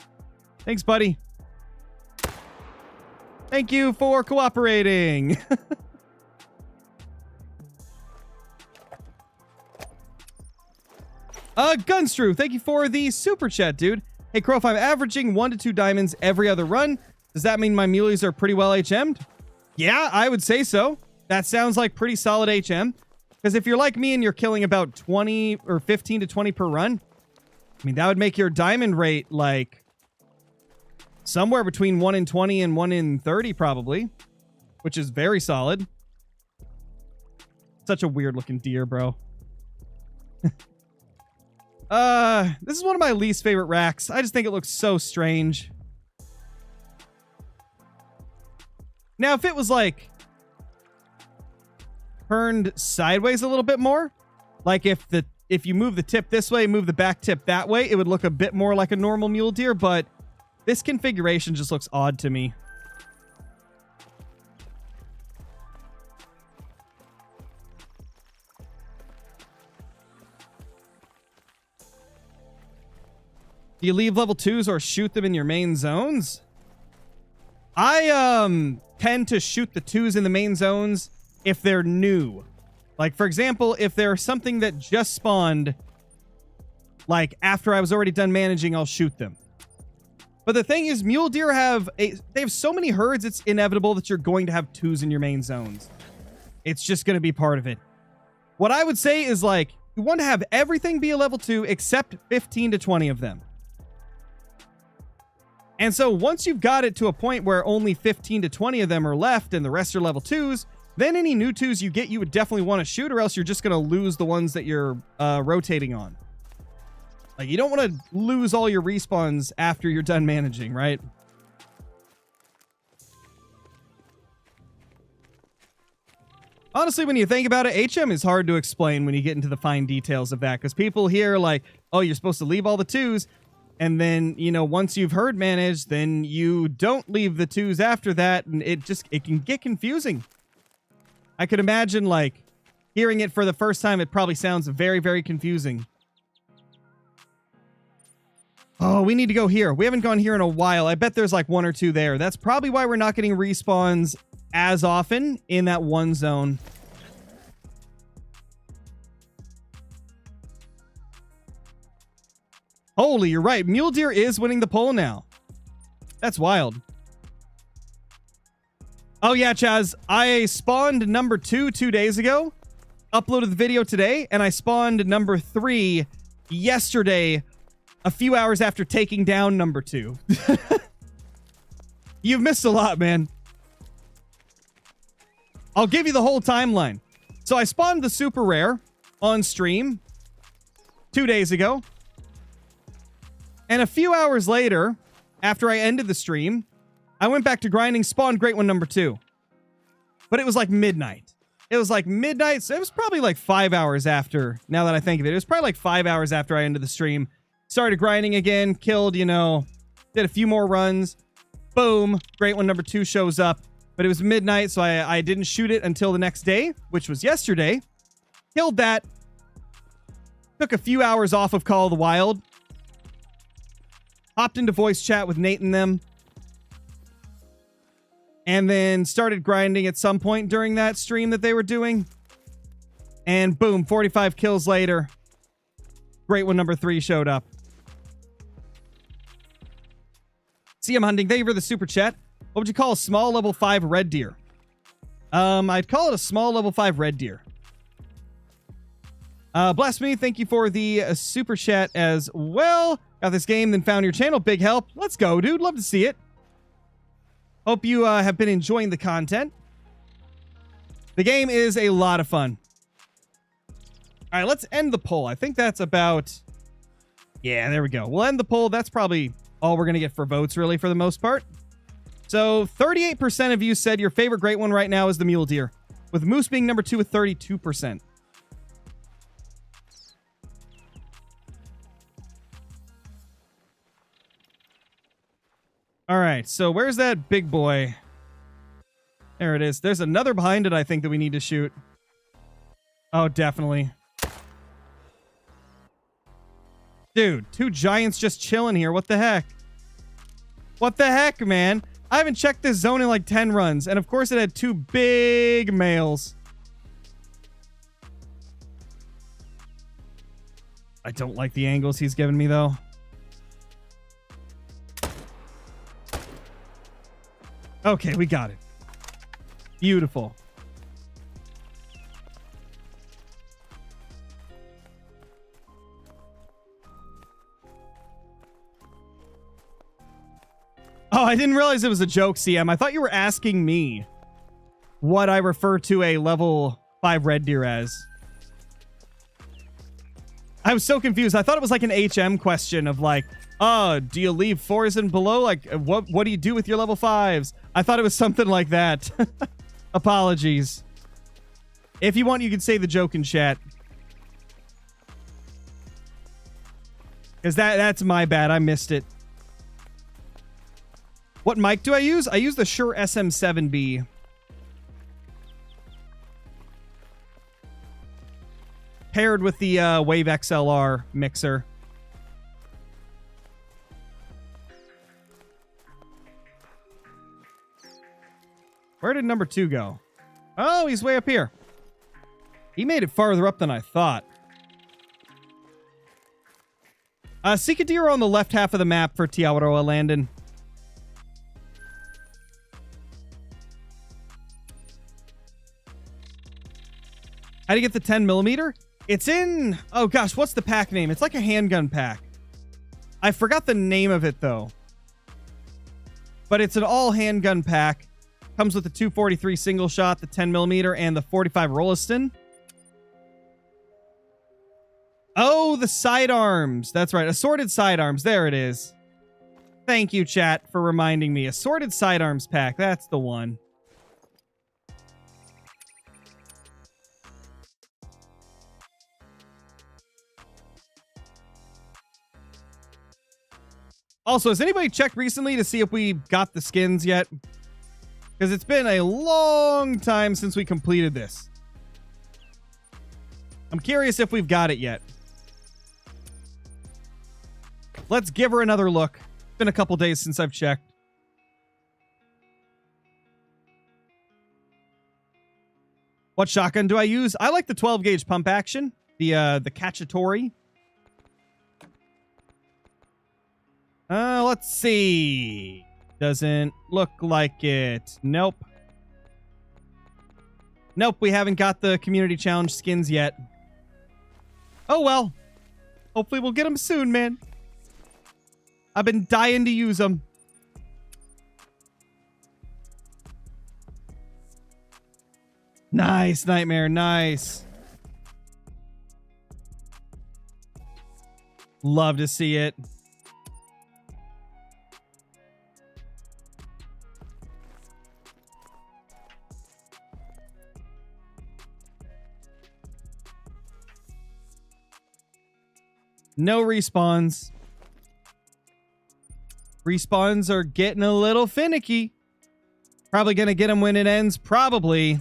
Thanks, buddy. Thank you for cooperating. Gunstrew, thank you for the super chat, dude. Hey, Crow, if I'm averaging 1 to 2 diamonds every other run, does that mean my muleys are pretty well HM'd? Yeah, I would say so. That sounds like pretty solid HM. Because if you're like me and you're killing about 20 or 15 to 20 per run, I mean, that would make your diamond rate like somewhere between 1 in 20 and 1 in 30 probably, which is very solid. Such a weird looking deer, bro. This is one of my least favorite racks. I just think it looks so strange. Now, if it was like turned sideways a little bit more, like if you move the tip this way, move the back tip that way, it would look a bit more like a normal mule deer, but this configuration just looks odd to me. Do you leave level 2s or shoot them in your main zones? I tend to shoot the 2s in the main zones if they're new. Like, for example, if there's something that just spawned, like, after I was already done managing, I'll shoot them. But the thing is, mule deer they have so many herds, it's inevitable that you're going to have 2s in your main zones. It's just going to be part of it. What I would say is, like, you want to have everything be a level 2 except 15 to 20 of them. And so once you've got it to a point where only 15 to 20 of them are left and the rest are level 2s, then any new 2s you get, you would definitely want to shoot, or else you're just going to lose the ones that you're rotating on. Like, you don't want to lose all your respawns after you're done managing, right? Honestly, when you think about it, HM is hard to explain when you get into the fine details of that, because people hear like, oh, you're supposed to leave all the 2s. And then, you know, once you've herd managed, then you don't leave the 2s after that. And it can get confusing. I could imagine, like, hearing it for the first time, it probably sounds very, very confusing. Oh, we need to go here. We haven't gone here in a while. I bet there's like 1 or 2 there. That's probably why we're not getting respawns as often in that one zone. Holy, you're right. Mule deer is winning the poll now. That's wild. Oh yeah, Chaz. I spawned number 2 2 days ago. Uploaded the video today. And I spawned number 3 yesterday, a few hours after taking down number 2. You've missed a lot, man. I'll give you the whole timeline. So I spawned the super rare on stream 2 days ago. And a few hours later, after I ended the stream, I went back to grinding, spawned Great One number 2. But it was like midnight. It was like midnight, so it was probably like 5 hours after, now that I think of it. It was probably like 5 hours after I ended the stream. Started grinding again, killed, you know, did a few more runs. Boom, Great One number 2 shows up. But it was midnight, so I didn't shoot it until the next day, which was yesterday. Killed that. Took a few hours off of Call of the Wild. Hopped into voice chat with Nate and them. And then started grinding at some point during that stream that they were doing. And boom, 45 kills later, Great One number 3 showed up. CM Hunting, thank you for the super chat. What would you call a small level 5 red deer? I'd call it a small level 5 red deer. Blasphemy, thank you for the super chat as well. Got this game, then found your channel. Big help. Let's go, dude. Love to see it. Hope you have been enjoying the content. The game is a lot of fun. All right, let's end the poll. I think that's about... Yeah, there we go. We'll end the poll. That's probably all we're going to get for votes, really, for the most part. So 38% of you said your favorite Great One right now is the mule deer, with moose being number 2 with 32%. All right, so where's that big boy? There it is. There's another behind it, I think, that we need to shoot. Oh, definitely. Dude, 2 giants just chilling here. What the heck? What the heck, man? I haven't checked this zone in like 10 runs. And of course it had 2 big males. I don't like the angles he's giving me, though. Okay, we got it. Beautiful. Oh, I didn't realize it was a joke, CM. I thought you were asking me what I refer to a level 5 red deer as. I was so confused. I thought it was like an HM question of like, oh, do you leave 4s and below? Like, what do you do with your level 5s? I thought it was something like that. Apologies. If you want, you can say the joke in chat. Because that's my bad. I missed it. What mic do I use? I use the Shure SM7B. Paired with the Wave XLR mixer. Where did number 2 go? Oh, he's way up here. He made it farther up than I thought. Seek a deer on the left half of the map for Te Awaroa, Landon. How do you get the 10mm? It's in... Oh, gosh, what's the pack name? It's like a handgun pack. I forgot the name of it, though. But it's an all-handgun pack. Comes with the 243 single shot, the 10mm, and the 45 Rolliston. Oh, the sidearms. That's right. Assorted sidearms. There it is. Thank you, chat, for reminding me. Assorted sidearms pack. That's the one. Also, has anybody checked recently to see if we got the skins yet? Because it's been a long time since we completed this. I'm curious if we've got it yet. Let's give her another look. It's been a couple days since I've checked. What shotgun do I use? I like the 12 gauge pump action. The Cacciatore. Let's see. Doesn't look like it. Nope. Nope, we haven't got the community challenge skins yet. Oh well. Hopefully we'll get them soon, man. I've been dying to use them. Nice, Nightmare. Nice. Love to see it. No respawns. Respawns are getting a little finicky. Probably gonna get them when it ends. Probably.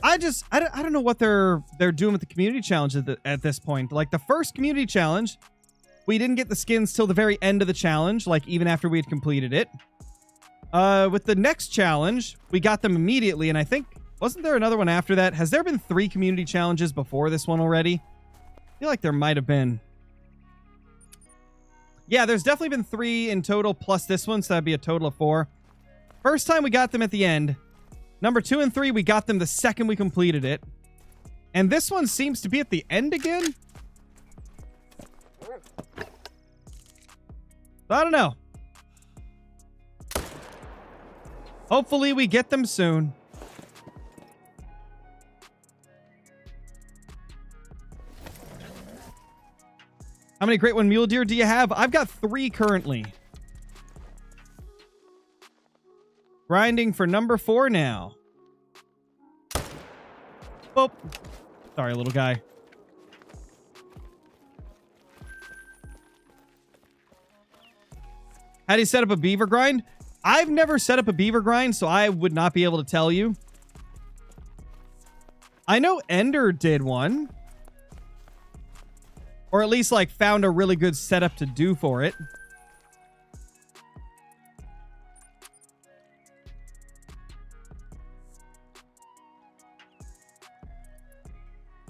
I don't know what they're doing with the community challenge at this point. Like the first community challenge, we didn't get the skins till the very end of the challenge, like even after we had completed it. With the next challenge, we got them immediately, and I think, wasn't there another one after that? Has there been 3 community challenges before this one already? I feel like there might have been. Yeah, there's definitely been 3 in total plus this one, so that'd be a total of 4. First time we got them at the end. Number 2 and 3, we got them the second we completed it. And this one seems to be at the end again? I don't know. Hopefully we get them soon. How many Great One Mule Deer do you have? I've got 3 currently. Grinding for number 4 now. Oh, sorry, little guy. How do you set up a beaver grind? I've never set up a beaver grind, so I would not be able to tell you. I know Ender did one. Or at least, like, found a really good setup to do for it.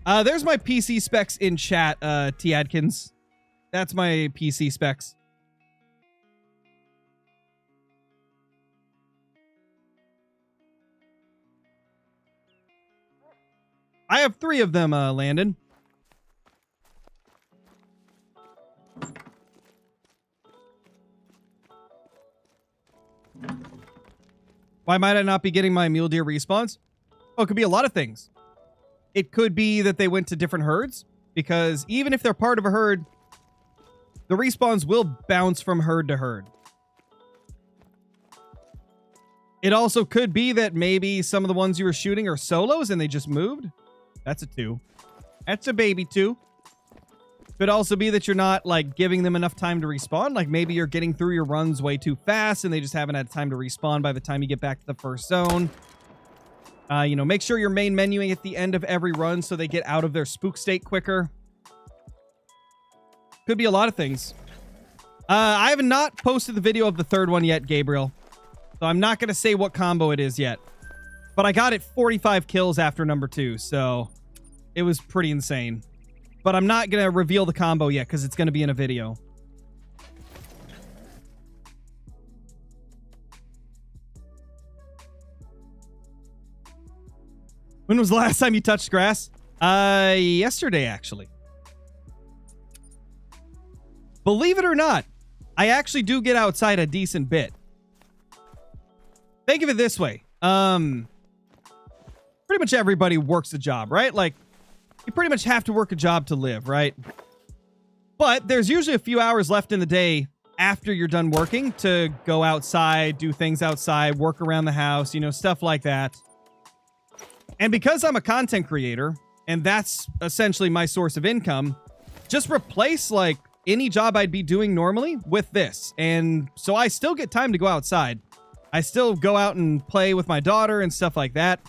There's my PC specs in chat, T. Adkins. That's my PC specs. I have 3 of them, Landon. Why might I not be getting my mule deer respawns? Oh, it could be a lot of things. It could be that they went to different herds, because even if they're part of a herd, the respawns will bounce from herd to herd. It also could be that maybe some of the ones you were shooting are solos and they just moved. That's a 2. That's a baby 2. Could also be that you're not, like, giving them enough time to respawn. Like, maybe you're getting through your runs way too fast and they just haven't had time to respawn by the time you get back to the first zone. You know, make sure you're main menuing at the end of every run so they get out of their spook state quicker. Could be a lot of things. I have not posted the video of the 3rd one yet, Gabriel. So I'm not going to say what combo it is yet. But I got it 45 kills after number 2, so it was pretty insane. But I'm not going to reveal the combo yet because it's going to be in a video. When was the last time you touched grass? Yesterday, actually. Believe it or not, I actually do get outside a decent bit. Think of it this way. Pretty much everybody works a job, right? Like, you pretty much have to work a job to live, right? But there's usually a few hours left in the day after you're done working to go outside, do things outside, work around the house, you know, stuff like that. And because I'm a content creator, and that's essentially my source of income, just replace, like, any job I'd be doing normally with this. And so I still get time to go outside. I still go out and play with my daughter and stuff like that.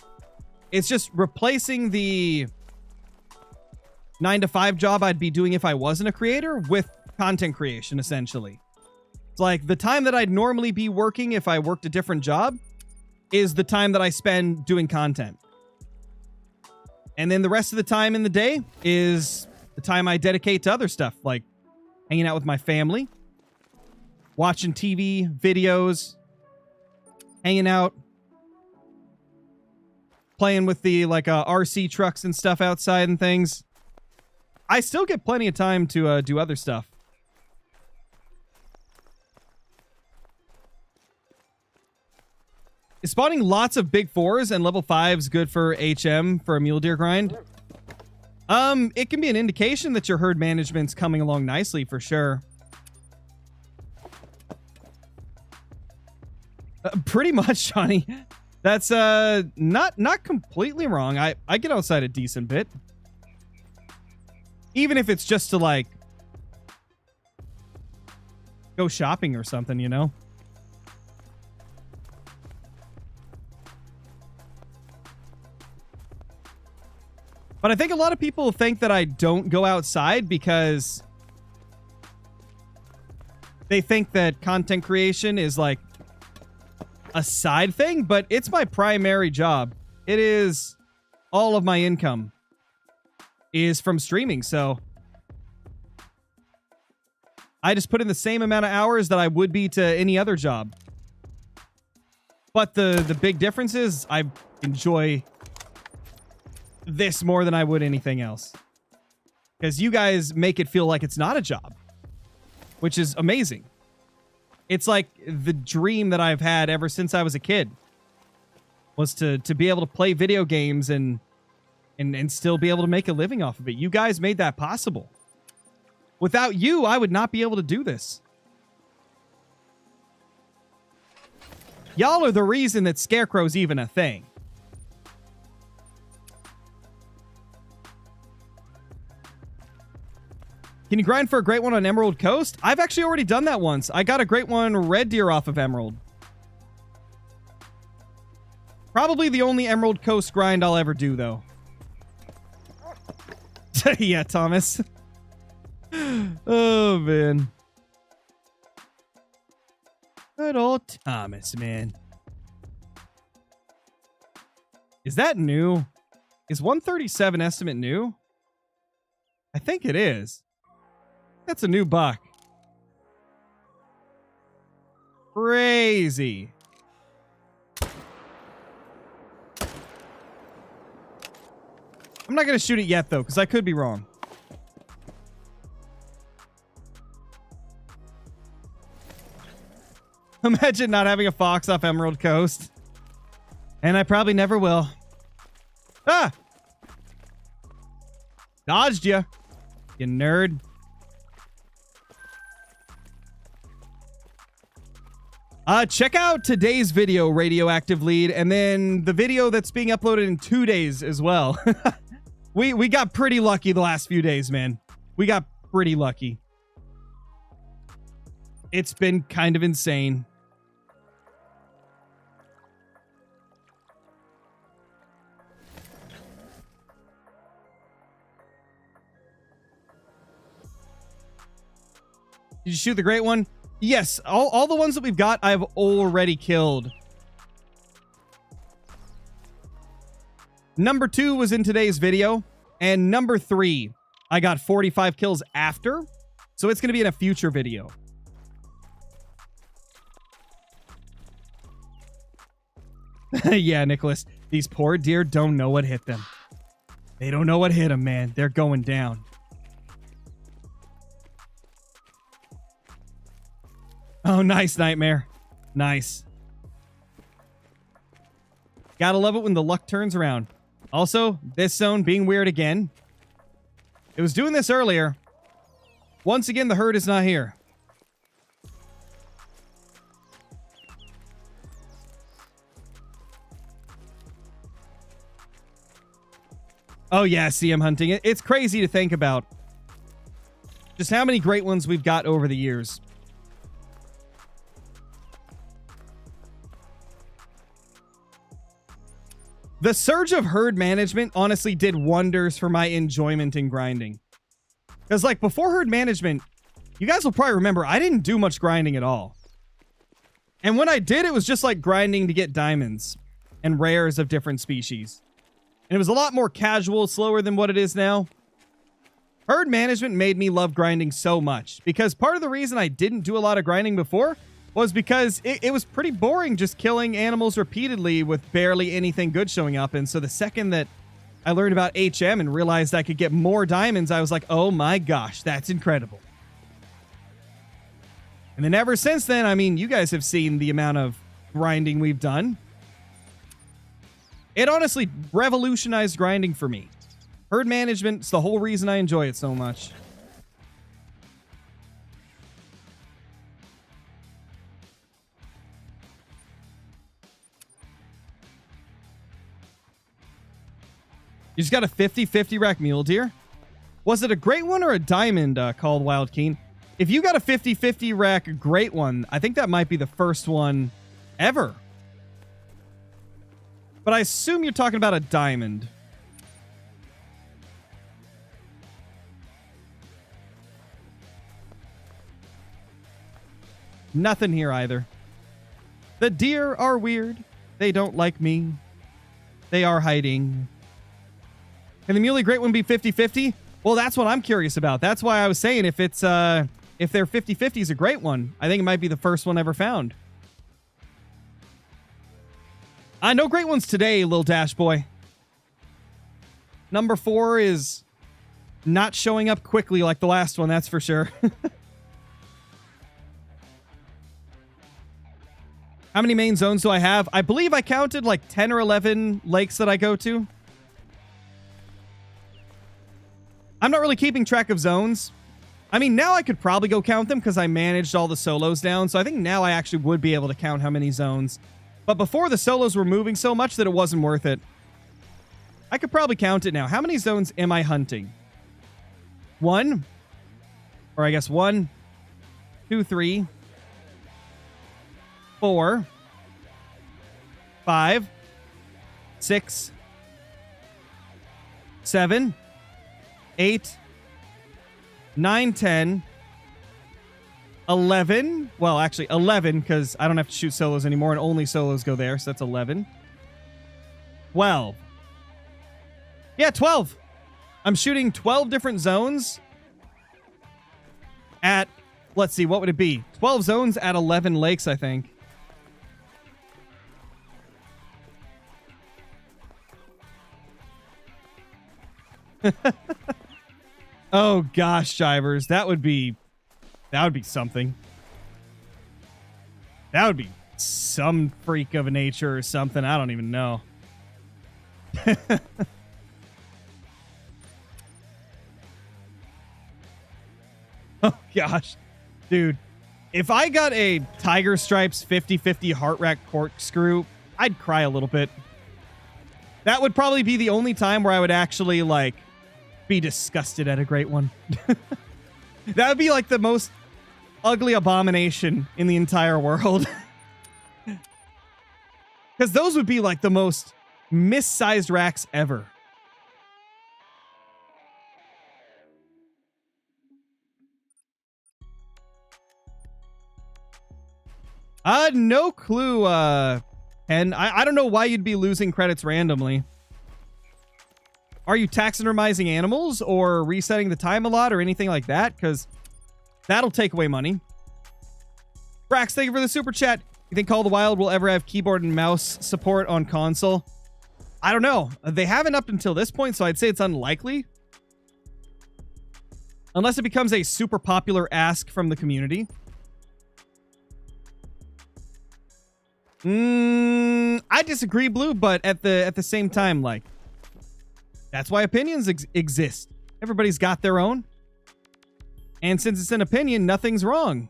It's just replacing the 9-to-5 job I'd be doing if I wasn't a creator with content creation, essentially. It's like the time that I'd normally be working if I worked a different job is the time that I spend doing content. And then the rest of the time in the day is the time I dedicate to other stuff, like hanging out with my family, watching TV, videos, hanging out, playing with the, like, RC trucks and stuff outside and things. I still get plenty of time to do other stuff. Is spawning lots of big 4s and level 5s good for HM for a mule deer grind? It can be an indication that your herd management's coming along nicely, for sure. Pretty much, Johnny. That's not completely wrong. I get outside a decent bit. Even if it's just to, like, go shopping or something, you know? But I think a lot of people think that I don't go outside because they think that content creation is, like, a side thing, but it's my primary job. It is all of my income is from streaming, so I just put in the same amount of hours that I would be to any other job. But the big difference is I enjoy this more than I would anything else. Because you guys make it feel like it's not a job, which is amazing. It's like the dream that I've had ever since I was a kid was to be able to play video games and still be able to make a living off of it. You guys made that possible. Without you, I would not be able to do this. Y'all are the reason that Scarecrow's even a thing. Can you grind for a great one on Emerald Coast? I've actually already done that once. I got a great one red deer off of Emerald. Probably the only Emerald Coast grind I'll ever do, though. Yeah, Thomas. Oh, man. Good old Thomas, man. Is that new? Is 137 estimate new? I think it is. That's a new buck. Crazy. I'm not going to shoot it yet, though, because I could be wrong. Imagine not having a fox off Emerald Coast. And I probably never will. Ah! Dodged you. You nerd. Check out today's video, Radioactive Lead, and then the video that's being uploaded in 2 days as well. We got pretty lucky the last few days, man. We got pretty lucky. It's been kind of insane. Did you shoot the great one? Yes, all the ones that we've got, I've already killed. Number 2 was in today's video, and number 3, I got 45 kills after, so it's going to be in a future video. Yeah, Nicholas, these poor deer don't know what hit them. They don't know what hit them, man. They're going down. Oh, nice, Nightmare. Nice. Gotta love it when the luck turns around. Also, this zone being weird again. It was doing this earlier. Once again, the herd is not here. Oh, yeah, CM hunting. It's crazy to think about just how many great ones we've got over the years. The surge of herd management honestly did wonders for my enjoyment in grinding. Because, like, before herd management, you guys will probably remember, I didn't do much grinding at all. And when I did, it was just like grinding to get diamonds and rares of different species. And it was a lot more casual, slower than what it is now. Herd management made me love grinding so much. Because part of the reason I didn't do a lot of grinding before was because it was pretty boring just killing animals repeatedly with barely anything good showing up. And so the second that I learned about HM and realized I could get more diamonds, I was like, oh my gosh, that's incredible. And then ever since then, I mean, you guys have seen the amount of grinding we've done. It honestly revolutionized grinding for me. Herd management's the whole reason I enjoy it so much. You just got a 50-50 rack mule deer? Was it a great one or a diamond, called Wild Keen? If you got a 50-50 rack great one, I think that might be the first one ever. But I assume you're talking about a diamond. Nothing here either. The deer are weird. They don't like me. They are hiding. Can the Muley Great One be 50-50? Well, that's what I'm curious about. That's why I was saying if it's if their 50-50 is a great one, I think it might be the first one ever found. No great ones today, Lil Dash Boy. Number 4 is not showing up quickly like the last one, that's for sure. How many main zones do I have? I believe I counted like 10 or 11 lakes that I go to. I'm not really keeping track of zones. I mean, now I could probably go count them because I managed all the solos down. So I think now I actually would be able to count how many zones. But before, the solos were moving so much that it wasn't worth it. I could probably count it now. How many zones am I hunting? 1. Or I guess 1, 2, 3, 4, 5, 6, 7, 8, 9, 10, 11. Well, actually 11 because I don't have to shoot solos anymore and only solos go there. So that's 11. 12. Yeah, 12. I'm shooting 12 different zones at, let's see, what would it be? 12 zones at 11 lakes, I think. Oh gosh, Shivers, that would be something. That would be some freak of nature or something. I don't even know. Oh gosh, dude, if I got a Tiger Stripes 50/50 Heart Rack Corkscrew, I'd cry a little bit. That would probably be the only time where I would actually like be disgusted at a great one. That would be like the most ugly abomination in the entire world. Because those would be like the most missized racks ever. No clue, and I don't know why you'd be losing credits randomly. Are you taxidermizing animals or resetting the time a lot or anything like that? Because that'll take away money. Brax, thank you for the super chat. You think Call of the Wild will ever have keyboard and mouse support on console? I don't know. They haven't up until this point, so I'd say it's unlikely. Unless it becomes a super popular ask from the community. I disagree, Blue, but at the same time, like, that's why opinions exist. Everybody's got their own. And since it's an opinion, nothing's wrong.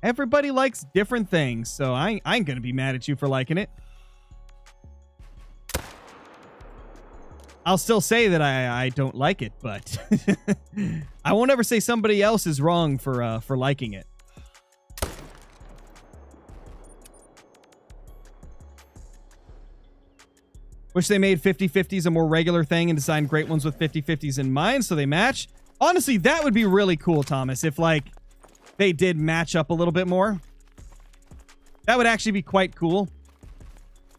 Everybody likes different things, so I ain't gonna be mad at you for liking it. I'll still say that I don't like it, but I won't ever say somebody else is wrong for liking it. Wish they made 50/50s a more regular thing and designed great ones with 50/50s in mind so they match. Honestly, that would be really cool, Thomas, if like they did match up a little bit more. That would actually be quite cool.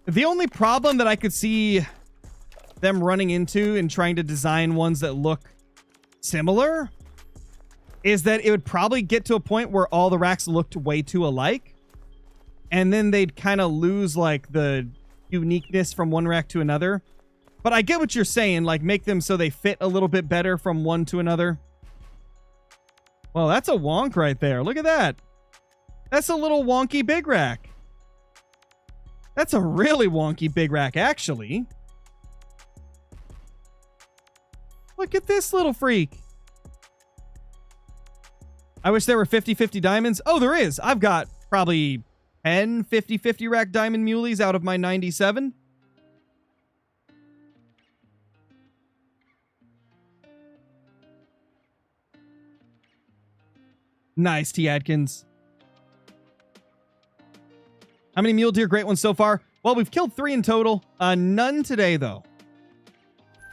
The only problem that I could see them running into and trying to design ones that look similar is that it would probably get to a point where all the racks looked way too alike. And then they'd kind of lose like the uniqueness from one rack to another. But I get what you're saying, like make them so they fit a little bit better from one to another. Well, that's a wonk right there. Look at that. That's a little wonky big rack. That's a really wonky big rack, actually. Look at this little freak. I wish there were 50/50 diamonds. Oh, there is. I've got probably 10 50/50 rack diamond muleys out of my 97. Nice, T. Adkins. How many mule deer great ones so far? Well, we've killed 3 in total. None today, though.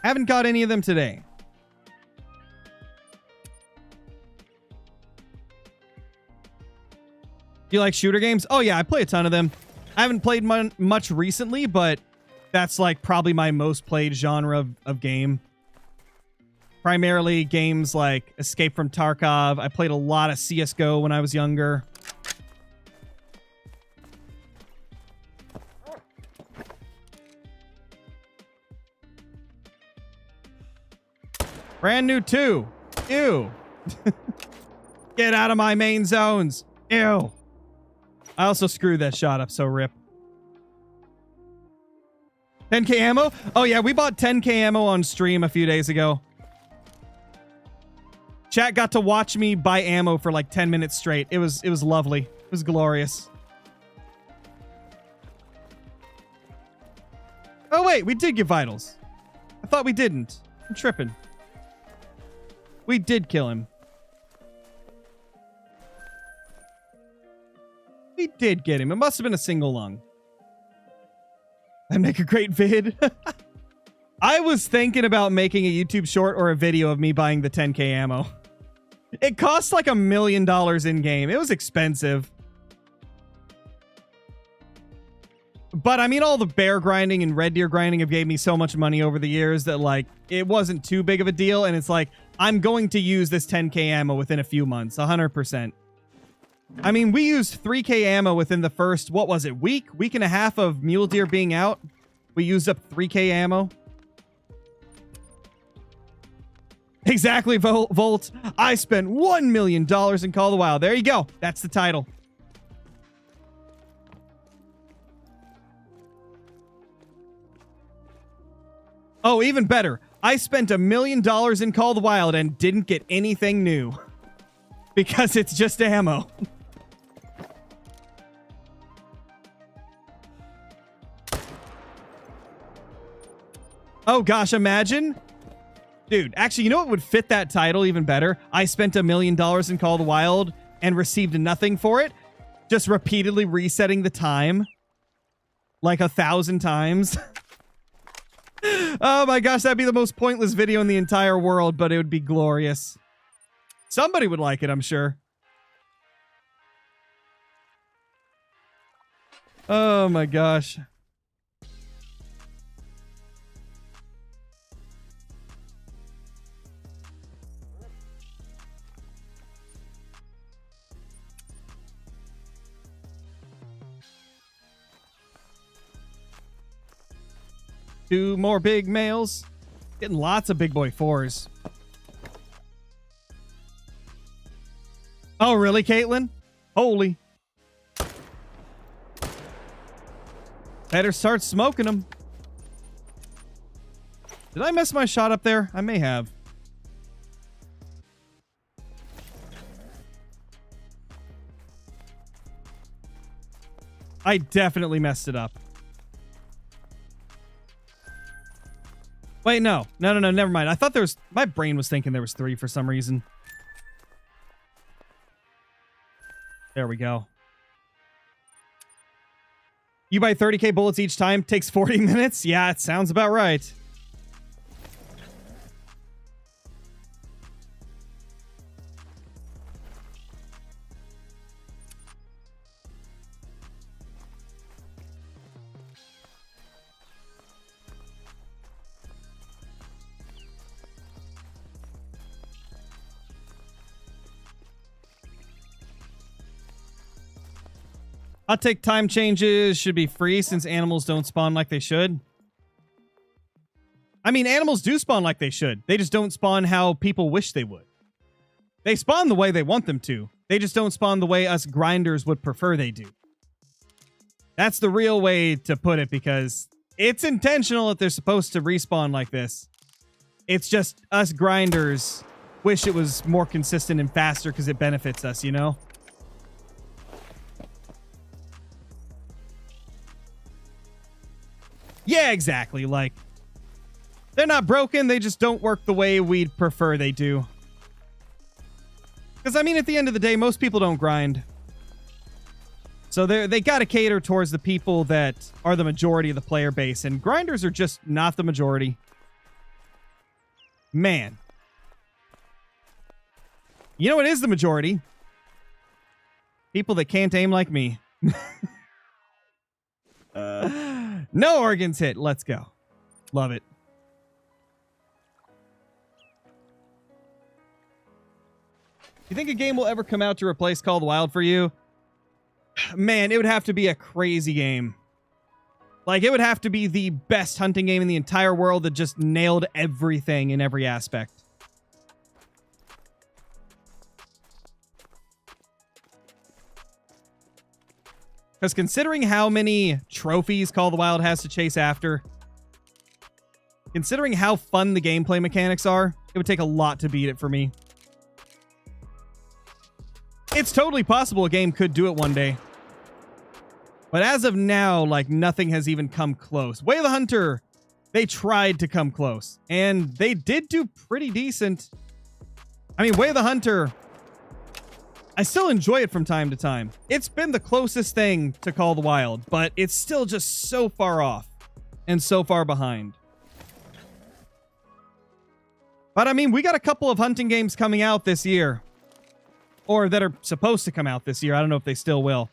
Haven't got any of them today. Do you like shooter games? Oh, yeah, I play a ton of them. I haven't played much recently, but that's like probably my most played genre of game. Primarily games like Escape from Tarkov. I played a lot of CSGO when I was younger. Brand new 2. Ew. Get out of my main zones. Ew. I also screwed that shot up, so rip. 10k ammo? Oh yeah, we bought 10k ammo on stream a few days ago. Chat got to watch me buy ammo for like 10 minutes straight. It was lovely. It was glorious. Oh wait, we did get vitals. I thought we didn't. I'm tripping. We did kill him. We did get him. It must have been a single lung. I make a great vid. I was thinking about making a YouTube short or a video of me buying the 10k ammo. It costs like $1 million in game. It was expensive. But I mean, all the bear grinding and red deer grinding have gave me so much money over the years that like it wasn't too big of a deal. And it's like, I'm going to use this 10k ammo within a few months, 100%. I mean, we used 3k ammo within the first, what was it, week and a half of mule deer being out. We used up 3k ammo. Exactly, Volt. I spent $1 million in Call of the Wild. There you go. That's the title. Oh, even better. I spent $1 million in Call of the Wild and didn't get anything new. Because it's just ammo. Oh gosh, imagine. Dude, actually, you know what would fit that title even better? I spent $1 million in Call of the Wild and received nothing for it. Just repeatedly resetting the time. Like 1,000 times. Oh my gosh, that'd be the most pointless video in the entire world, but it would be glorious. Somebody would like it, I'm sure. Oh my gosh. Two more big males. Getting lots of big boy 4s. Oh, really, Caitlin? Holy. Better start smoking them. Did I mess my shot up there? I may have. I definitely messed it up. Wait, no, never mind. I thought there was... My brain was thinking there was 3 for some reason. There we go. You buy 30k bullets each time, takes 40 minutes? Yeah, it sounds about right. Hot take time changes should be free since animals don't spawn like they should. I mean, animals do spawn like they should. They just don't spawn how people wish they would. They spawn the way they want them to. They just don't spawn the way us grinders would prefer they do. That's the real way to put it, because it's intentional that they're supposed to respawn like this. It's just us grinders wish it was more consistent and faster because it benefits us, you know? Yeah, exactly. Like, they're not broken. They just don't work the way we'd prefer they do. Because, I mean, at the end of the day, most people don't grind. So they got to cater towards the people that are the majority of the player base. And grinders are just not the majority. Man. You know what is the majority? People that can't aim like me. No organs hit. Let's go. Love it. You think a game will ever come out to replace Call of the Wild for you? Man, it would have to be a crazy game. Like, it would have to be the best hunting game in the entire world that just nailed everything in every aspect. Because considering how many trophies Call of the Wild has to chase after, considering how fun the gameplay mechanics are, it would take a lot to beat it for me. It's totally possible a game could do it one day. But as of now, like, nothing has even come close. Way of the Hunter, they tried to come close. And they did do pretty decent. I mean, Way of the Hunter, I still enjoy it from time to time. It's been the closest thing to Call of the Wild, but it's still just so far off. and so far behind. But I mean, we got a couple of hunting games coming out this year. Or that are supposed to come out this year. I don't know if they still will.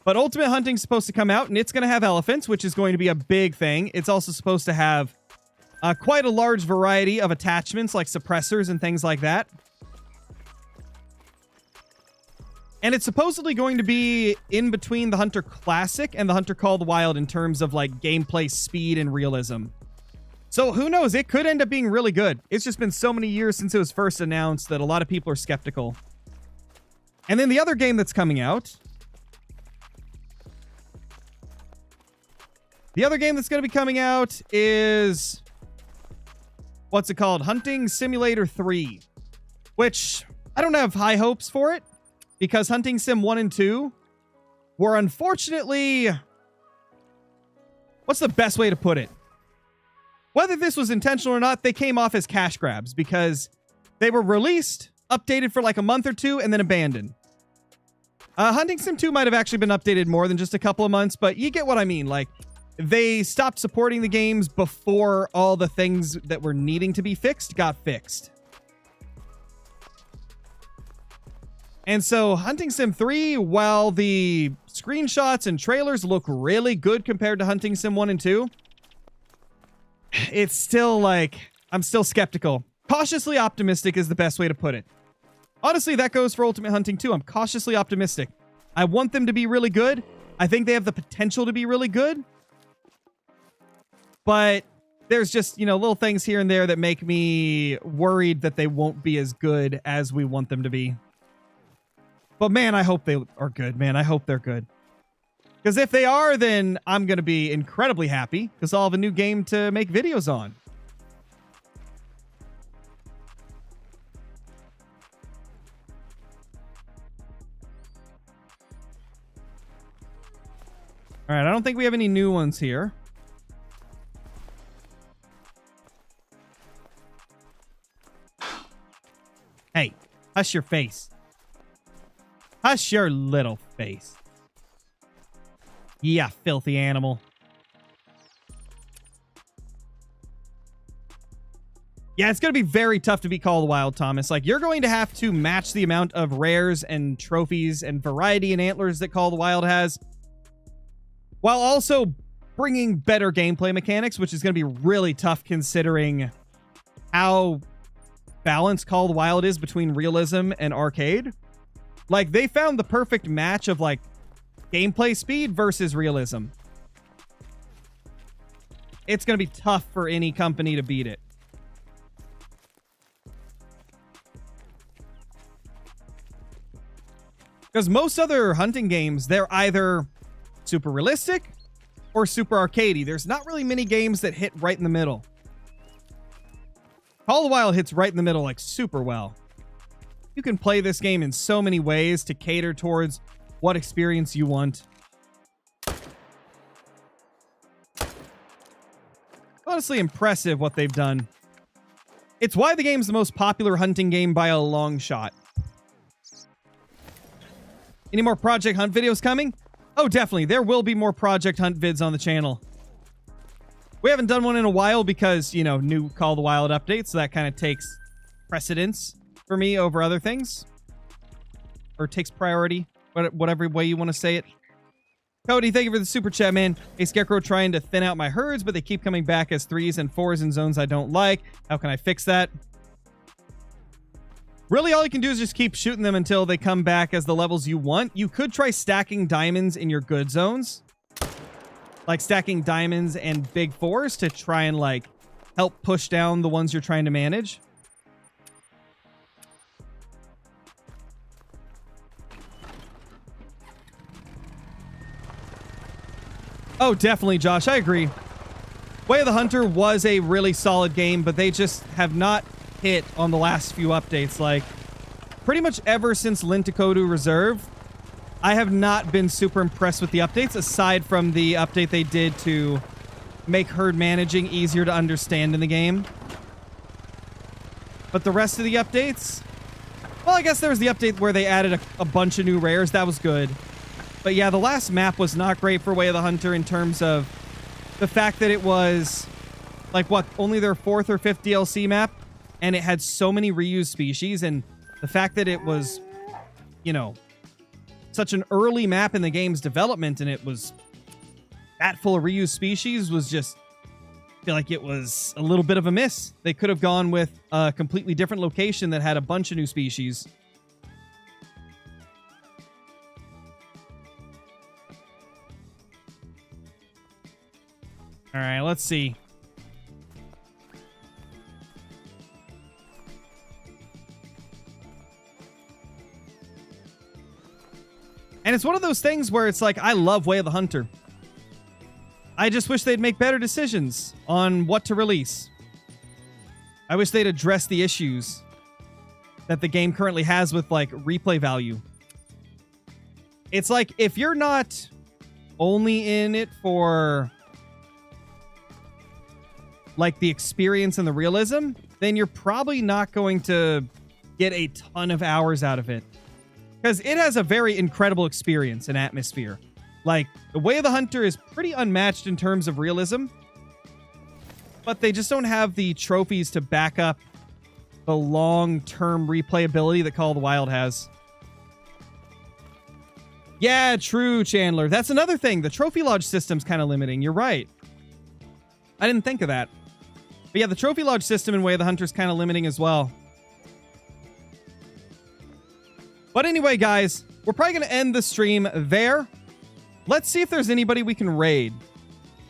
But Ultimate Hunting's supposed to come out, and it's going to have elephants, which is going to be a big thing. It's also supposed to have quite a large variety of attachments, like suppressors and things like that. And it's supposedly going to be in between the Hunter Classic and the Hunter Call the Wild in terms of like gameplay speed and realism. So who knows? It could end up being really good. It's just been so many years since it was first announced that a lot of people are skeptical. And then the other game that's coming out. The other game that's going to be coming out is... what's it called? Hunting Simulator 3. Which, I don't have high hopes for it. Because Hunting Sim 1 and 2 were unfortunately... what's the best way to put it? Whether this was intentional or not, they came off as cash grabs. Because they were released, updated for like a month or two, and then abandoned. Hunting Sim 2 might have actually been updated more than just a couple of months, but you get what I mean. Like, they stopped supporting the games before all the things that were needing to be fixed got fixed. And so Hunting Sim 3, while the screenshots and trailers look really good compared to Hunting Sim 1 and 2, it's still like, I'm still skeptical. Cautiously optimistic is the best way to put it. Honestly, that goes for Ultimate Hunting 2. I'm cautiously optimistic. I want them to be really good. I think they have the potential to be really good. But there's just, you know, little things here and there that make me worried that they won't be as good as we want them to be. But man, I hope they are good, man. I hope they're good. Because if they are, then I'm going to be incredibly happy because I'll have a new game to make videos on. All right, I don't think we have any new ones here. Hey, hush your face. Hush your little face. Yeah, filthy animal. Yeah, it's going to be very tough to beat Call of the Wild, Thomas. Like, you're going to have to match the amount of rares and trophies and variety and antlers that Call of the Wild has, while also bringing better gameplay mechanics, which is going to be really tough considering how balanced Call of the Wild is between realism and arcade. Like, they found the perfect match of, like, gameplay speed versus realism. It's going to be tough for any company to beat it. Because most other hunting games, they're either super realistic or super arcadey. There's not really many games that hit right in the middle. Call of the Wild hits right in the middle, like, super well. You can play this game in so many ways to cater towards what experience you want. Honestly impressive what they've done. It's why the game's the most popular hunting game by a long shot. Any more Project Hunt videos coming? Oh, definitely. There will be more Project Hunt vids on the channel. We haven't done one in a while because, you know, new Call of the Wild updates, so that kind of takes precedence for me over other things. Or takes priority, whatever way you want to say it. Cody, thank you for the super chat, man. Hey, Scarecrow trying to thin out my herds, but they keep coming back as 3s and 4s in zones I don't like. How can I fix that? Really, all you can do is just keep shooting them until they come back as the levels you want. You could try stacking diamonds in your good zones. Like stacking diamonds and big 4s to try and, like, help push down the ones you're trying to manage. Oh, definitely, Josh. I agree. Way of the Hunter was a really solid game, but they just have not hit on the last few updates. Like, pretty much ever since Linticodu Reserve, I have not been super impressed with the updates, aside from the update they did to make herd managing easier to understand in the game. But the rest of the updates... well, I guess there was the update where they added a bunch of new rares. That was good. But yeah, the last map was not great for Way of the Hunter in terms of the fact that it was like what, only their 4th or 5th DLC map, and it had so many reused species, and the fact that it was, you know, such an early map in the game's development, and it was that full of reused species was just, I feel like it was a little bit of a miss. They could have gone with a completely different location that had a bunch of new species. All right, let's see. And it's one of those things where it's like, I love Way of the Hunter. I just wish they'd make better decisions on what to release. I wish they'd address the issues that the game currently has with, like, replay value. It's like, if you're not only in it for, like, the experience and the realism, then you're probably not going to get a ton of hours out of it. Because it has a very incredible experience and atmosphere. Like, the Way of the Hunter is pretty unmatched in terms of realism, but they just don't have the trophies to back up the long-term replayability that Call of the Wild has. Yeah, true, Chandler. That's another thing. The Trophy Lodge system's kind of limiting. You're right. I didn't think of that. But yeah, the Trophy Lodge system in Way of the Hunter is kind of limiting as well. But anyway, guys, we're probably going to end the stream there. Let's see if there's anybody we can raid.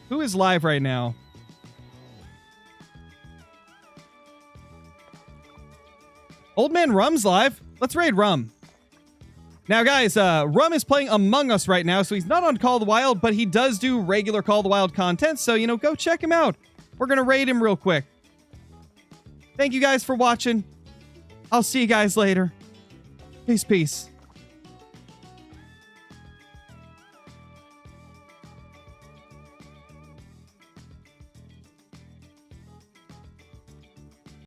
Who is live right now? Old Man Rum's live. Let's raid Rum. Now, guys, Rum is playing Among Us right now, so he's not on Call of the Wild, but he does do regular Call of the Wild content, so, you know, go check him out. We're going to raid him real quick. Thank you guys for watching. I'll see you guys later. Peace, peace.